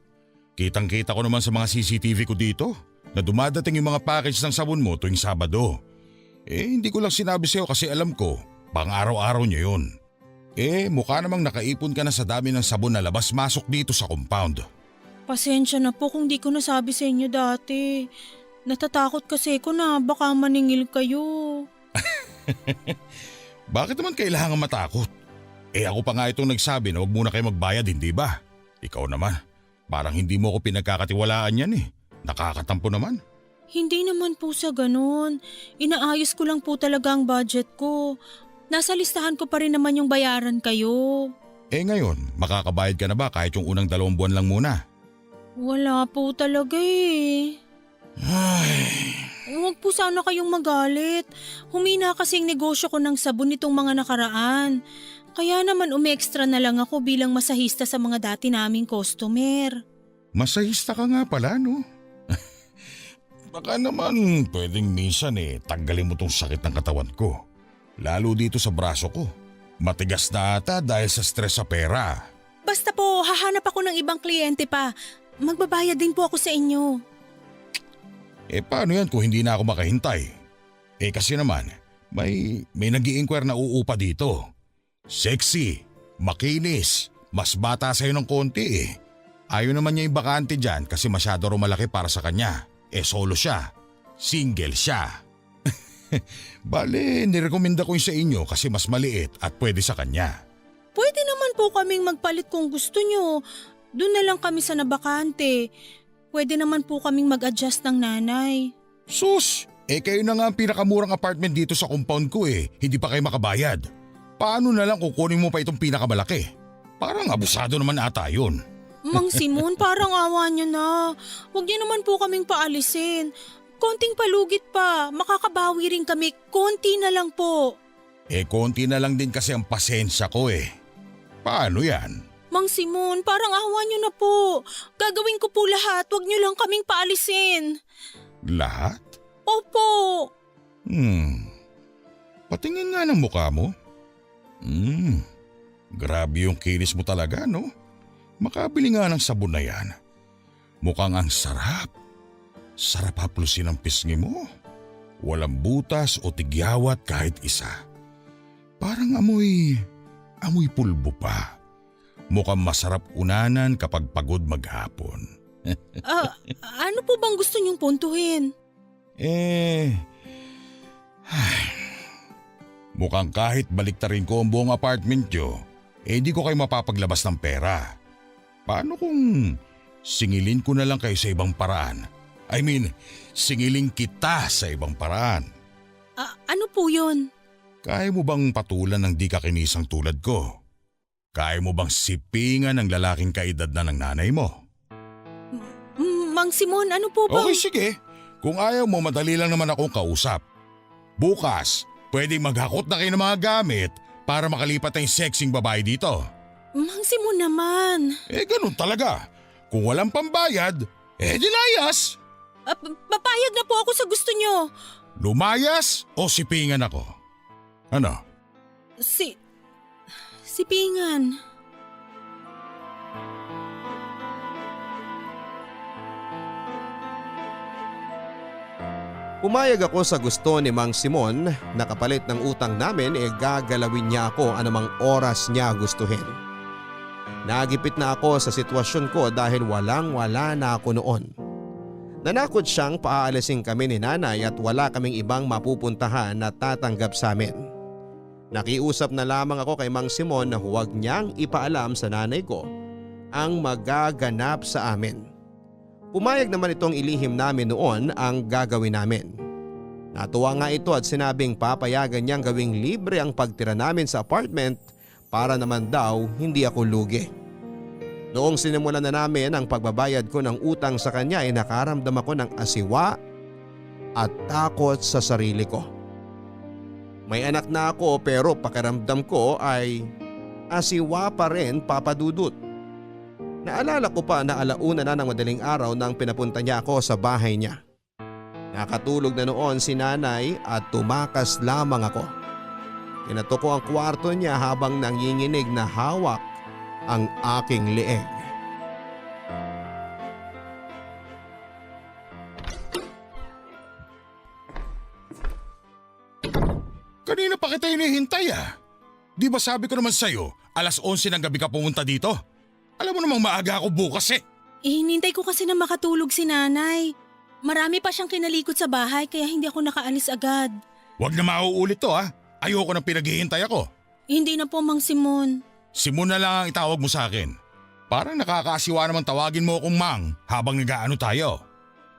Kitang-kita ko naman sa mga CCTV ko dito na dumadating yung mga package ng sabon mo tuwing Sabado. Hindi ko lang sinabi sa'yo kasi alam ko, pang-araw-araw niya yun. Mukha namang nakaipon ka na sa dami ng sabon na labas-masok dito sa compound. Pasensya na po kung di ko nasabi sa inyo dati. Natatakot kasi ko na baka maningil kayo. Bakit naman kailangan matakot? Ako pa nga itong nagsabi na wag muna kayo magbayad, hindi ba? Ikaw naman, parang hindi mo ako pinagkakatiwalaan yan eh. Nakakatampo naman. Hindi naman po sa ganun. Inaayos ko lang po talaga ang budget ko. Nasa listahan ko pa rin naman yung bayaran kayo. Ngayon, makakabayad ka na ba kahit yung unang 2 buwan lang muna? Wala po talaga Ay. Huwag po sana kayong magalit. Humina kasing negosyo ko ng sabon nitong mga nakaraan. Kaya naman umextra na lang ako bilang masahista sa mga dati naming customer. Masahista ka nga pala, no? Baka naman pwedeng minsan tanggalin mo tong sakit ng katawan ko. Lalo dito sa braso ko. Matigas na ata dahil sa stress sa pera. Basta po, hahanap ako ng ibang kliyente pa. Magbabayad din po ako sa inyo. Paano yan kung hindi na ako makahintay? Kasi naman, may nag-i-inquire na uupa dito. Sexy, makinis, Mas bata sa'yo ng konti eh. Ayaw naman niya yung bakante dyan kasi masyado raw malaki para sa kanya. Solo siya. Single siya. Bale, nirekomenda ko yung sa inyo kasi mas maliit at pwede sa kanya. Pwede naman po kaming magpalit kung gusto nyo. Doon na lang kami sa nabakante. Pwede naman po kaming mag-adjust ng nanay. Sus! Kayo na nga ang pinakamurang apartment dito sa compound ko eh. Hindi pa kayo makabayad. Paano na lang kukunin mo pa itong pinakamalaki? Parang abusado naman ata yun. Mang Simon, parang awa niyo na. Huwag niyo naman po kaming paalisin. Konting palugit pa, makakabawi rin kami. Konti na lang po. Konti na lang din kasi ang pasensya ko eh. Paano yan? Mang Simon, parang awa niyo na po. Gagawin ko po lahat, huwag niyo lang kaming paalisin. Lahat? Opo. Patingin nga ng mukha mo. Grabe yung kinis mo talaga, no? Makabili nga ng sabon na yan. Mukhang ang sarap. Sarap haplusin ang pisngi mo. Walang butas o tigyawat kahit isa. Parang amoy pulbo pa. Mukhang masarap unanan kapag pagod maghapon. Ano po bang gusto niyong puntuhin? Mukhang kahit baliktarin ko ang buong apartment nyo, di ko kayo mapapaglabas ng pera. Paano kung singilin ko na lang kayo sa ibang paraan? I mean, singilin kita sa ibang paraan. Ano po yun? Kaya mo bang patulan ng di kakinisang tulad ko? Kaya mo bang sipingan ng lalaking kaedad na ng nanay mo? Mang Simon, ano po ba? Okay, sige. Kung ayaw mo, madali lang naman akong kausap. Bukas, pwedeng maghakot na kayo ng mga gamit para makalipat ang sexing babae dito. Mang Simon naman. Ganun talaga. Kung walang pambayad, dilayas. Papayag na po ako sa gusto nyo. Lumayas o sipingan ako? Ano? Sipingan. Pumayag ako sa gusto ni Mang Simon na kapalit ng utang namin gagalawin niya ako anumang oras niya gustuhin. Nagipit na ako sa sitwasyon ko dahil walang-wala na ako noon. Nanakot siyang paaalisin kami ni nanay at wala kaming ibang mapupuntahan na tatanggap sa amin. Nakiusap na lamang ako kay Mang Simon na huwag niyang ipaalam sa nanay ko ang magaganap sa amin. Pumayag naman itong ilihim namin noon ang gagawin namin. Natuwa nga ito at sinabing papayagan niyang gawing libre ang pagtira namin sa apartment para naman daw hindi ako lugi. Noong sinimulan na namin ang pagbabayad ko ng utang sa kanya nakaramdam ako ng asiwa at takot sa sarili ko. May anak na ako pero pakiramdam ko ay asiwa pa rin, Papa Dudut. Naalala ko pa na alauna na ng madaling araw nang pinapunta niya ako sa bahay niya. Nakatulog na noon si nanay at tumakas lamang ako. Kinatok ko ang kwarto niya habang nanginginig na hawak ang aking leeg. Kanina pa kita hinihintay ah. Di ba sabi ko naman sa'yo, 11:00 ng gabi ka pumunta dito? Alam mo namang maaga ako bukas eh. Hinintay ko kasi na makatulog si nanay. Marami pa siyang kinalikot sa bahay kaya hindi ako nakaalis agad. Huwag na mauulit to ah. Ayoko nang pinaghihintay ako. Hindi na po, Mang Simon. Simon na lang ang itawag mo sa akin. Parang nakakaasiwa naman tawagin mo akong Mang habang nag-aano tayo.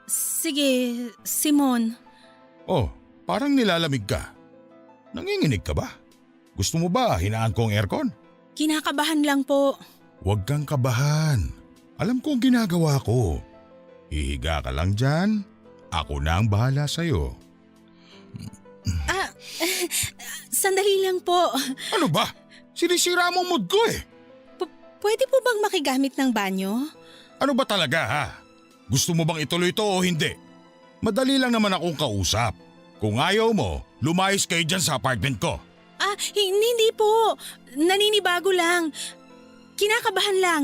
Sige, Simon. Oh, parang nilalamig ka. Nanginginig ka ba? Gusto mo ba hinaan ko ang aircon? Kinakabahan lang po. Huwag kang kabahan. Alam ko ang ginagawa ko. Hihiga ka lang dyan. Ako na ang bahala sa'yo. Sandali lang po. Ano ba? Sinisira mo ang mood ko eh. Pwede po bang makigamit ng banyo? Ano ba talaga ha? Gusto mo bang ituloy ito o hindi? Madali lang naman akong kausap. Kung ayaw mo, lumayas kayo dyan sa apartment ko. Hindi po. Naninibago lang. Kinakabahan lang.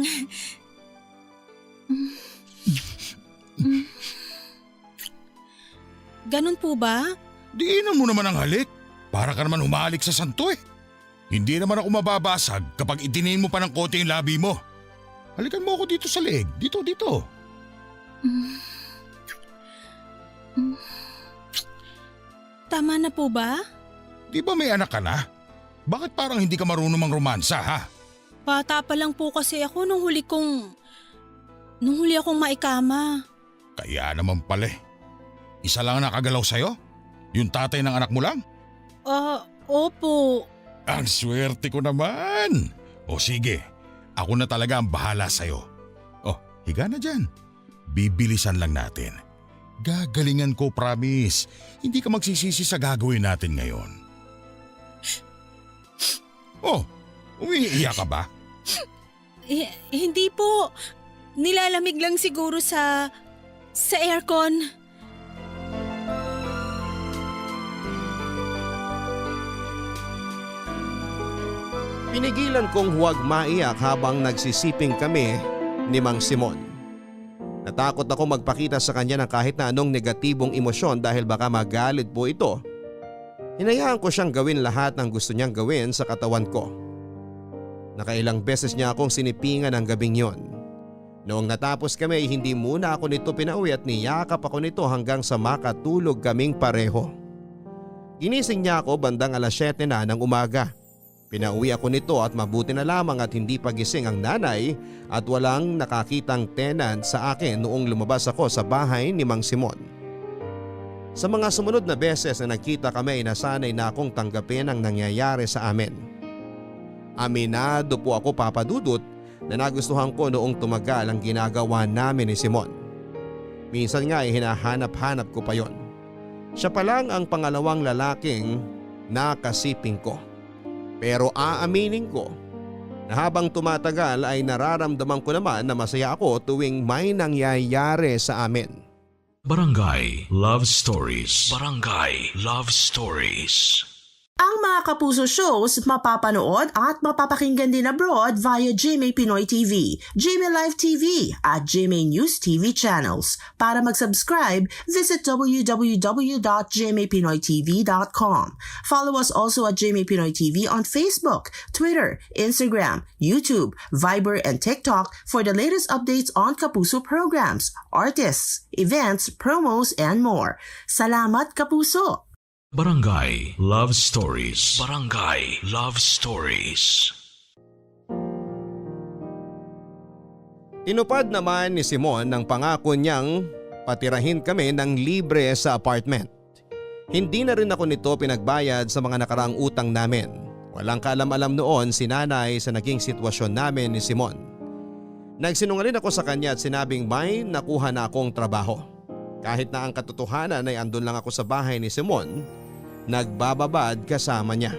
Ganun po ba? Diinan mo naman ang halik. Para ka naman humalik sa santo eh. Hindi naman ako mababasag kapag itinin mo pa ng konti yung labi mo. Halikan mo ako dito sa leeg. Dito. Tama na po ba? Di ba may anak ka na? Bakit parang hindi ka marunong mangromansa ha? Bata pa lang po kasi ako nung huli akong maikama. Kaya naman pala eh. Isa lang ang nakagalaw sa'yo? Yung tatay ng anak mo lang? Opo. Ang swerte ko naman. O sige, ako na talaga ang bahala sa'yo. Oh, higa na dyan. Bibilisan lang natin. Gagalingan ko, promise. Hindi ka magsisisi sa gagawin natin ngayon. Oh, umiiyak ka ba? Hindi po. Nilalamig lang siguro sa aircon. Pinigilan kong huwag maiyak habang nagsisiping kami ni Mang Simon. Natakot ako magpakita sa kanya ng kahit na anong negatibong emosyon dahil baka magalit po ito. Hinayaan ko siyang gawin lahat ng gusto niyang gawin sa katawan ko. Nakailang beses niya akong sinipingan ng gabing yon. Noong natapos kami, hindi muna ako nito pinauwi at niyakap ako nito hanggang sa makatulog kaming pareho. Ginising niya ako bandang 7:00 na ng umaga. Pinauwi ako nito at mabuti na lamang at hindi pagising ang nanay at walang nakakitang tenant sa akin noong lumabas ako sa bahay ni Mang Simon. Sa mga sumunod na beses na nagkita kami, nasanay na akong tanggapin ang nangyayari sa amin. Aminado po ako, Papa Dudut, na nagustuhan ko noong tumagal ang ginagawa namin ni Simon. Minsan nga ay hinahanap-hanap ko pa yon. Siya pa lang ang pangalawang lalaking nakasiping ko. Pero aaminin ko na habang tumatagal ay nararamdaman ko naman na masaya ako tuwing may nangyayari sa amin. Barangay Love Stories. Barangay Love Stories. Ang mga Kapuso shows mapapanood at mapapakinggan din abroad via GMA Pinoy TV, GMA Live TV at GMA News TV channels. Para mag-subscribe, visit www.gmapinoytv.com. Follow us also at GMA Pinoy TV on Facebook, Twitter, Instagram, YouTube, Viber, and TikTok for the latest updates on Kapuso programs, artists, events, promos, and more. Salamat, Kapuso! Barangay Love Stories. Barangay Love Stories. Tinupad naman ni Simon ang pangako niyang patirahin kami ng libre sa apartment. Hindi na rin ako nito pinagbayad sa mga nakaraang utang namin. Walang kaalam-alam noon si nanay sa naging sitwasyon namin ni Simon. Nagsinungaling ako sa kanya at sinabing may nakuha na akong trabaho. Kahit na ang katotohanan ay andun lang ako sa bahay ni Simon, nagbababad kasama niya.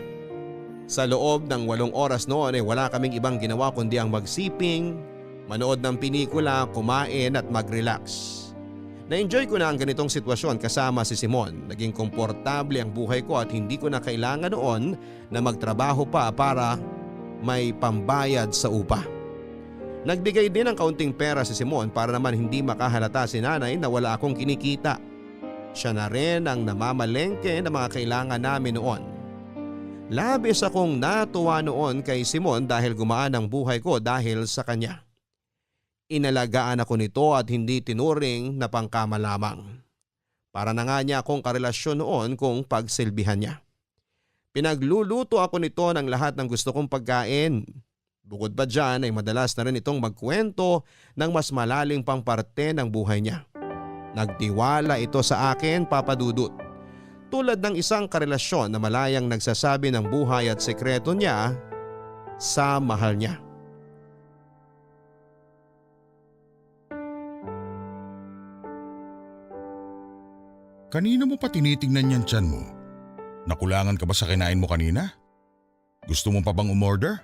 Sa loob ng 8 oras noon ay wala kaming ibang ginawa kundi ang magsiping, manood ng pelikula, kumain at mag-relax. Na-enjoy ko na ang ganitong sitwasyon kasama si Simon. Naging komportable ang buhay ko at hindi ko na kailangan noon na magtrabaho pa para may pambayad sa upa. Nagbigay din ng kaunting pera si Simon para naman hindi makahalata si nanay na wala akong kinikita. Siya na rin ang namamalengke ng mga kailangan namin noon. Labis akong natuwa noon kay Simon dahil gumaan ang buhay ko dahil sa kanya. Inalagaan ako nito at hindi tinuring na pangkama lamang. Para na nga niya akong karelasyon noon kung pagsilbihan niya. Pinagluluto ako nito ng lahat ng gusto kong pagkain. Bukod pa dyan ay madalas na rin itong magkwento ng mas malaling pang parte ng buhay niya. Nagtiwala ito sa akin, Papa Dudut. Tulad ng isang karelasyon na malayang nagsasabi ng buhay at sekreto niya sa mahal niya. Kanino mo pa tinitingnan yan tiyan mo? Nakulangan ka ba sa kinain mo kanina? Gusto mo pa bang umorder?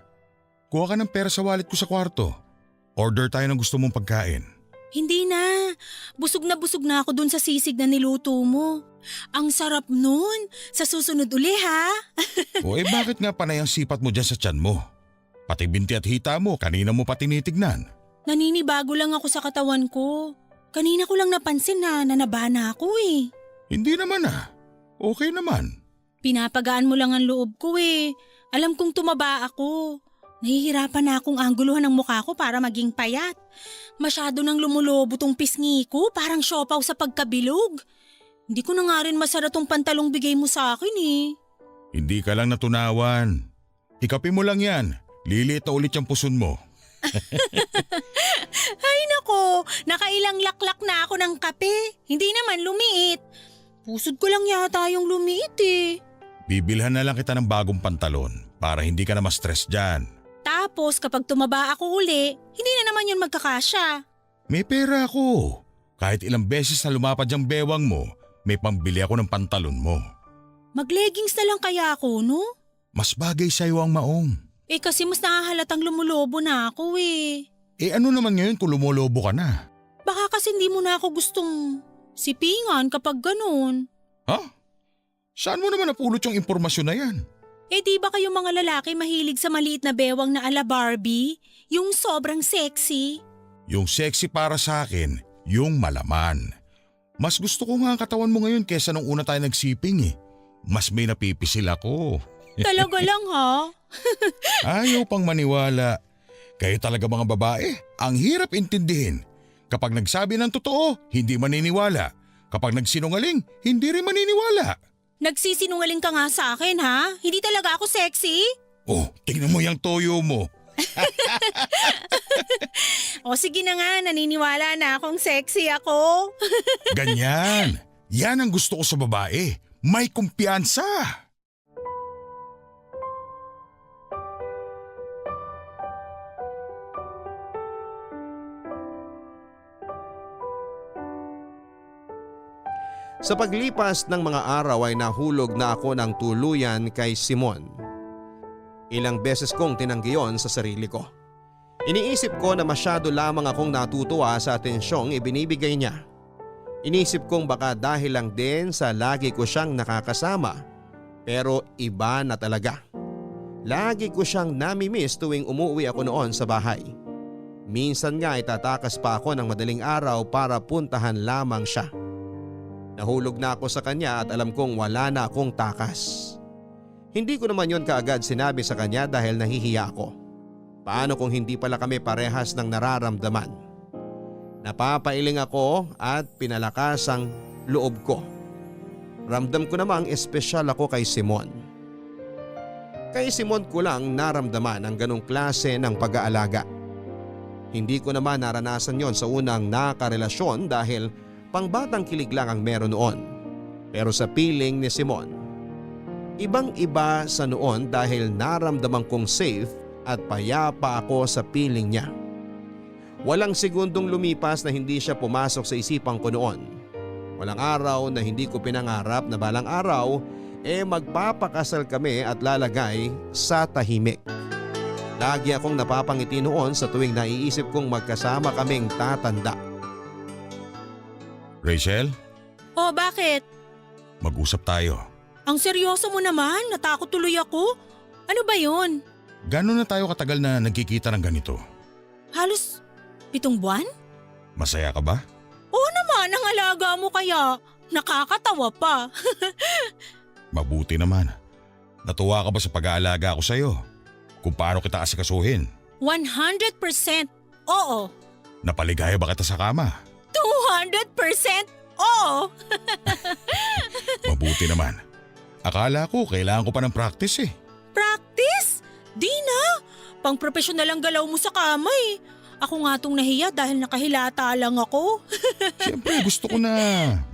Kuha ka ng pera sa wallet ko sa kwarto. Order tayo ng gusto mong pagkain. Hindi na. Busog na ako dun sa sisig na niluto mo. Ang sarap nun. Sa susunod uli ha. O bakit nga panay ang sipat mo dyan sa tiyan mo? Pati binti at hita mo, kanina mo pa tinitignan. Naninibago lang ako sa katawan ko. Kanina ko lang napansin na nanabana ako eh. Hindi naman ah. Okay naman. Pinapagaan mo lang ang loob ko eh. Alam kong tumaba ako. Nahihirapan na akong angguluhan ng mukha ko para maging payat. Masyado nang lumulobo tong pisngi ko, parang siopaw sa pagkabilog. Hindi ko na nga rin masara tong pantalong bigay mo sa akin eh. Hindi ka lang natunawan. Ikapin mo lang yan. Liliit na ulit yung puson mo. Ay nako, nakailang laklak na ako ng kape. Hindi naman lumiit. Pusod ko lang yata yung lumiit eh. Bibilhan na lang kita ng bagong pantalon para hindi ka na ma-stress dyan. Tapos kapag tumaba ako uli, hindi na naman yun magkakasya. May pera ako. Kahit ilang beses na lumapad yung bewang mo, may pambili ako ng pantalon mo. Mag-leggings na lang kaya ako, no? Mas bagay sa'yo ang maong. Eh kasi mas nakahalatang lumulobo na ako eh. Eh ano naman ngayon kung lumolobo ka na? Baka kasi hindi mo na ako gustong sipingan kapag ganun. Ha? Saan mo naman napulot yung impormasyon na yan? Eh di ba kayo mga lalaki mahilig sa maliit na bewang na ala Barbie? Yung sobrang sexy? Yung sexy para sa akin, yung malaman. Mas gusto ko nga ang katawan mo ngayon kesa nung una tayo nagsiping eh. Mas may napipisil ako. Talaga lang ha? Ayaw pang maniwala. Kayo talaga mga babae, ang hirap intindihin. Kapag nagsabi ng totoo, hindi maniniwala. Kapag nagsinungaling, hindi rin maniniwala. Nagsisinungaling ka nga sa akin ha? Hindi talaga ako sexy? Oh, tingnan mo yung toyo mo. O sige na nga, naniniwala na akong sexy ako. Ganyan. Yan ang gusto ko sa babae. May kumpiyansa. Sa paglipas ng mga araw ay nahulog na ako ng tuluyan kay Simon. Ilang beses kong tinanggi yon sa sarili ko. Iniisip ko na masyado lamang akong natutuwa sa atensyong ibinibigay niya. Inisip kong baka dahil lang din sa lagi ko siyang nakakasama. Pero iba na talaga. Lagi ko siyang nami-miss tuwing umuwi ako noon sa bahay. Minsan nga itatakas pa ako ng madaling araw para puntahan lamang siya. Nahulog na ako sa kanya at alam kong wala na akong takas. Hindi ko naman yon kaagad sinabi sa kanya dahil nahihiya ako. Paano kung hindi pala kami parehas ng nararamdaman? Napapailing ako at pinalakas ang loob ko. Ramdam ko namang espesyal ako kay Simon. Kay Simon ko lang naramdaman ang ganong klase ng pag-aalaga. Hindi ko naman naranasan yon sa unang nakarelasyon dahil pangbatang kilig lang ang meron noon. Pero sa piling ni Simon, ibang-iba sa noon dahil naramdaman kong safe at payapa ako sa piling niya. Walang segundong lumipas na hindi siya pumasok sa isipan ko noon. Walang araw na hindi ko pinangarap na balang araw magpapakasal kami at lalagay sa tahimik. Lagi akong napapangiti noon sa tuwing naiisip kong magkasama kaming tatanda. Rachel, Oh, bakit? mag-usap tayo. Ang seryoso mo naman, natakot tuloy ako. Ano ba yun? Gano'n na tayo katagal na nagkikita ng ganito? Halos 7 buwan? Masaya ka ba? Oo naman, ang alaga mo kaya. Nakakatawa pa. Mabuti naman. Natuwa ka ba sa pag-aalaga ko sa'yo? Kung paano kita asikasuhin? 100% oo. Napaligaya ba kita sa kama? 200% oo. Mabuti naman. Akala ko kailangan ko pa ng practice eh. Practice? Di na. Pang profesional ang galaw mo sa kama eh. Ako nga tong nahiya dahil nakahilata lang ako. Siyempre gusto ko na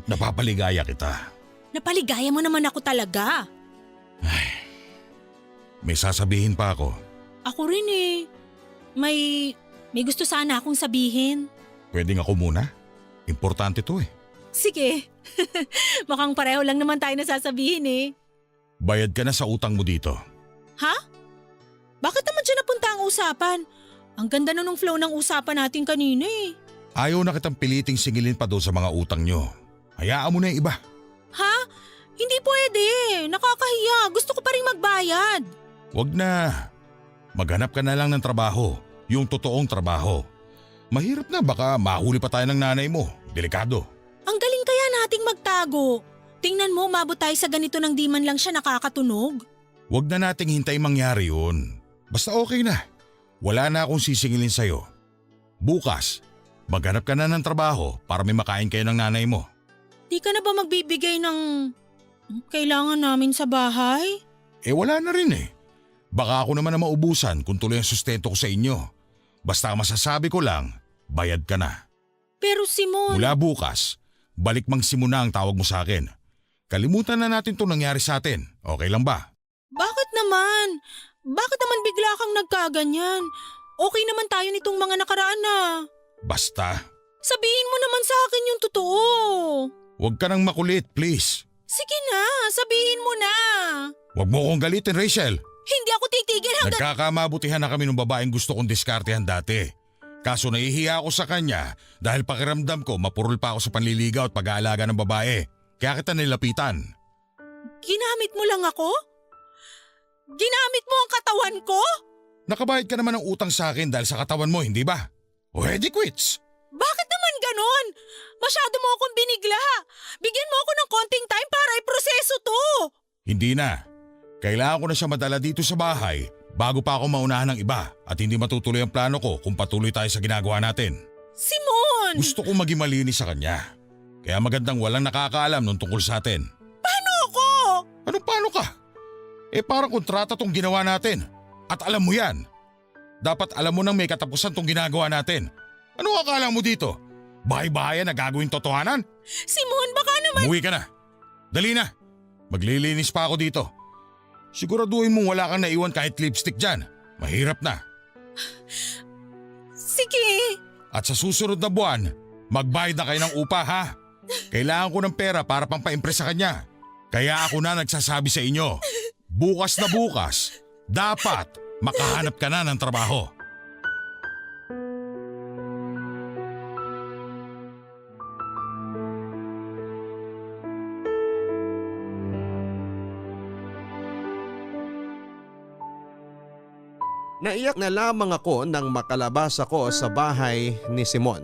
napapaligaya kita. Napaligaya mo naman ako talaga. May sasabihin pa ako. Ako rin eh. May gusto sana akong sabihin. Pwedeng ako muna? Importante to eh. Sige. Mukhang pareho lang naman tayo nasasabihin eh. Bayad ka na sa utang mo dito. Ha? Bakit naman dyan napunta ang usapan? Ang ganda na nung flow ng usapan natin kanina eh. Ayaw na kitang piliting singilin pa doon sa mga utang nyo. Hayaan mo na yung iba. Ha? Hindi pwede. Nakakahiya. Gusto ko pa rin magbayad. Wag na. Maghanap ka na lang ng trabaho. Yung totoong trabaho. Mahirap na, baka mahuli pa tayo ng nanay mo. Delikado. Ang galing kaya nating magtago. Tingnan mo, umabot tayo sa ganito nang di man lang siya nakakatunog. Huwag na nating hintay mangyari yun. Basta okay na. Wala na akong sisingilin sa'yo. Bukas, maghanap ka na ng trabaho para may makain kayo ng nanay mo. Di ka na ba magbibigay ng kailangan namin sa bahay? Wala na rin eh. Baka ako naman na maubusan kung tuloy ang sustento ko sa inyo. Basta ang masasabi ko lang, bayad ka na. Pero Simon… Mula bukas, balik mang simuna ang tawag mo sa akin. Kalimutan na natin itong nangyari sa atin. Okay lang ba? Bakit naman? Bakit naman bigla kang nagkaganyan? Okay naman tayo nitong mga nakaraan na. Basta. Sabihin mo naman sa akin yung totoo. Huwag ka nang makulit, please. Sige na, sabihin mo na. Huwag mo akong galitin, Rachel. Hindi ako titigil hanggang… Nagkakamabutihan na kami ng babaeng gusto kong diskartehan dati. Kaso nahihiya ako sa kanya dahil pakiramdam ko mapurol pa ako sa panliligaw at pag-aalaga ng babae. Kaya kita nilapitan. Ginamit mo lang ako? Ginamit mo ang katawan ko? Nakabayad ka naman ng utang sa akin dahil sa katawan mo, hindi ba? O edi quits. Bakit naman ganon? Masyado mo akong binigla. Bigyan mo ako ng konting time para iproseso to. Hindi na. Kailangan ko na siya madala dito sa bahay bago pa ako maunahan ng iba at hindi matutuloy ang plano ko kung patuloy tayo sa ginagawa natin. Simon! Gusto kong maging malinis sa kanya. Kaya magandang walang nakakaalam nung tungkol sa atin. Paano ako? Anong paano ka? Parang kontrata tong ginawa natin. At alam mo yan. Dapat alam mo nang may katapusan tong ginagawa natin. Ano akala mo dito? Bahay-bahayan na gagawin totohanan? Simon, baka naman… Umuwi ka na. Dali na. Maglilinis pa ako dito. Siguraduhin mong wala kang naiwan kahit lipstick dyan. Mahirap na. Sige. At sa susunod na buwan, magbayad na kayo ng upa ha. Kailangan ko ng pera para pampa-impress sa kanya. Kaya ako na nagsasabi sa inyo, bukas na bukas, dapat makahanap ka na ng trabaho. Naiyak na lamang ako nang makalabas ako sa bahay ni Simon.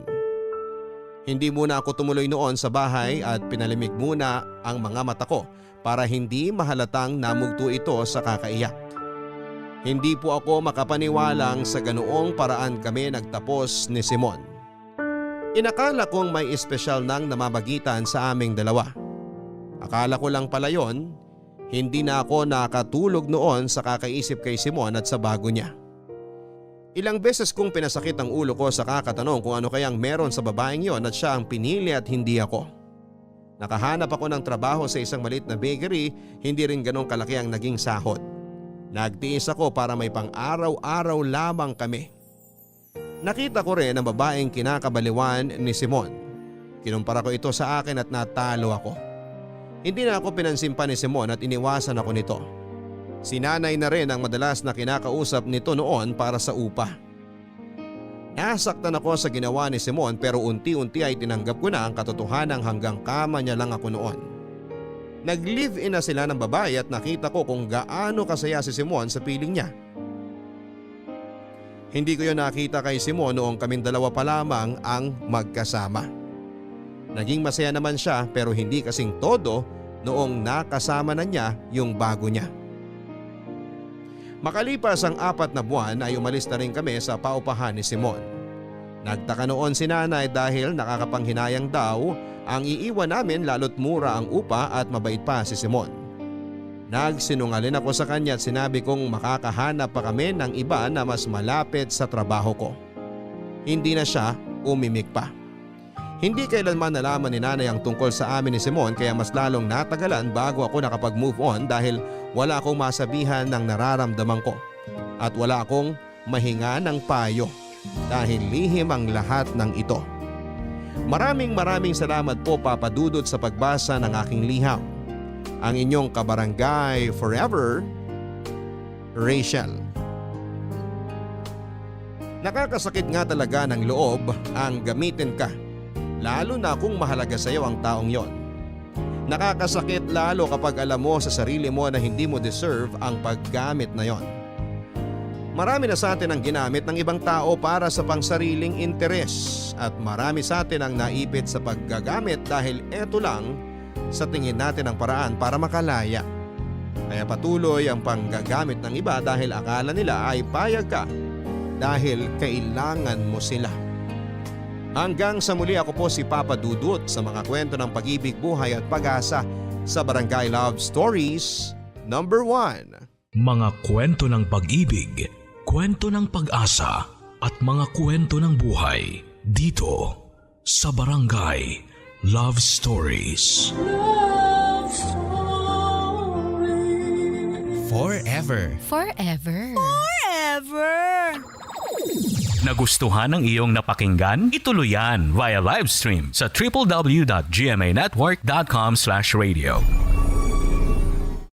Hindi muna ako tumuloy noon sa bahay at pinalimig muna ang mga mata ko para hindi mahalatang namugto ito sa kakaiyak. Hindi po ako makapaniwalang sa ganoong paraan kami nagtapos ni Simon. Inakala kong may espesyal nang namamagitan sa aming dalawa. Akala ko lang pala yon, hindi na ako nakatulog noon sa kakaisip kay Simon at sa bago niya. Ilang beses kong pinasakit ang ulo ko sa kakatanong kung ano kayang meron sa babaeng yon at siya ang pinili at hindi ako. Nakahanap ako ng trabaho sa isang maliit na bakery, hindi rin ganong kalaki ang naging sahod. Nagtiis ako para may pang-araw-araw lamang kami. Nakita ko rin ang babaeng kinakabaliwan ni Simon. Kinumpara ko ito sa akin at natalo ako. Hindi na ako pinansin pa ni Simon at iniwasan ako nito. Si nanay na rin ang madalas na kinakausap nito noon para sa upa. Nasaktan ako sa ginawa ni Simon pero unti-unti ay tinanggap ko na ang katotohanan hanggang kama niya lang ako noon. Nag-live-in na sila ng babae at nakita ko kung gaano kasaya si Simon sa piling niya. Hindi ko yun nakita kay Simon noong kaming dalawa pa lamang ang magkasama. Naging masaya naman siya pero hindi kasing todo noong nakasama na niya yung bago niya. Makalipas ang 4 na buwan ay umalis na rin kami sa paupahan ni Simon. Nagtaka noon si nanay dahil nakakapanghinayang daw ang iiwan namin lalo't mura ang upa at mabait pa si Simon. Nagsinungaling ako sa kanya at sinabi kong makakahanap pa kami ng iba na mas malapit sa trabaho ko. Hindi na siya umimik pa. Hindi kailanman nalaman ni nanay ang tungkol sa amin ni Simon kaya mas lalong natagalan bago ako nakapag-move on dahil wala akong masabihan ng nararamdaman ko at wala akong mahinga ng payo dahil lihim ang lahat ng ito. Maraming salamat po Papa Dudut sa pagbasa ng aking liham. Ang inyong kabarangay forever, Rachel. Nakakasakit nga talaga ng loob ang gamitin ka. Lalo na kung mahalaga sa iyo ang taong yon. Nakakasakit lalo kapag alam mo sa sarili mo na hindi mo deserve ang paggamit na yon. Marami na sa atin ang ginamit ng ibang tao para sa pangsariling interes at marami sa atin ang naipit sa paggagamit dahil eto lang sa tingin natin ang paraan para makalaya. Kaya patuloy ang panggagamit ng iba dahil akala nila ay payag ka dahil kailangan mo sila. Hanggang sa muli, ako po si Papa Dudut sa mga kwento ng pag-ibig, buhay at pag-asa sa Barangay Love Stories number 1. Mga kwento ng pag-ibig, kwento ng pag-asa at mga kwento ng buhay dito sa Barangay Love Stories. Love Stories. Forever. Forever. Forever! Nagustuhan ng iyong napakinggan? Ituloy yan via live stream sa www.gmanetwork.com/radio.